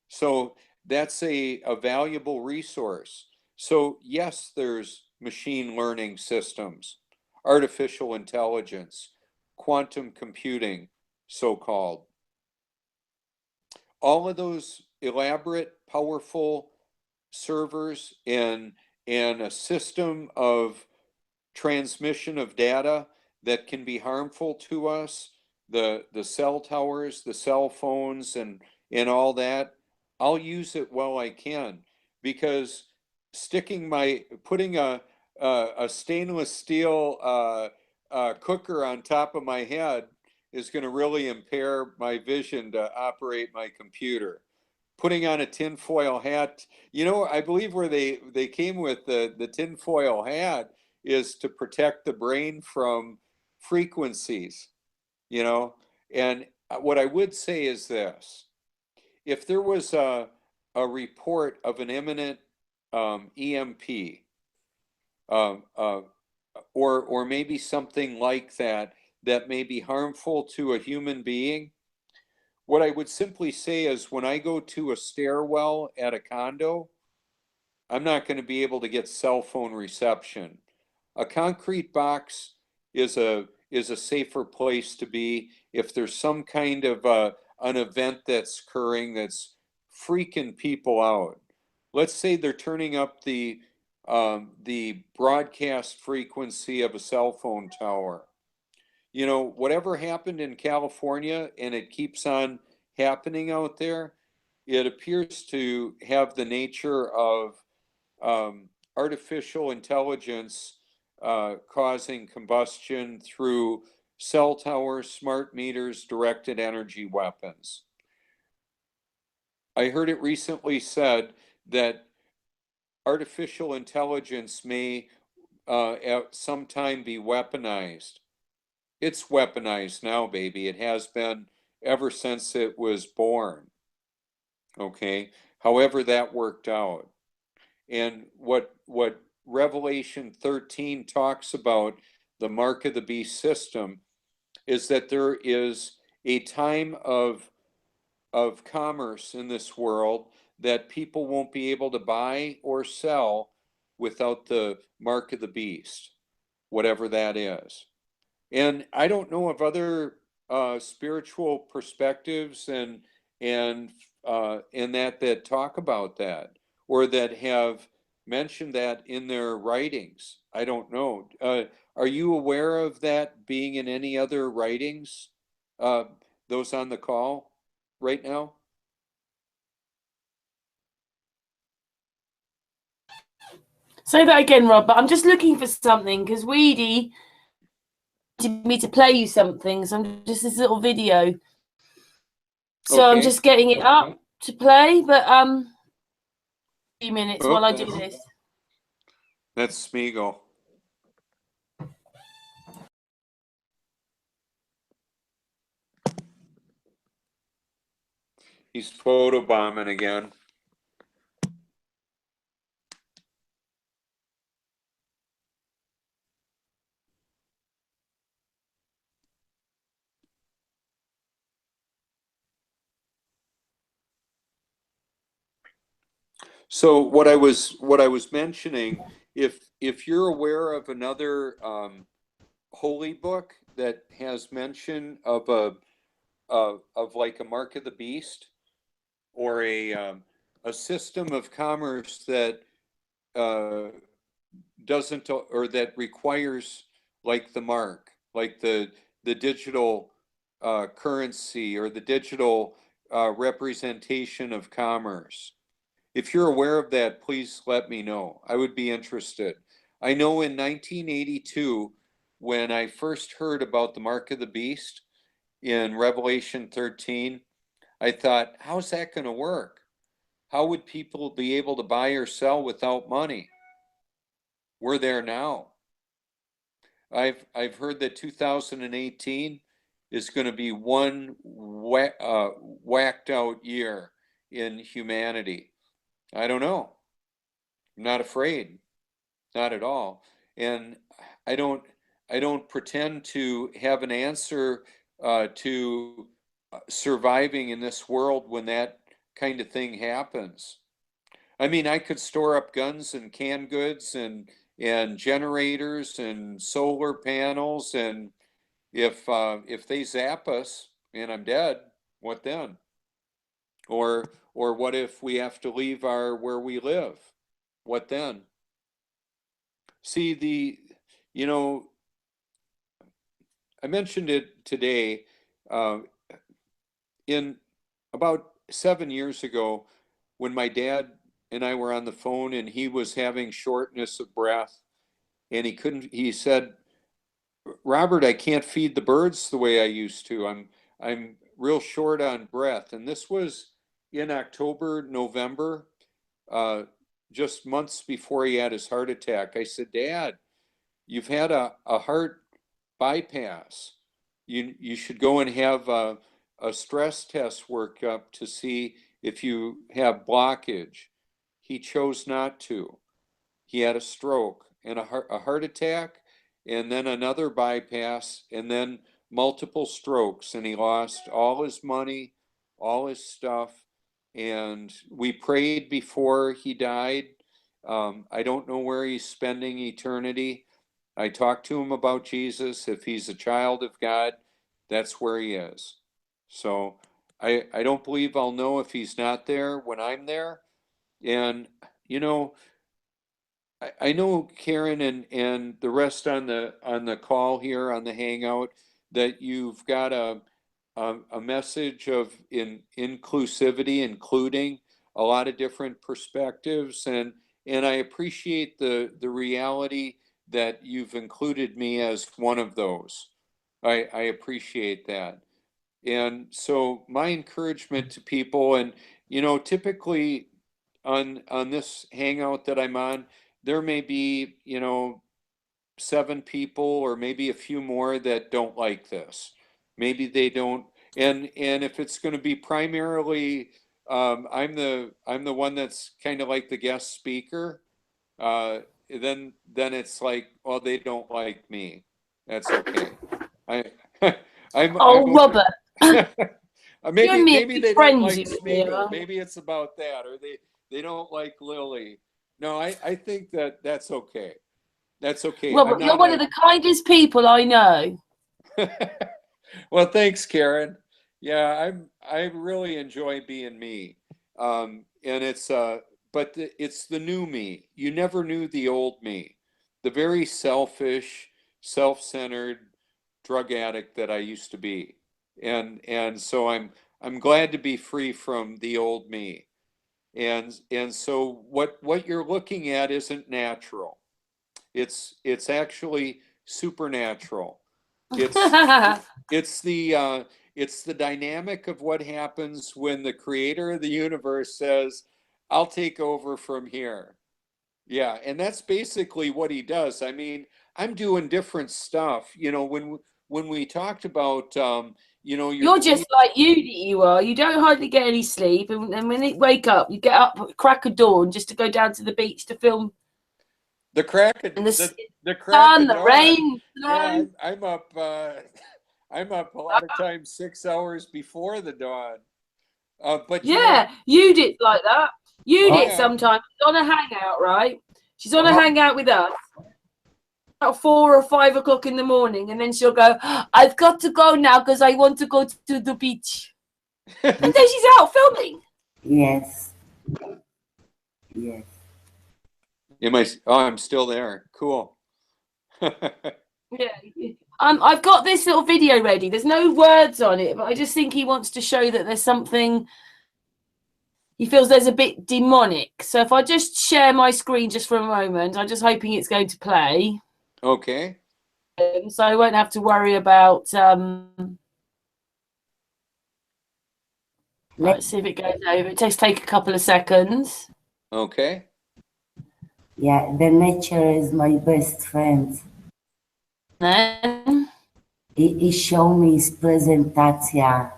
So that's a valuable resource. So yes, there's machine learning systems, artificial intelligence, quantum computing, so-called. All of those elaborate, powerful servers and a system of transmission of data that can be harmful to us, the cell towers, the cell phones, and all that, I'll use it while I can, because putting a stainless steel cooker on top of my head is going to really impair my vision to operate my computer. Putting on a tinfoil hat, I believe where they came with the tinfoil hat is to protect the brain from frequencies, and what I would say is this: if there was a report of an imminent EMP, or maybe something like that may be harmful to a human being, what I would simply say is, when I go to a stairwell at a condo, I'm not going to be able to get cell phone reception. A concrete box is a safer place to be if there's some kind of an event that's occurring that's freaking people out. Let's say they're turning up the broadcast frequency of a cell phone tower. Whatever happened in California, and it keeps on happening out there, it appears to have the nature of artificial intelligence causing combustion through cell towers, smart meters, directed energy weapons. I heard it recently said that artificial intelligence may at some time be weaponized. It's weaponized now, baby. It has been ever since it was born. Okay. However that worked out. And what Revelation 13 talks about, the mark of the beast system, is that there is a time of commerce in this world that people won't be able to buy or sell without the mark of the beast, whatever that is. And I don't know of other spiritual perspectives and that talk about that, or that have mentioned that in their writings. I don't know. Are you aware of that being in any other writings? Those on the call right now? Say that again, Rob, but I'm just looking for something because Weedy wanted me to play you something. So I'm just this little video. So I'm just getting it up to play, but a few minutes while I do this. That's Smeagol. He's photobombing again. So what I was mentioning if you're aware of another holy book that has mention of like a mark of the beast, or a system of commerce that doesn't, or that requires like the mark, like the digital currency, or the digital representation of commerce. If you're aware of that, please let me know. I would be interested. I know in 1982, when I first heard about the mark of the beast in Revelation 13, I thought, how's that going to work? How would people be able to buy or sell without money? We're there now. I've heard that 2018 is going to be one whacked out year in humanity. I don't know. I'm not afraid, not at all. And I don't pretend to have an answer to surviving in this world when that kind of thing happens. I mean, I could store up guns and canned goods and generators and solar panels, and if they zap us and I'm dead, what then? Or what if we have to leave where we live? What then? See, I mentioned it today. In about 7 years ago, when my dad and I were on the phone and he was having shortness of breath, and he said, Robert, I can't feed the birds the way I used to. I'm real short on breath. And this was in October, November, just months before he had his heart attack. I said, Dad, you've had a heart bypass. You should go and have a stress test workup to see if you have blockage. He chose not to. He had a stroke and a heart attack, and then another bypass, and then multiple strokes, and he lost all his money, all his stuff. And we prayed before he died. I don't know where he's spending eternity. I talked to him about Jesus. If he's a child of God, that's where he is. So I don't believe I'll know if he's not there when I'm there. And I know Karen and the rest on the call here on the Hangout, that you've got a message of inclusivity, including a lot of different perspectives, and I appreciate the reality that you've included me as one of those. I appreciate that. And so my encouragement to people, and typically on this Hangout that I'm on, there may be 7 people or maybe a few more that don't like this. Maybe they don't, and if it's going to be primarily I'm the one that's kind of like the guest speaker, then it's like, well, they don't like me. That's okay. I'm Oh, okay. Robert, maybe they don't friends like you Smeagol. here. Maybe it's about that, or they don't like Lily. No, I think that's okay. That's okay. Robert, you're one of the kindest people I know. Well, thanks, Karen. Yeah, I really enjoy being me. And it's but it's the new me. You never knew the old me, the very selfish, self-centered drug addict that I used to be. And so I'm glad to be free from the old me. And so what you're looking at isn't natural. It's actually supernatural. It's the dynamic of what happens when the creator of the universe says, I'll take over from here. Yeah, and that's basically what he does. I mean, I'm doing different stuff. When we talked about you're just like you are. You don't hardly get any sleep, and when you wake up, you get up at crack of dawn just to go down to the beach to film the crack of the crack sun, of the dawn. rain. Yeah, I'm up. I'm up a lot of times 6 hours before the dawn. But yeah, you did like that. You did yeah. sometimes on a hangout, right? She's on a hangout with us about 4 or 5 o'clock in the morning, and then she'll go, I've got to go now because I want to go to the beach. And then she's out filming. Yes. Yes. I'm still there. Cool. Yeah. I've got this little video ready. There's no words on it, but I just think he wants to show that there's something. He feels there's a bit demonic. So if I just share my screen just for a moment, I'm just hoping it's going to play. Okay. So I won't have to worry about. Let's see if it goes over. It takes take a couple of seconds. Okay. Yeah, the nature is my best friend. Then He showed me his presentation,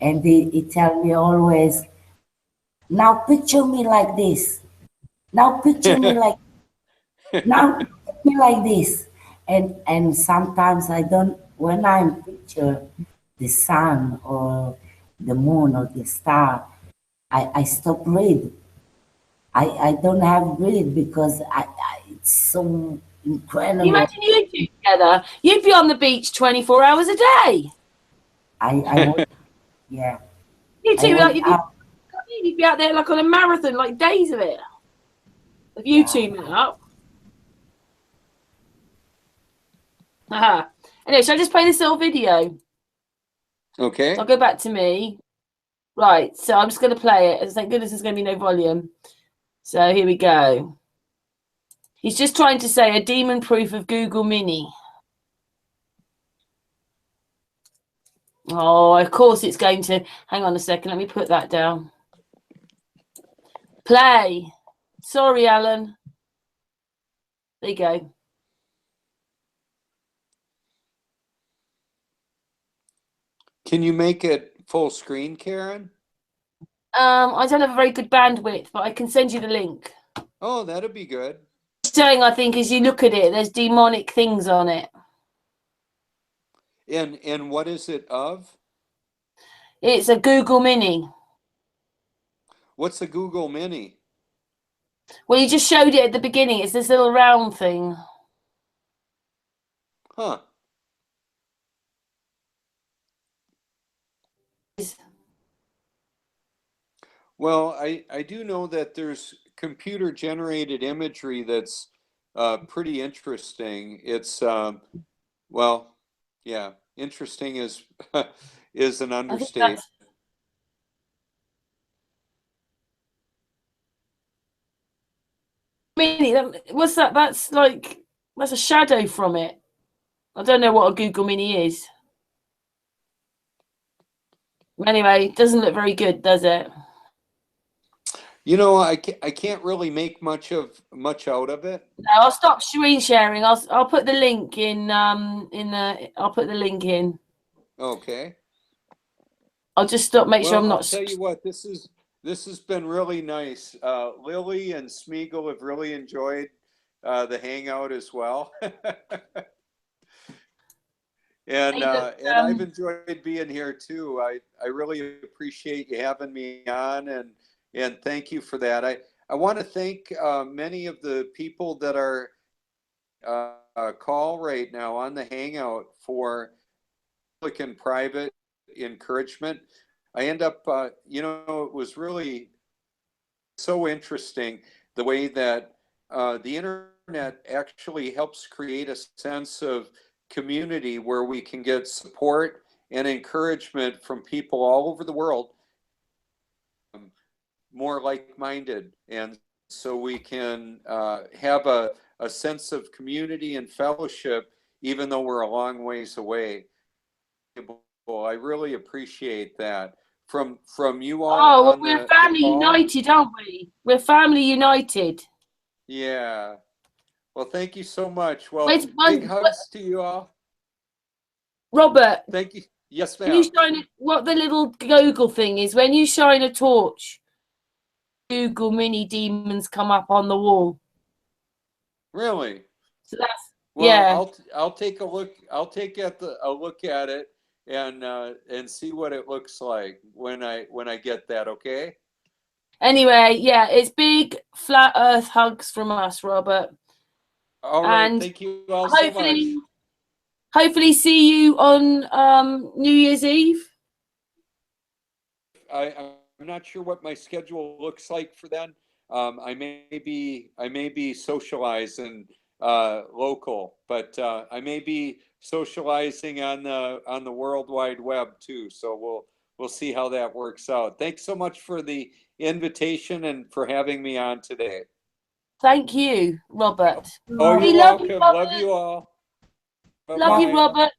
and he tell me always, now picture me like this. Now picture me like now picture me like this. And sometimes I don't, when I'm picture the sun or the moon or the star, I stop read. I don't have read because it's so you incredible. imagine you two together. You'd be on the beach 24 hours a day. I would, yeah. You two, I like, would out, you'd be out there like on a marathon, like days of it. If you two met up. Anyway, shall I just play this little video? Okay. So I'll go back to me. Right, so I'm just going to play it. Thank goodness there's going to be no volume. So here we go. He's just trying to say a demon proof of Google Mini. Oh, of course it's going to. Hang on a second. Let me put that down. Play. Sorry, Alan. There you go. Can you make it full screen, Karen? I don't have a very good bandwidth, but I can send you the link. Oh, that'd be good. Saying, I think, as you look at it, there's demonic things on it. And what is it of? It's a Google Mini. What's a Google Mini? Well, you just showed it at the beginning. It's this little round thing. Huh. Well, I do know that there's computer generated imagery that's pretty interesting. It's well, yeah, interesting is is an understatement. Mini, what's that? That's like, that's a shadow from it. I don't know what a Google Mini is. Anyway, it doesn't look very good, does it? You know, I can't really make much out of it. No, I'll stop screen sharing. I'll put the link in I'll put the link in. Okay. I'll just stop. Make sure I'm not. I'll tell you what, this has been really nice. Lily and Smeagol have really enjoyed the hangout as well. And I've enjoyed being here too. I really appreciate you having me on, and thank you for that. I want to thank many of the people that are call right now on the hangout for public and private encouragement. I end up, it was really so interesting the way that the internet actually helps create a sense of community where we can get support and encouragement from people all over the world, more like-minded, and so we can have a sense of community and fellowship even though we're a long ways away. I really appreciate that from you all. Oh, well, we're family united, aren't we? We're family united. Yeah. Well, thank you so much. Well, big hugs to you all. Robert. Thank you. Yes, ma'am. When you shine what the little Google thing is, when you shine a torch, Google Mini demons come up on the wall. Really? So that's I'll take a look. I'll take a look at it and see what it looks like when I get that. Okay. Anyway, yeah, it's big flat earth hugs from us, Robert. All right, And thank you all so much. Hopefully see you on New Year's Eve. I'm not sure what my schedule looks like for then. I may be socializing local, but I may be socializing on the World Wide Web too. So we'll see how that works out. Thanks so much for the invitation and for having me on today. Thank you, Robert. Oh, We you're love you, welcome. Robert. Love you all. Bye-bye. Love you, Robert.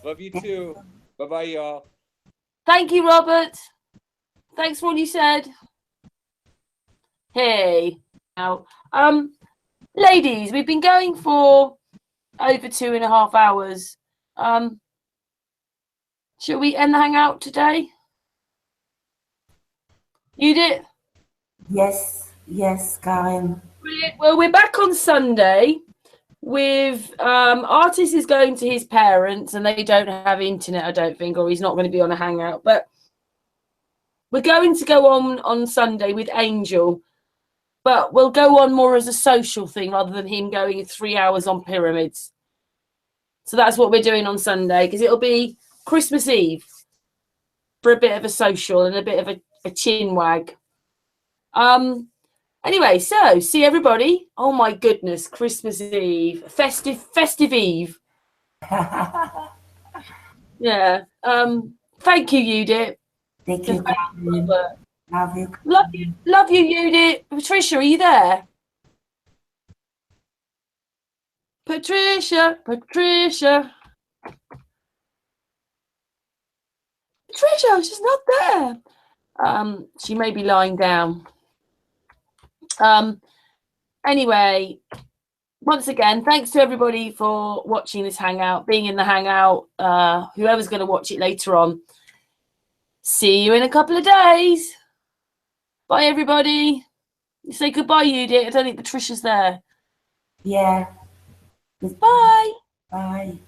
Love you too. Bye-bye, y'all. Thank you, Robert. Thanks for all you said. Hey, now, ladies, we've been going for over 2.5 hours. Shall we end the hangout today? You did. Yes, Karen. Brilliant. Well, we're back on Sunday with Artist is going to his parents and they don't have internet, I don't think, or he's not going to be on a hangout. But we're going to go on Sunday with Angel, but we'll go on more as a social thing rather than him going 3 hours on pyramids. So that's what we're doing on Sunday, because it'll be Christmas Eve for a bit of a social and a bit of a chin wag. Anyway, so see everybody. Oh my goodness, Christmas Eve, festive Eve. Yeah. Thank you, Judith. Thank you, Karen. Love you. Love you, Judith. Patricia, are you there? Patricia. She's not there. She may be lying down. Anyway, once again, thanks to everybody for watching this hangout, being in the hangout, whoever's going to watch it later on. See you in a couple of days. Bye, everybody. You say goodbye, Judith. I don't think Patricia's there. Yeah. Bye. Bye.